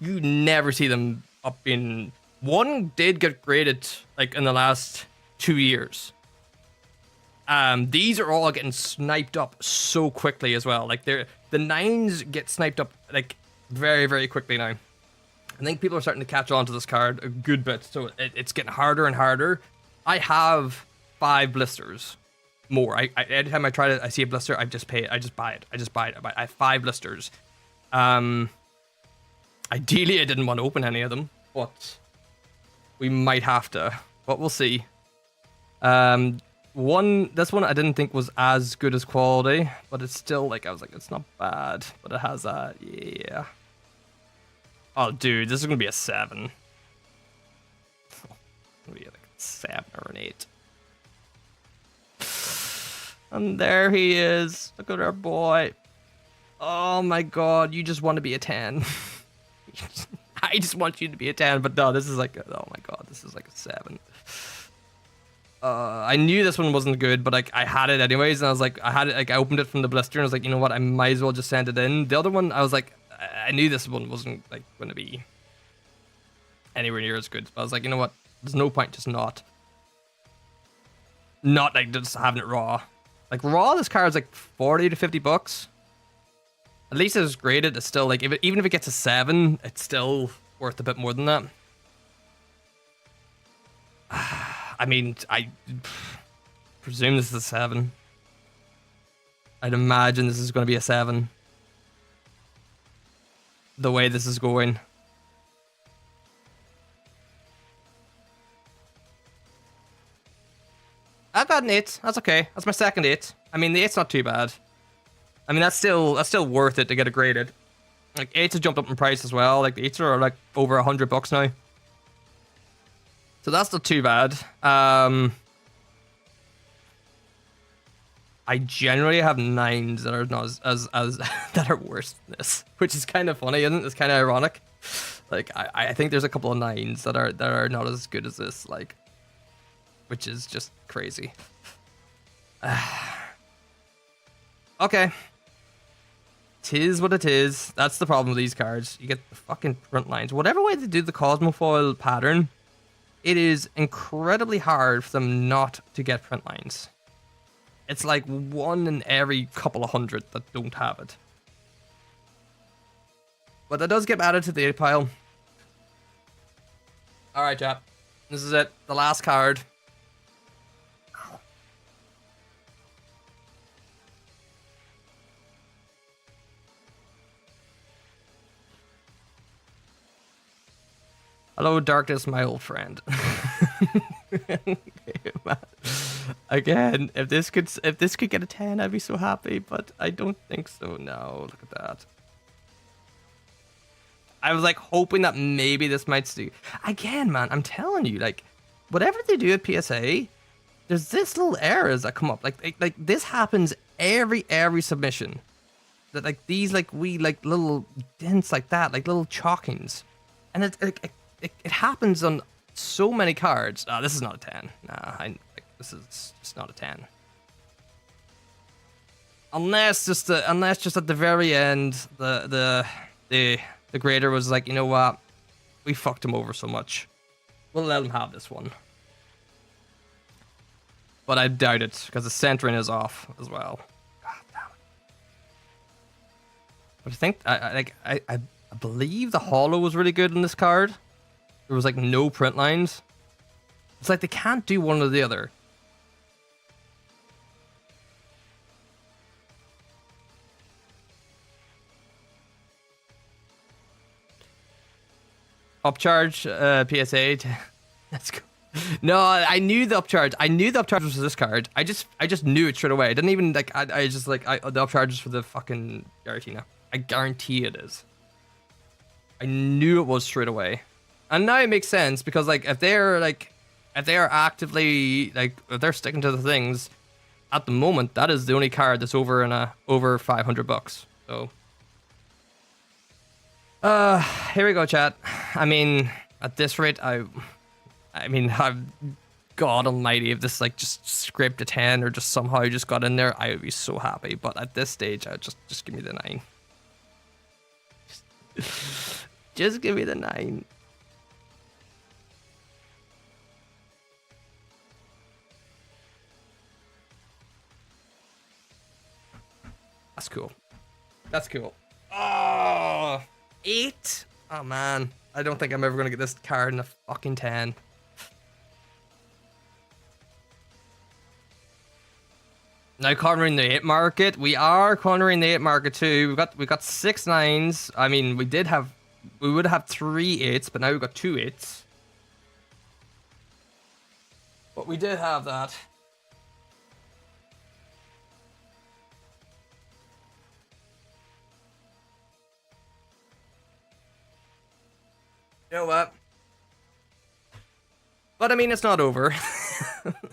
You never see them up in... One did get graded, like, in the last 2 years. These are all getting sniped up so quickly as well. Like, the 9s get sniped up, like, very, very quickly now. I think people are starting to catch on to this card a good bit, so it's getting harder and harder. I have 5 blisters. More. Anytime I see a blister, I just buy it. I have 5 blisters. Ideally, I didn't want to open any of them, but we might have to. But we'll see. This one I didn't think was as good as quality, but it's still, like, I was like, it's not bad, but it has a, yeah. Oh, dude, this is gonna be a 7. It's gonna be like a 7 or an 8. And there he is. Look at our boy. Oh my god, you just want to be a 10. I just want you to be a 10, but no, this is like, oh my god, this is like a 7. I knew this one wasn't good, but like I had it anyways, and I was like, I opened it from the blister, and I was like, you know what, I might as well just send it in. The other one, I was like, I knew this one wasn't like going to be anywhere near as good, but I was like, you know what, there's no point just not like just having it raw. Like raw, this card's like 40 to 50 bucks. At least it's graded. It's still like, even if it gets a 7, it's still worth a bit more than that. I mean, presume this is a 7. I'd imagine this is going to be a 7. The way this is going. I got an 8. That's okay. That's my second 8. I mean, the 8's not too bad. I mean, that's still worth it to get it graded. Like 8s have jumped up in price as well. Like the 8s are like over $100 now. So that's not too bad. I generally have 9s that are not as that are worse than this, which is kind of funny, isn't it? It's kind of ironic. Like I think there's a couple of 9s that are not as good as this, like, which is just crazy. Okay. Tis what it is. That's the problem with these cards. You get the fucking print lines. Whatever way they do the Cosmofoil pattern, it is incredibly hard for them not to get print lines. It's like 1 in every couple of hundred that don't have it. But that does get added to the 8 pile. Alright, chap. This is it. The last card. Hello, darkness, my old friend. Again, if this could get a 10, I'd be so happy, but I don't think so. No, look at that. I was like hoping that maybe this might do. Again, man, I'm telling you, like, whatever they do at PSA, there's this little errors that come up. Like this happens every submission. That like these like little dents like that, like little chalkings, and it happens on so many cards. Ah, this is not a 10. Nah, this is just not a 10. Unless just at the very end, the grader was like, you know what, we fucked him over so much, we'll let him have this one. But I doubt it because the centering is off as well. God damn it. But I think I believe the holo was really good in this card. There was like no print lines. It's like they can't do one or the other. Upcharge PSA. Let's go. No, I knew the upcharge. I knew the upcharge was for this card. I just knew it straight away. I didn't even like. I just like the upcharge is for the fucking Giratina. I guarantee it is. I knew it was straight away. And now it makes sense because like if they're actively like if they're sticking to the things at the moment, that is the only card that's over $500. So here we go, chat. I mean, at this rate, I mean, God almighty, if this like just scraped a 10 or just somehow just got in there, I would be so happy. But at this stage, I just give me the 9. Just give me the 9. That's cool. That's cool. Oh, 8? Oh man, I don't think I'm ever gonna get this card in a fucking 10. Now cornering the 8 market. We are cornering the 8 market too. We got 6 9s. I mean, we would have 3 8s, but now we've got 2 8s. But we did have that. You know what? But I mean, it's not over.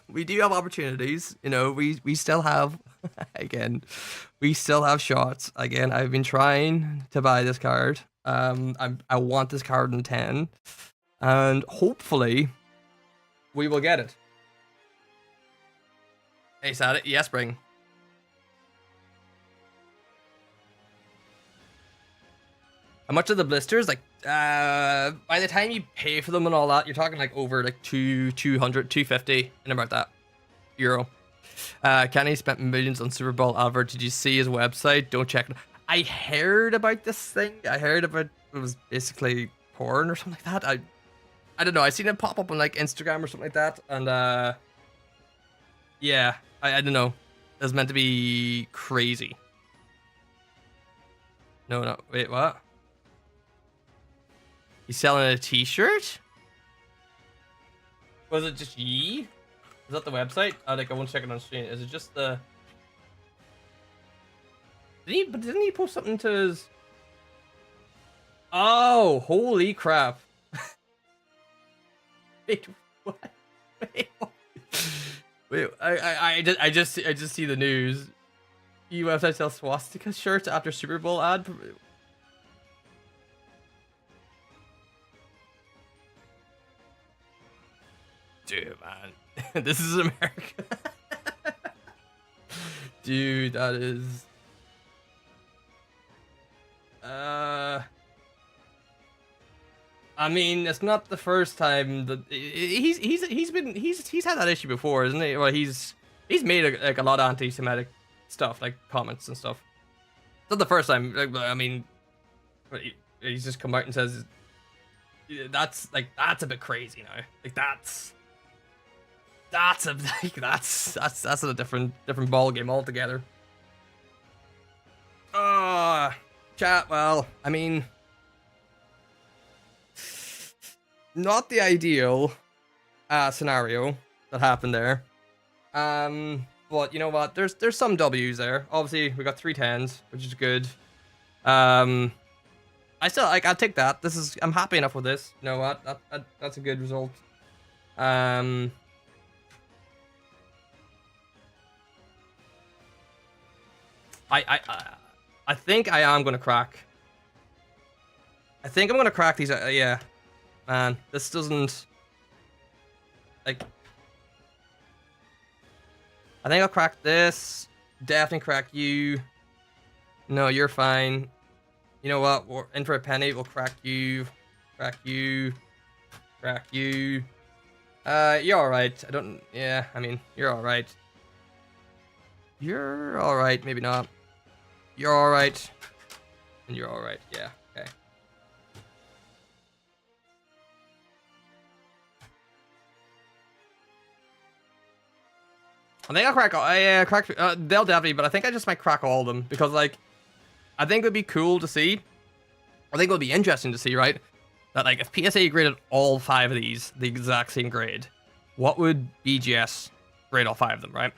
We do have opportunities. You know, we still have, again, we still have shots. Again, I've been trying to buy this card. I want this card in 10. And hopefully, we will get it. Hey, Static. Yes, Bring. How much are the blisters? Like, by the time you pay for them and all that, you're talking like over like 200, 250, and about that euro. Kenny spent millions on Super Bowl advert. Did you see his website? Don't check it. I heard about this thing. I heard about it was basically porn or something like that. I don't know. I seen it pop up on like Instagram or something like that, and Yeah, I don't know. It was meant to be crazy. No, wait, what? He's selling a t-shirt? Was it just Yee? Is that the website? I won't check it on screen. Is it just the... But didn't he post something to his... Oh, holy crap. Wait, what? Wait, what? Wait, I just see the news. EU website sells swastika shirts after Super Bowl ad. Dude, man, this is America. Dude, that is. I mean, it's not the first time that he's had that issue before, isn't he? Well, he's made like a lot of anti-Semitic stuff, like comments and stuff. It's not the first time. Like, I mean, he's just come out and says that's a bit crazy now. Like that's a different ball game altogether. Chat. Well, I mean, not the ideal scenario that happened there. But you know what? There's some W's there. Obviously, we got 3 10s, which is good. I still I'll take that. I'm happy enough with this. You know what? That's a good result. I think I am gonna crack. I think I'm gonna crack these. Yeah, man, this doesn't like. I think I'll crack this. Definitely crack you. No, you're fine. You know what? We're in for a penny. We'll crack you. Crack you. Crack you. You're all right. I don't. Yeah, I mean, you're all right. You're all right. Maybe not. You're all right. And you're all right. Yeah. Okay. I think I'll crack. Crack. They'll definitely, but I think I just might crack all of them because, like, I think it would be cool to see. I think it would be interesting to see, right? That like if PSA graded all 5 of these the exact same grade, what would BGS grade all 5 of them, right?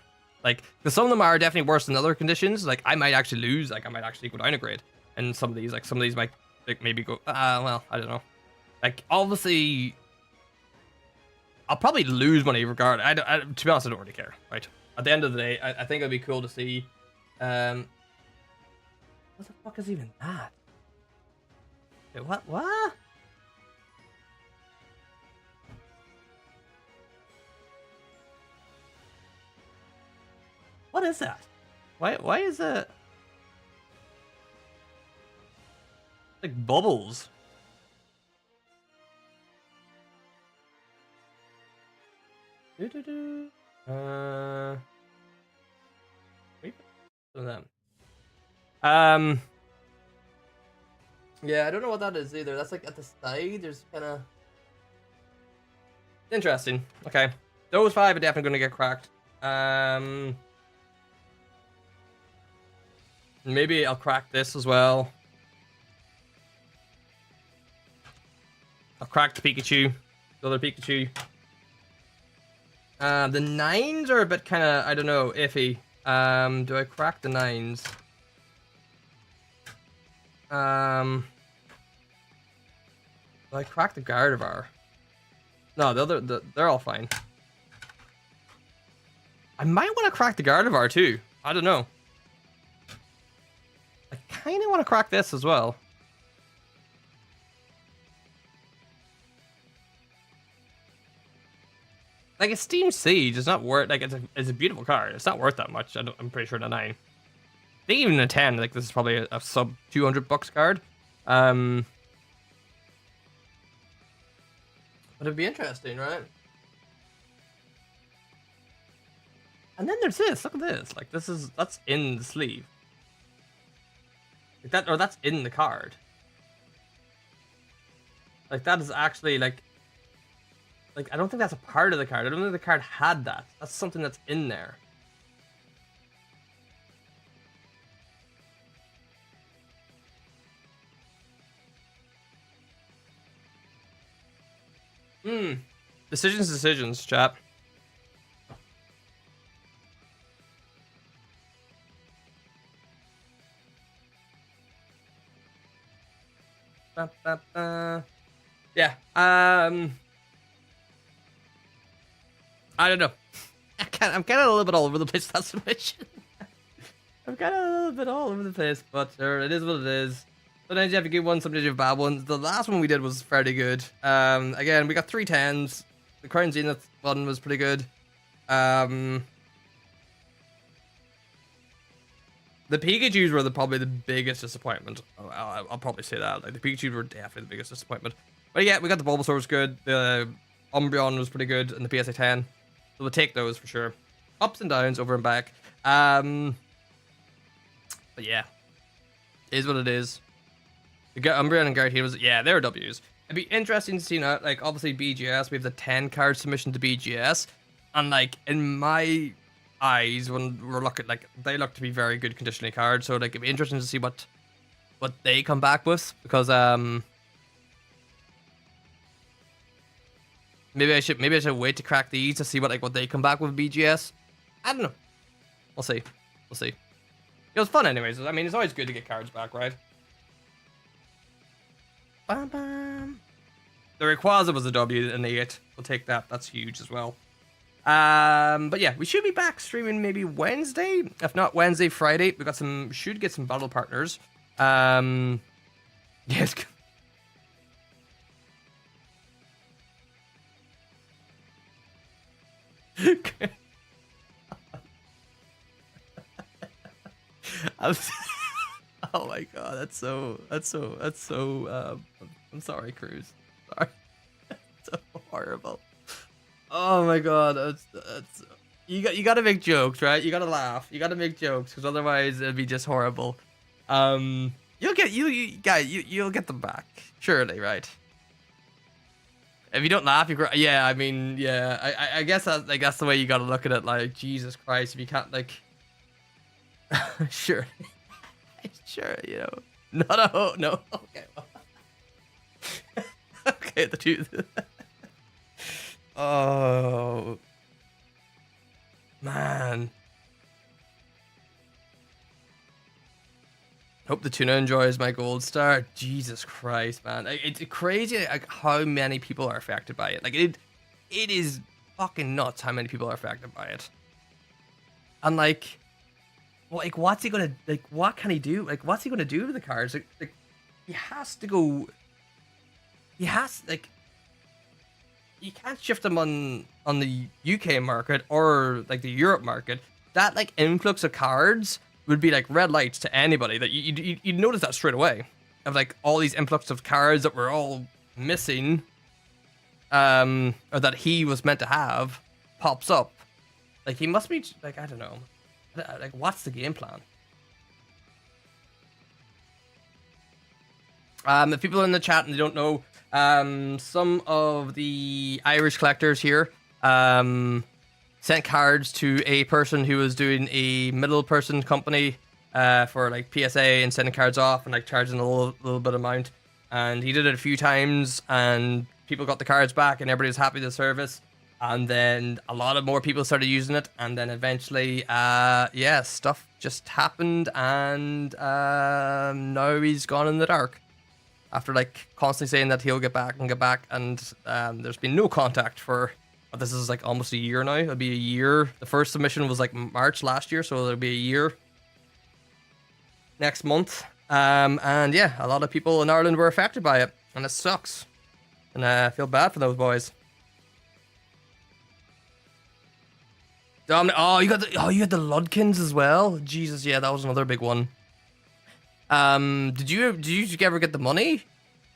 Like, because some of them are definitely worse than other conditions. Like, I might actually lose. Like, I might actually go down a grade. And some of these might like maybe go. Well, I don't know. Like, obviously, I'll probably lose money regardless. To be honest, I don't really care. Right. At the end of the day, I think it'd be cool to see. What the fuck is even that? Wait, what? What? What is that? Why is it like bubbles? Wait, some of them. Yeah, I don't know what that is either. That's like at the side. There's kind of interesting. Okay, those 5 are definitely gonna get cracked. Maybe I'll crack this as well. I'll crack the Pikachu. The other Pikachu. The 9s are a bit kind of, I don't know, iffy. Do I crack the 9s? Do I crack the Gardevoir? No, they're all fine. I might want to crack the Gardevoir too. I don't know. I kind of want to crack this as well. Like, a Steam Siege is not worth, like, it's a beautiful card. It's not worth that much. I'm pretty sure the 9. I think even a 10, like, this is probably a sub $200 card. But it'd be interesting, right? And then there's this. Look at this. Like, that's in the sleeve. Like that, or that's in the card. Like, that is actually, like, like, I don't think that's a part of the card. I don't think the card had that. That's something that's in there. Decisions, chat. Yeah. I don't know. I'm kind of a little bit all over the place. That submission. I'm kind of a little bit all over the place, but it is what it is. Sometimes you have a good one, sometimes you have bad ones. The last one we did was fairly good. Again, we got 3 10s. The Crown Zenith one was pretty good. The Pikachus were probably the biggest disappointment. I'll probably say that. Like, the Pikachus were definitely the biggest disappointment. But yeah, we got the Bulbasaur was good. The Umbreon was pretty good, and the PSA 10. So we'll take those for sure. Ups and downs, over and back. But yeah, is what it is. The Umbreon and Guaranteed was, yeah, they're W's. It'd be interesting to see now, like, obviously BGS, we have the 10 card submission to BGS, and like, in my eyes, when we're looking, like, they look to be very good conditioning cards, so like, it'd be interesting to see what they come back with, because maybe I should wait to crack these to see what they come back with BGS. I don't know. We'll see. It was fun anyways. I mean, it's always good to get cards back, right? Bam, bam. The Rayquaza was a W and 8. We'll take that. That's huge as well. But yeah, we should be back streaming maybe Wednesday. If not Wednesday, Friday. We should get some battle partners. Yes. Oh my god, that's so I'm sorry, Cruz. Sorry. That's so horrible. Oh my god, that's you gotta make jokes, right? You gotta laugh. You gotta make jokes, because otherwise it'd be just horrible. You'll get them back, surely, right? If you don't laugh, yeah, I mean, yeah, I guess that's the way you gotta look at it. Like, Jesus Christ, if you can't, like, sure, you know, no, okay, well. Okay, the two. Oh man, hope the tuna enjoys my gold star. Jesus Christ, man, it's crazy like how many people are affected by it. Like, it is fucking nuts how many people are affected by it. And like, well, like, what's he gonna, like, what can he do? Like, what's he gonna do with the cards? Like he has to go. Like, you can't shift them on the UK market or like the Europe market. That like influx of cards would be like red lights to anybody. That you'd notice that straight away. Of like all these influx of cards that were all missing, or that he was meant to have, pops up. Like, he must be like, I don't know. Like, what's the game plan? If people are in the chat and they don't know, some of the Irish collectors here sent cards to a person who was doing a middle person company for like PSA and sending cards off and like charging a little bit amount. And he did it a few times and people got the cards back and everybody was happy with the service. And then a lot of more people started using it, and then eventually, yeah, stuff just happened, and now he's gone in the dark. After like constantly saying that he'll get back, and there's been no contact for, this is like almost a year now. It'll be a year. The first submission was like March last year, so it'll be a year next month. And yeah, a lot of people in Ireland were affected by it, and it sucks. And I feel bad for those boys. You had the Ludkins as well. Jesus, yeah, that was another big one. Did you ever get the money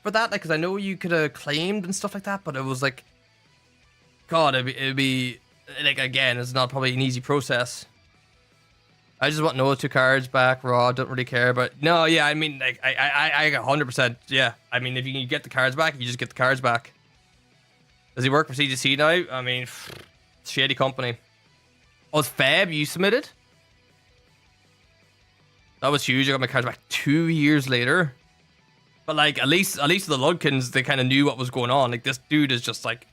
for that? Like, because I know you could have claimed and stuff like that, but it was like, God, it'd be like, again, it's not probably an easy process. I just want no 2 cards back raw. Don't really care, but no, yeah, I mean, like, I got 100%. Yeah, I mean, if you can get the cards back, you just get the cards back. Does he work for CGC now? I mean, shady company. Oh, it's Feb you submitted? That was huge. I got my cards back 2 years later. But like, at least the Ludkins, they kind of knew what was going on. Like, this dude is just like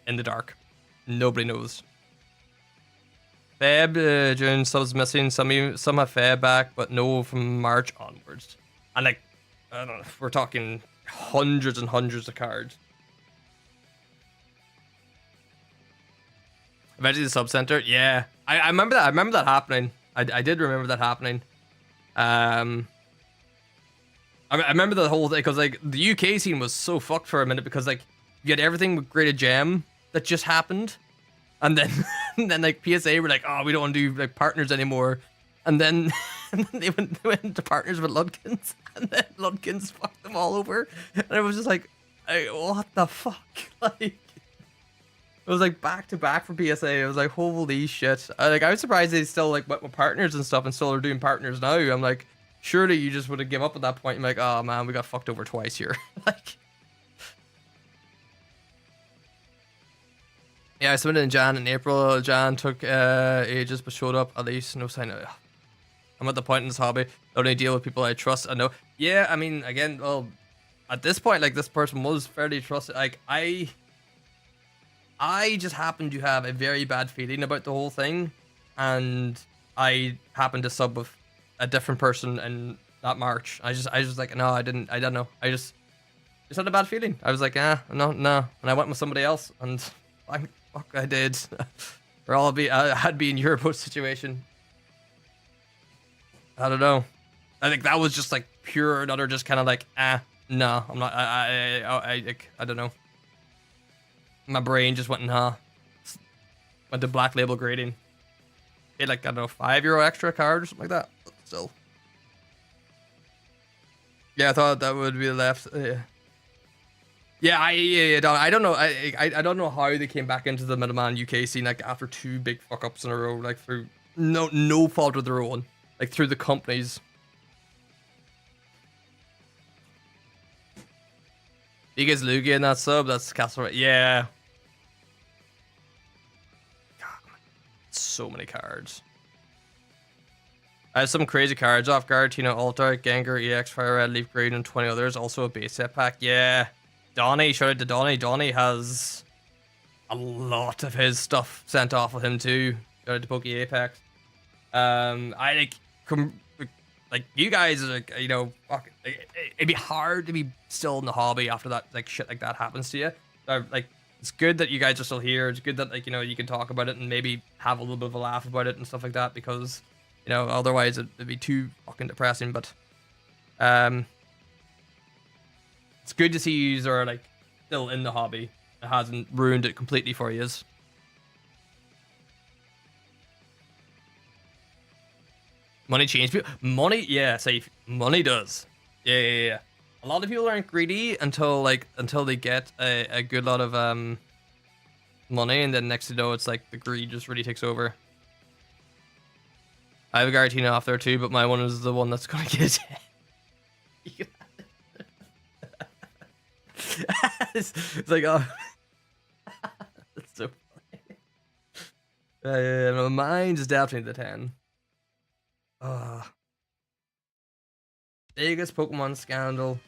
in the dark. Nobody knows. Feb, June, subs missing. Some have Feb back, but no from March onwards. And like, I don't know, we're talking hundreds and hundreds of cards. Eventually the sub center, yeah. I remember that. I remember that happening. I did remember that happening. I remember the whole thing because like the UK scene was so fucked for a minute because like you had everything with Graded Gem that just happened, and then and then like PSA were like, oh, we don't want to do like partners anymore, and then they went into partners with Ludkins, and then Ludkins fucked them all over, and it was just like, what the fuck, like. It was like back to back for PSA. It was like, holy shit. I was surprised they still like went with partners and stuff and still are doing partners now. I'm like, surely you just would have given up at that point. I'm like, oh man, we got fucked over twice here. Like, yeah, I submitted in Jan and April. Jan took ages but showed up at least. No sign of. I'm at the point in this hobby. I only deal with people I trust. I know. Yeah, I mean, again, well, at this point, like this person was fairly trusted. Like I just happened to have a very bad feeling about the whole thing, and I happened to sub with a different person in that March. I just like, no, I don't know. I just had a bad feeling. I was like, no, and I went with somebody else, and fuck, I did. I had been in your post situation. I don't know. I think that was just like pure and utter, just kind of like, no, I'm not. I don't know. My brain just went went to black label grading. Paid like, I don't know, €5 extra a card or something like that. But still. Yeah, I thought that would be left. Yeah, I don't know. I don't know how they came back into the Middleman UK scene like after 2 big fuck ups in a row, like through no fault of their own, like through the companies. You guys Lugia in that sub, that's Castle. Yeah. God, so many cards. I have some crazy cards off guard. Tina Altar, Gengar, EX, Fire Red, Leaf Green, and 20 others. Also a base set pack. Yeah. Donnie, shout out to Donnie. Donnie has a lot of his stuff sent off with him too. Shout out to Poke Apex. I like you guys are like, you know, fuck, it'd be hard to be still in the hobby after that, like shit like that happens to you. Like, it's good that you guys are still here. It's good that, like, you know, you can talk about it and maybe have a little bit of a laugh about it and stuff like that, because, you know, otherwise it'd be too fucking depressing. But it's good to see you are like still in the hobby. It hasn't ruined it completely for you. Money change people. Money, yeah, safe. Money does. Yeah. A lot of people aren't greedy until they get a good lot of money, and then next to know, it's like the greed just really takes over. I have a Garatina off there too, but my one is the one that's gonna get it. It's like, oh, that's so funny. Mine's is definitely the 10. Biggest Pokemon scandal.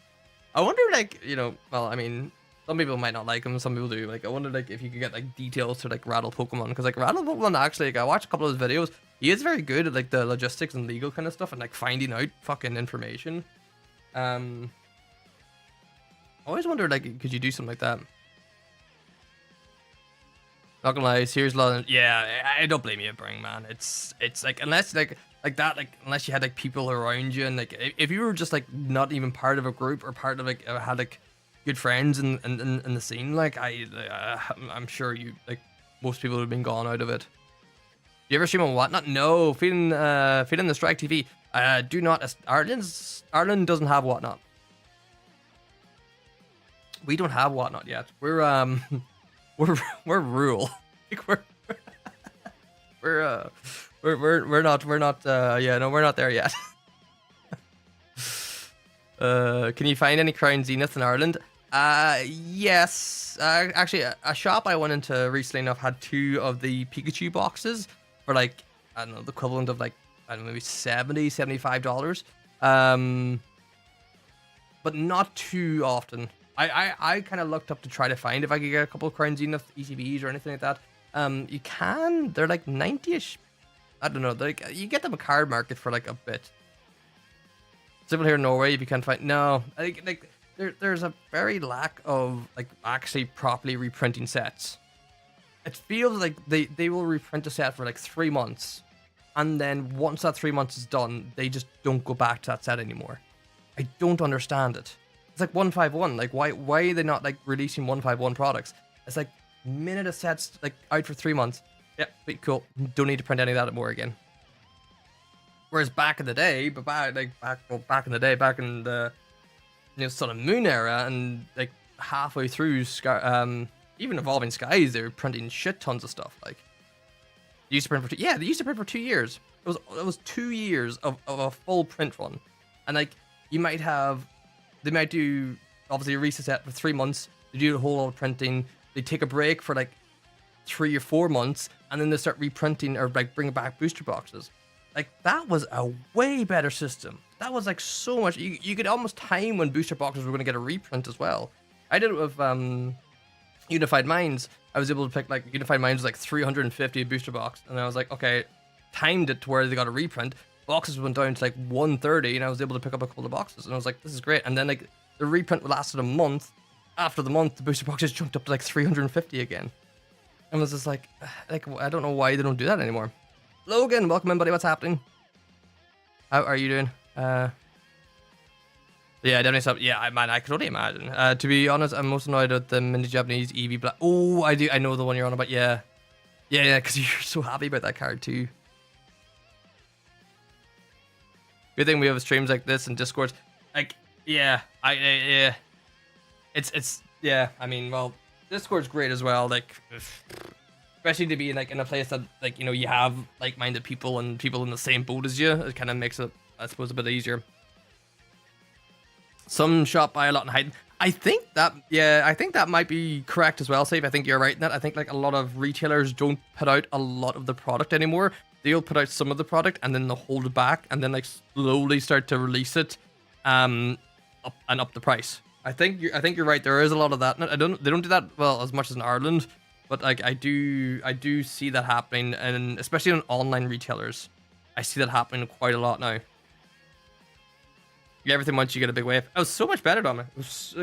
I wonder, like, you know, well, I mean, some people might not like him, some people do. Like, I wonder, like, if you could get like details to like Rattle Pokemon, because like Rattle Pokemon actually, like, I watched a couple of his videos. He is very good at like the logistics and legal kind of stuff and like finding out fucking information. I always wondered, like, could you do something like that? Not gonna lie, here's a lot of, yeah, I don't blame you, Bring, man. It's like, unless like that, like, unless you had like people around you, and like if you were just like not even part of a group or part of like had like good friends in the scene, like I'm sure you, like, most people would have been gone out of it. Do you ever stream on Whatnot? No, feeling the Strike TV. Do not. Ireland doesn't have Whatnot. We don't have Whatnot yet. We're rural. Like we're not yeah, no, we're not there yet. Can you find any Crown Zenith in Ireland? Yes. Actually, a shop I went into recently enough had 2 of the Pikachu boxes for like, I don't know, the equivalent of like, I don't know, maybe $75. But not too often. I kind of looked up to try to find if I could get a couple of Crown Zenith ECBs or anything like that. You can. They're like 90-ish. I don't know. Like you get them a card market for like a bit. Simple here in Norway, if you can't find, no, like there's a very lack of like actually properly reprinting sets. It feels like they will reprint a set for like 3 months, and then once that 3 months is done, they just don't go back to that set anymore. I don't understand it. It's like 151. Like why are they not like releasing 151 products? It's like minute a set's like out for 3 months. Yep, cool. Don't need to print any of that more again. Whereas back in the day, back in the Sun and Moon era, and like halfway through even Evolving Skies, they were printing shit tons of stuff. Like they used to print for they used to print for 2 years. It was 2 years of a full print run, and like they might do obviously a release set for 3 months. They do a whole lot of printing. They take a break for like 3 or 4 months, and then they start reprinting or like bring back booster boxes. Like, that was a way better system. That was, like, so much. You could almost time when booster boxes were going to get a reprint as well. I did it with Unified Minds. I was able to pick, like, Unified Minds was, like, 350 a booster box. And I was like, okay, timed it to where they got a reprint. Boxes went down to, like, 130, and I was able to pick up a couple of boxes. And I was like, this is great. And then, like, the reprint lasted a month. After the month, the booster boxes jumped up to, like, 350 again. And I was just like, I don't know why they don't do that anymore. Logan, welcome in, buddy. What's happening? How are you doing? Yeah, definitely stop. Yeah, man, I could only imagine. To be honest, I'm most annoyed with the mini Japanese Eevee Black. Oh, I do. I know the one you're on about. Yeah, because you're so happy about that card too. Good thing we have streams like this and Discords. Like, yeah, it's yeah. I mean, well, Discord's great as well. Like. Especially to be like in a place that like you have like-minded people and people in the same boat as you, it kind of makes it, I suppose, a bit easier. Some shop buy a lot and hide. I think that might be correct as well, Save. I think you're right in that. I think like a lot of retailers don't put out a lot of the product anymore. They'll put out some of the product and then they'll hold it back and then like slowly start to release it, up the price. I think you're right. There is a lot of that. They don't do that well as much as in Ireland. But like I do see that happening, and especially on online retailers, I see that happening quite a lot now. Everything once you get a big wave, it was so much better, Dom. It was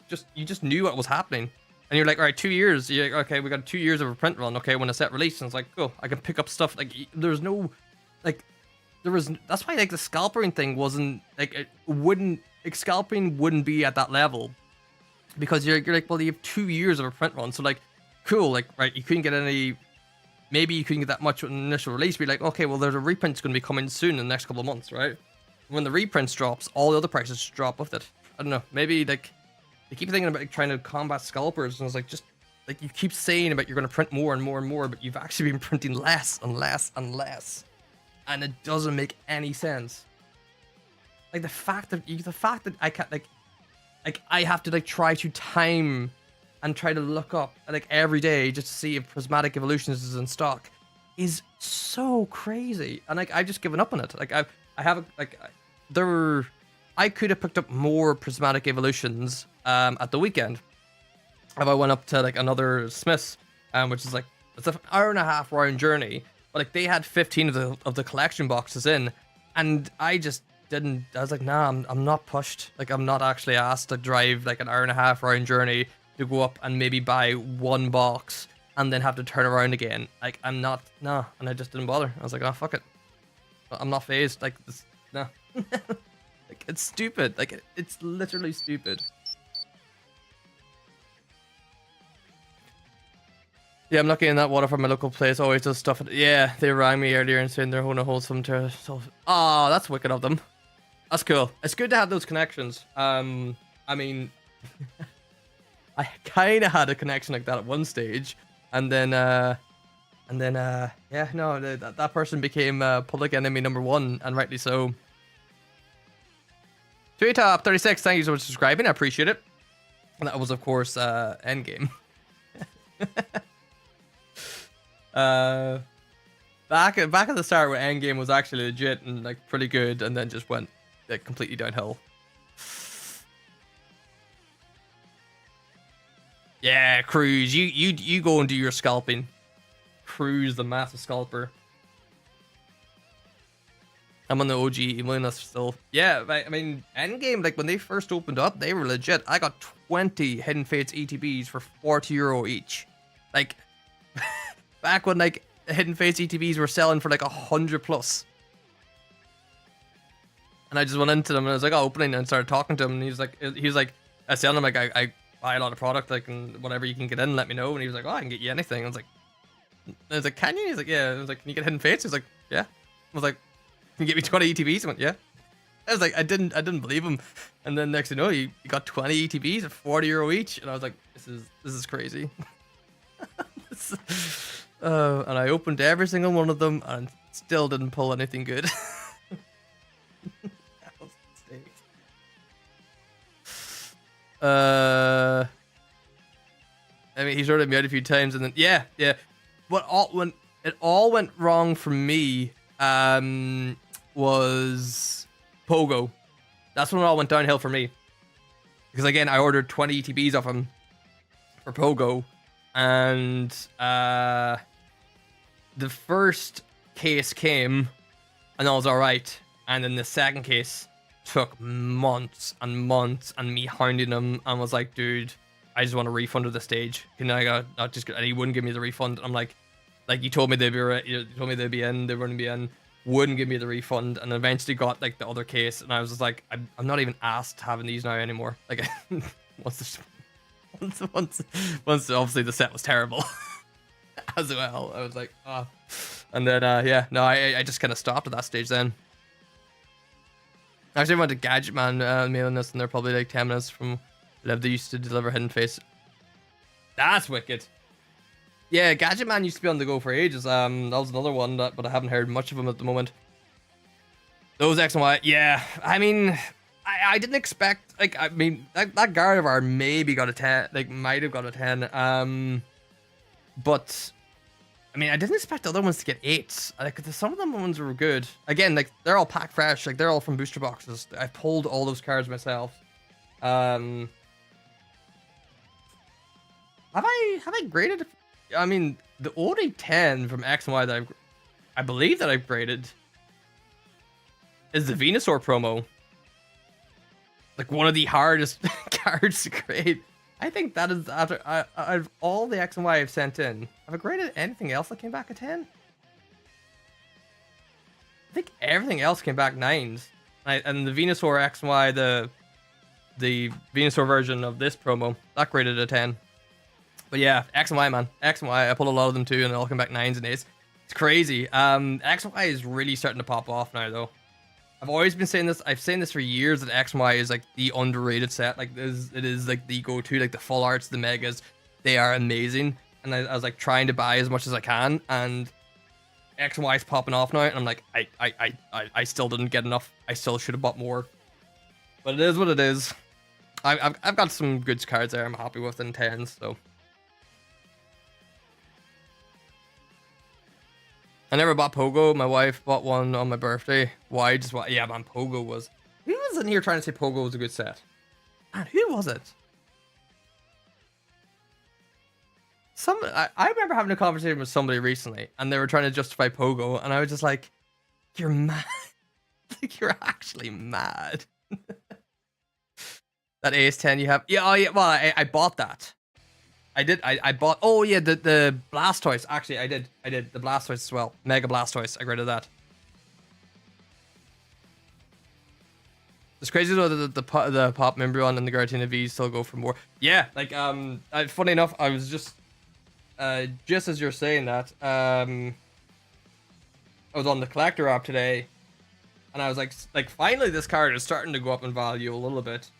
just you just knew what was happening, and you're like, all right, 2 years. You're like, okay, we got 2 years of a print run. Okay, when a set released, and it's like, cool, I can pick up stuff. Like there's no, like, that's why like the scalping thing wasn't like scalping wouldn't be at that level, because you're like, well, you have 2 years of a print run, so like. Cool, like, right, you couldn't get any, maybe you couldn't get that much initial release, be like, okay, well, there's a reprint that's going to be coming soon in the next couple of months, right? When the reprints drops, all the other prices drop with it. I don't know, maybe, like, they keep thinking about like, trying to combat scalpers, and it's like, just, like, you keep saying about you're going to print more and more and more, but you've actually been printing less and less and less, and it doesn't make any sense. Like, the fact that I can't, like, I have to, like, try to time and try to look up like every day just to see if Prismatic Evolutions is in stock is so crazy. And like I've just given up on it. Like I could have picked up more Prismatic Evolutions at the weekend if I went up to like another Smith's, which is like it's an hour-and-a-half round journey. But like they had 15 of the collection boxes in, and I just didn't. I was like, nah, I'm not pushed. Like I'm not actually asked to drive like an hour-and-a-half round journey to go up and maybe buy one box and then have to turn around again. Like, I'm not, no. And I just didn't bother. I was like, oh, fuck it. I'm not phased. Like, this, no. Like, it's stupid. Like, it's literally stupid. Yeah, I'm not getting that water from my local place. Always does stuff. Yeah, they rang me earlier and saying they're going to hold some to. Oh, that's wicked of them. That's cool. It's good to have those connections. I mean, I kind of had a connection like that at one stage, and then yeah, no, that person became public enemy #1, and rightly so. Top 36, thank you so much for subscribing. I appreciate it. And that was, of course, Endgame. uh, back at the start where Endgame was actually legit and like pretty good, and then just went like completely downhill. Yeah, Cruz, you go and do your scalping. Cruz, the massive scalper. I'm on the OG Emelina still. Yeah, I mean, Endgame, like when they first opened up, they were legit. I got 20 Hidden Fates ETBs for €40 each. Like, back when like Hidden Fates ETBs were selling for like 100 plus. And I just went into them and I was like, oh, opening, and started talking to him. And he was like, I was telling him like, I buy a lot of product, like, and whatever you can get in, let me know. And he was like, oh, I can get you anything. I was like, can you? He's like, yeah. I was like, can you get Hidden Fates? He was like, yeah. I was like, can you get me 20 ETBs? I went, yeah. I was like, I didn't believe him. And then next thing you know, you got 20 ETBs at €40 each. And I was like, this is crazy. And I opened every single one of them and still didn't pull anything good. That was a mistake. I mean, he's ordered me out a few times, and then yeah. But when it all went wrong for me, was Pogo. That's when it all went downhill for me. Because again, I ordered 20 ETBs off him for Pogo, and the first case came, and I was alright, and then the second case took months and months, and me hounding him, and was like, dude, I just want a refund of the stage. And he wouldn't give me the refund. I'm like you told me they'd be in, they wouldn't be in, wouldn't give me the refund, and eventually got like the other case, and I was just like, I'm not even asked having these now anymore. Like, once obviously the set was terrible as well. I was like, oh. And then I just kind of stopped at that stage then. Actually, I went to Gadget Man mailing this, and they're probably like 10 minutes from Liv. They used to deliver Hidden Face. That's wicked. Yeah, Gadget Man used to be on the go for ages. That was another one, but I haven't heard much of him at the moment. Those X and Y, yeah. I mean, I didn't expect, like, I mean, that Gardevoir maybe got a 10, like, might have got a 10. But I mean, I didn't expect the other ones to get 8s. Like, some of them ones were good. Again, like, they're all pack fresh. Like, they're all from booster boxes. I pulled all those cards myself. Have I graded? I mean, the only 10 from X and Y that I believe that I've graded is the Venusaur promo. Like, one of the hardest cards to grade. I think that is, after out of all the X and Y I've sent in, have I graded anything else that came back a 10? I think everything else came back 9s. And the Venusaur X and Y, the Venusaur version of this promo, that graded a 10. But yeah, X and Y, man. X and Y, I pulled a lot of them too, and they all came back 9s and 8s. It's crazy. X and Y is really starting to pop off now, though. I've always been saying this. I've saying this for years, that X and Y is like the underrated set. Like, it is like the go-to, like the full arts, the megas. They are amazing. And I was like trying to buy as much as I can, and X and Y is popping off now, and I'm like, I still didn't get enough. I still should have bought more. But it is what it is. I've got some good cards there I'm happy with in 10s, so. I never bought Pogo. My wife bought one on my birthday. Why? Yeah, man, Pogo was... Who was in here trying to say Pogo was a good set? Man, who was it? I remember having a conversation with somebody recently, and they were trying to justify Pogo, and I was just like, you're mad. Like, you're actually mad. That AS10 you have... Yeah, oh yeah, well, I bought that. I bought, oh yeah, the Blastoise. Actually, I did the Blastoise as well. Mega Blastoise, I graded that. It's crazy though that the Pop Mimbreon and the Giratina V still go for more. Yeah, like, funny enough, I was just as you're saying that, I was on the collector app today, and I was like, finally this card is starting to go up in value a little bit.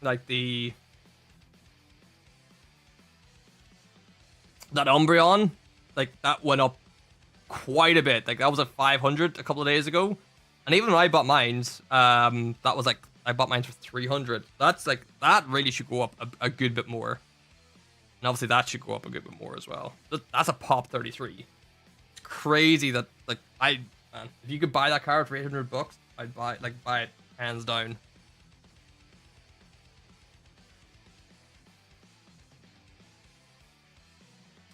Like that Umbreon, like that went up quite a bit. Like that was at 500 a couple of days ago, and even when I bought mines, that was like I bought mines for 300. That's like that really should go up a good bit more, and obviously that should go up a good bit more as well. That's a pop 33. It's crazy that like man, if you could buy that card for 800 bucks, I'd buy it hands down.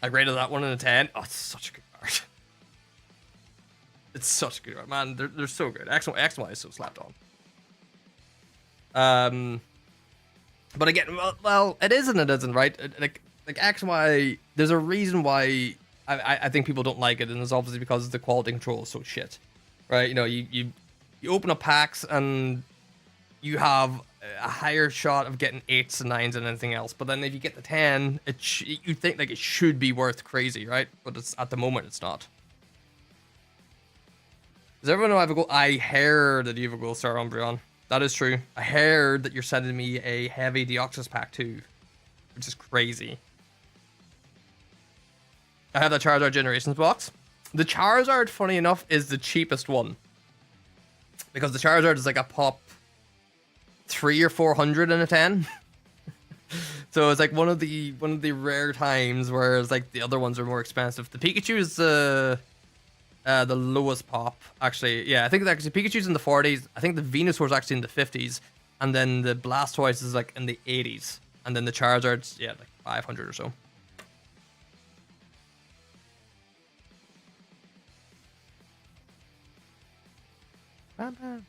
I rated that one in a 10. Oh, it's such a good card. It's such a good card, man. They're so good. X and Y is so slapped on. But again, well, it is and it isn't, right? Like X and Y, there's a reason why I think people don't like it, and it's obviously because the quality control is so shit, right? You know, you open up packs and you have a higher shot of getting 8s and 9s than anything else, but then if you get the 10, you think like it should be worth crazy, right? But it's at the moment it's not. Does everyone know I have a gold? I heard that you have a gold star, Umbreon. That is true. I heard that you're sending me a heavy Deoxys pack too, which is crazy. I have that Charizard Generations box. The Charizard, funny enough, is the cheapest one, because the Charizard is like a pop 300 or 400 in a 10. So it's like one of the rare times where it's like the other ones are more expensive. The Pikachu is the lowest pop, actually. Yeah, I think actually Pikachu's in the 40s. I think the Venusaur's actually in the 50s, and then the Blastoise is like in the 80s, and then the Charizard's like 500 or so. Bam, bam.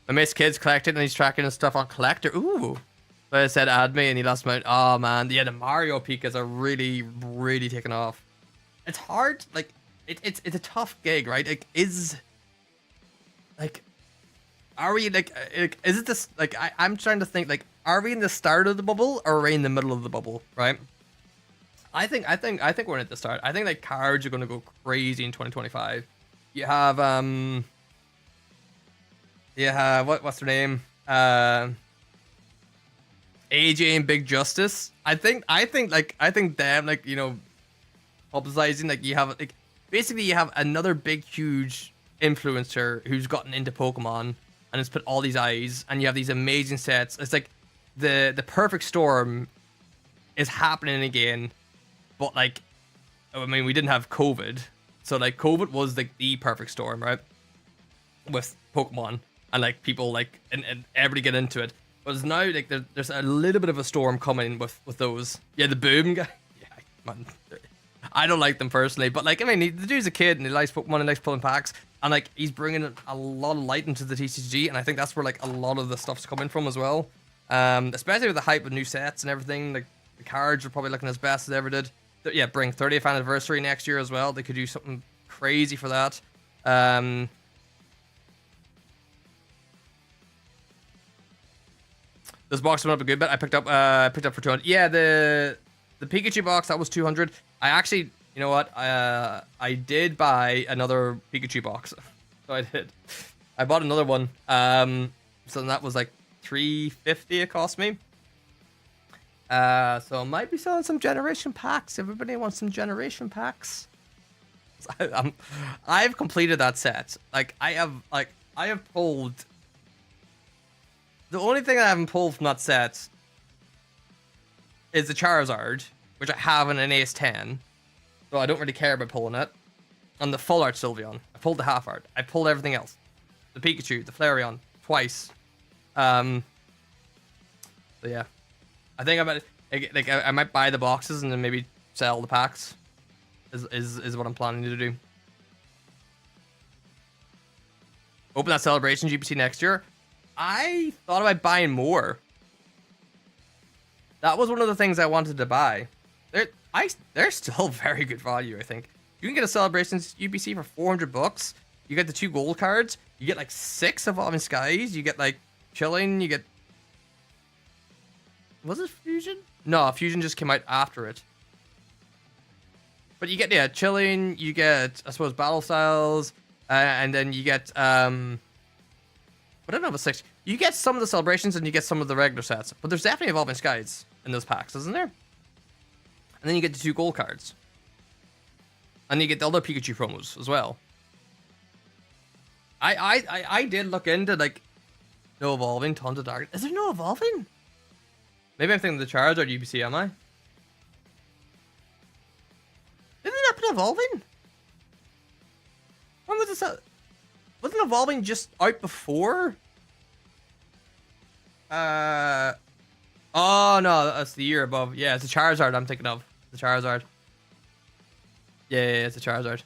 My mate's kids collected and he's tracking his stuff on Collector. Ooh. But I said add me and he lost my... Oh man, yeah, the Mario Pikas are really, really taking off. It's hard, like, it's a tough gig, right? Like, are we, like, is it this, like, I'm trying to think, like, are we in the start of the bubble or are we in the middle of the bubble, right? I think we're at the start. I think, like, cards are going to go crazy in 2025. You have, what's their name? AJ and Big Justice. I think them, like, you know, publicizing, like, you have, like, basically you have another big, huge influencer who's gotten into Pokemon and has put all these eyes, and you have these amazing sets. It's like the perfect storm is happening again, but, like, I mean, we didn't have COVID, so, like, COVID was, like, the perfect storm, right? With Pokemon, and, like, people, like, and everybody get into it. But it's now, like, there's a little bit of a storm coming with those. Yeah, the Boom guy. Yeah, man. I don't like them personally, but, like, I mean, the dude's a kid and he likes Pokemon and likes pulling packs, and, like, he's bringing a lot of light into the TCG, and I think that's where, like, a lot of the stuff's coming from as well. Especially with the hype of new sets and everything. Like, the cards are probably looking as best as they ever did. Yeah, bring 30th anniversary next year as well. They could do something crazy for that. This box went up a good bit. I picked up for 200. Yeah, the Pikachu box, that was 200. I actually, you know what? I did buy another Pikachu box. So I did. I bought another one. So that was like 350 it cost me. So I might be selling some generation packs. Everybody wants some generation packs. I've completed that set. Like I have pulled. The only thing I haven't pulled from that set is the Charizard, which I have in an Ace 10. So I don't really care about pulling it. And the full art Sylveon. I pulled the half art. I pulled everything else. The Pikachu, the Flareon, twice. So yeah. I think I might buy the boxes and then maybe sell the packs. Is what I'm planning to do. Open that Celebration GPC next year. I thought about buying more. That was one of the things I wanted to buy. They're still very good value, I think. You can get a Celebrations UPC for 400 bucks. You get the 2 gold cards. You get like 6 Evolving Skies. You get like Chilling. You get... Was it Fusion? No, Fusion just came out after it. But you get, yeah, Chilling. You get, I suppose, Battle Styles. And then you get... But I don't know if it's 6. You get some of the Celebrations and you get some of the regular sets. But there's definitely Evolving Skies in those packs, isn't there? And then you get the 2 gold cards. And you get the other Pikachu promos as well. I did look into, like, no evolving, tons of dark. Is there no evolving? Maybe I'm thinking of the Charizard UPC, am I? Didn't that been evolving? When was this out? Wasn't evolving just out before? Oh no, that's the year above. Yeah, it's a Charizard I'm thinking of. The Charizard. Yeah, it's a Charizard.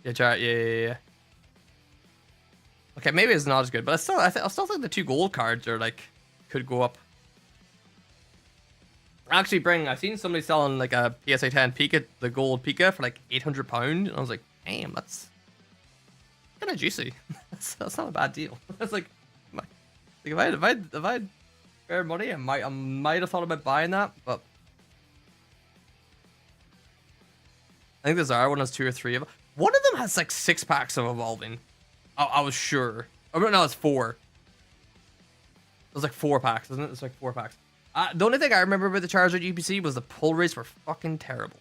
Yeah. Okay, maybe it's not as good, but I still think the 2 gold cards are like could go up. Actually, I've seen somebody selling like a PSA 10 Pika, the gold Pika, for like £800, and I was like, damn, that's kind of juicy. that's not a bad deal. That's like if I had fair money, I might have thought about buying that, but I think the Zara one has 2 or 3 of them. One of them has like 6 packs of evolving. I was sure. Oh no, it's 4. It was like 4 packs, isn't it? It's like 4 packs. The only thing I remember about the Charizard UPC was the pull rates were fucking terrible.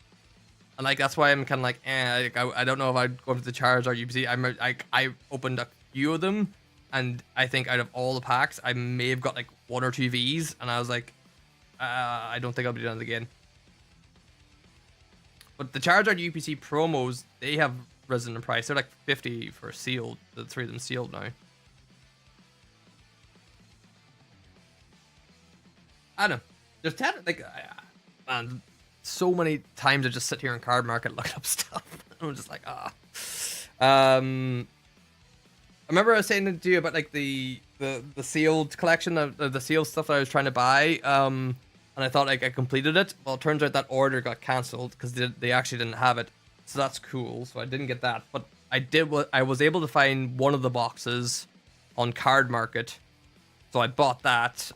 And like that's why I'm kind of like, I don't know if I'd go to the Charizard UPC. I opened a few of them, and I think out of all the packs, I may have got like 1 or 2 Vs, and I was like, I don't think I'll be doing it again. But the Charizard UPC promos, they have risen in price. They're like 50 for sealed. The 3 of them sealed now. I don't know. There's like, man, so many times I just sit here in card market looking up stuff. I'm just like, I remember I was saying to you about like the sealed collection of the sealed stuff that I was trying to buy. And I thought like I completed it. Well, it turns out that order got cancelled because they actually didn't have it. So that's cool. So I didn't get that, but I was able to find one of the boxes on Card Market. So I bought that.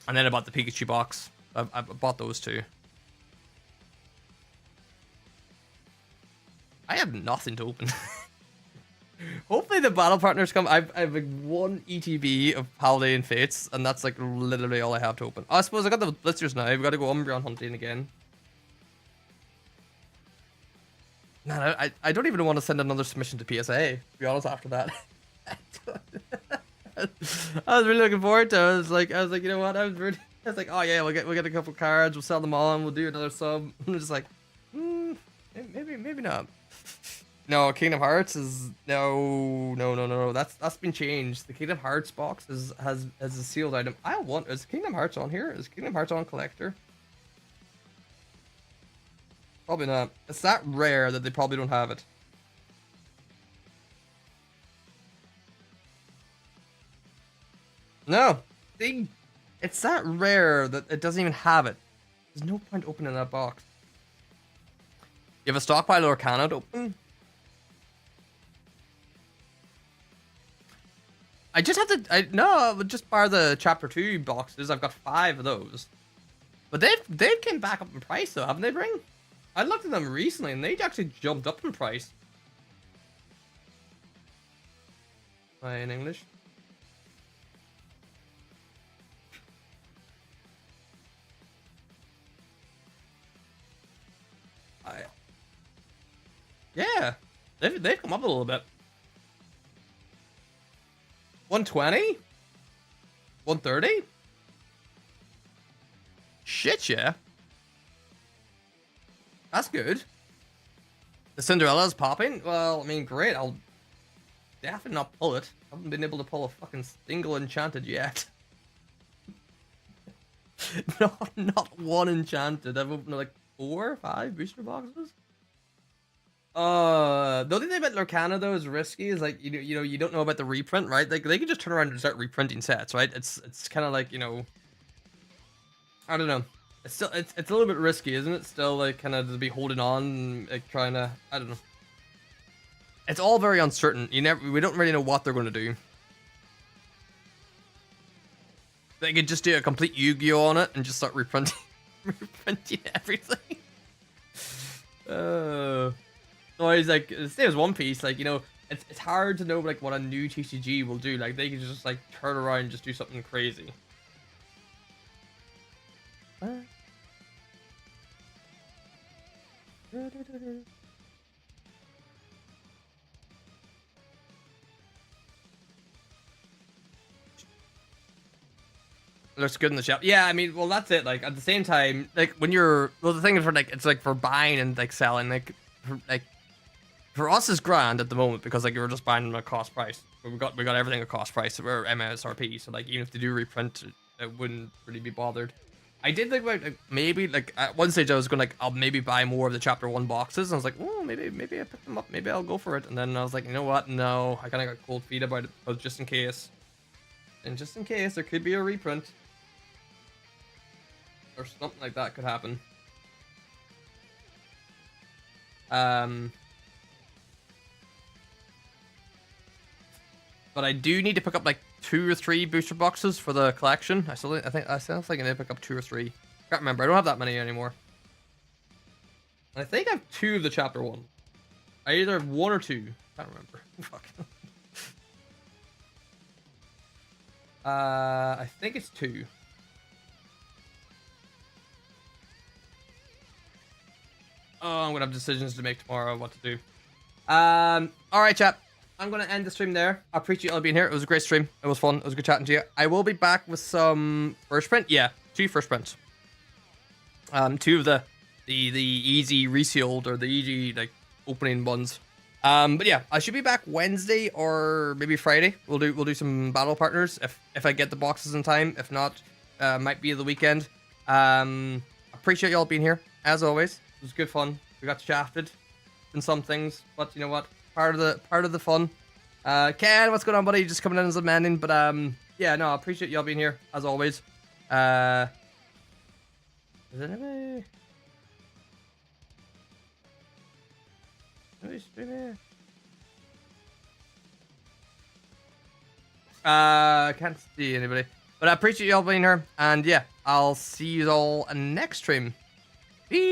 And then I bought the Pikachu box. I bought those 2. I have nothing to open. Hopefully the battle partners come. I have like 1 ETB of Paladin Fates, and that's like literally all I have to open. I suppose I got the blisters now. We've got to go Umbreon hunting again. Man, I don't even want to send another submission to PSA, to be honest, after that. I was really looking forward to it. I was like, you know what? I was like, oh yeah, we'll get a couple cards, we'll sell them all, and we'll do another sub. I'm just like, maybe not. No, Kingdom Hearts is no. That's been changed. The Kingdom Hearts box has a sealed item. Is Kingdom Hearts on here? Is Kingdom Hearts on collector? Probably not. It's that rare that they probably don't have it. No, it's that rare that it doesn't even have it. There's no point opening that box. You have a stockpile or Arcana to open? I just have to. I would just bar the Chapter 2 boxes. I've got 5 of those. But they've came back up in price though, haven't they, Bring? I looked at them recently and they actually jumped up in price. In English. Yeah, they've come up a little bit. 120? 130? Shit, yeah. That's good. The Cinderella's popping? Well, I mean, great. I'll definitely not pull it. I haven't been able to pull a fucking single enchanted yet. Not 1 enchanted. I've opened like 4 or 5 booster boxes. The only thing about Lorcana though is risky is like you don't know about the reprint, right? Like they can just turn around and start reprinting sets, right? It's kind of like, I don't know. It's still it's a little bit risky, isn't it? Still like kind of to be holding on, and, like trying to, I don't know. It's all very uncertain. We don't really know what they're going to do. They could just do a complete Yu-Gi-Oh on it and just start reprinting everything. Always like the same as One Piece, like it's hard to know like what a new TCG will do. Like they can just like turn around and just do something crazy. Looks good in the shop. Yeah, I mean, well, that's it. Like, at the same time, like, when you're, well, the thing is for, like, it's, like, for buying and, like, selling, like, for us is grand at the moment because, like, we're just buying them at cost price. We got everything at cost price. So we're MSRP, so, like, even if they do reprint, it wouldn't really be bothered. I did think about, like, maybe, like, at one stage I was going, like, I'll maybe buy more of the Chapter 1 boxes, and I was like, oh, maybe I picked them up. Maybe I'll go for it. And then I was like, you know what? No, I kind of got cold feet about it, but just in case. And just in case, there could be a reprint. Or something like that could happen. But I do need to pick up like 2 or 3 booster boxes for the collection. I still think I need to pick up 2 or 3. Can't remember. I don't have that many anymore. I think I have 2 of the Chapter 1. I either have 1 or 2. Can't remember. Fuck. I think it's 2. Oh, I'm gonna have decisions to make tomorrow what to do. Alright, chat. I'm gonna end the stream there. I appreciate you all being here. It was a great stream. It was fun. It was good chatting to you. I will be back with some first print. Yeah, 2 first prints. 2 of the easy resealed or the easy like opening ones. But yeah, I should be back Wednesday or maybe Friday. We'll do some battle partners if I get the boxes in time. If not, might be the weekend. Appreciate y'all being here as always. It was good fun. We got shafted in some things, but you know what? Part of the fun. Ken, what's going on, buddy? Just coming in as a manding, but yeah, no, I appreciate y'all being here as always. Is anybody stream here? Can't see anybody, but I appreciate y'all being here, and yeah, I'll see you all next stream. Peace.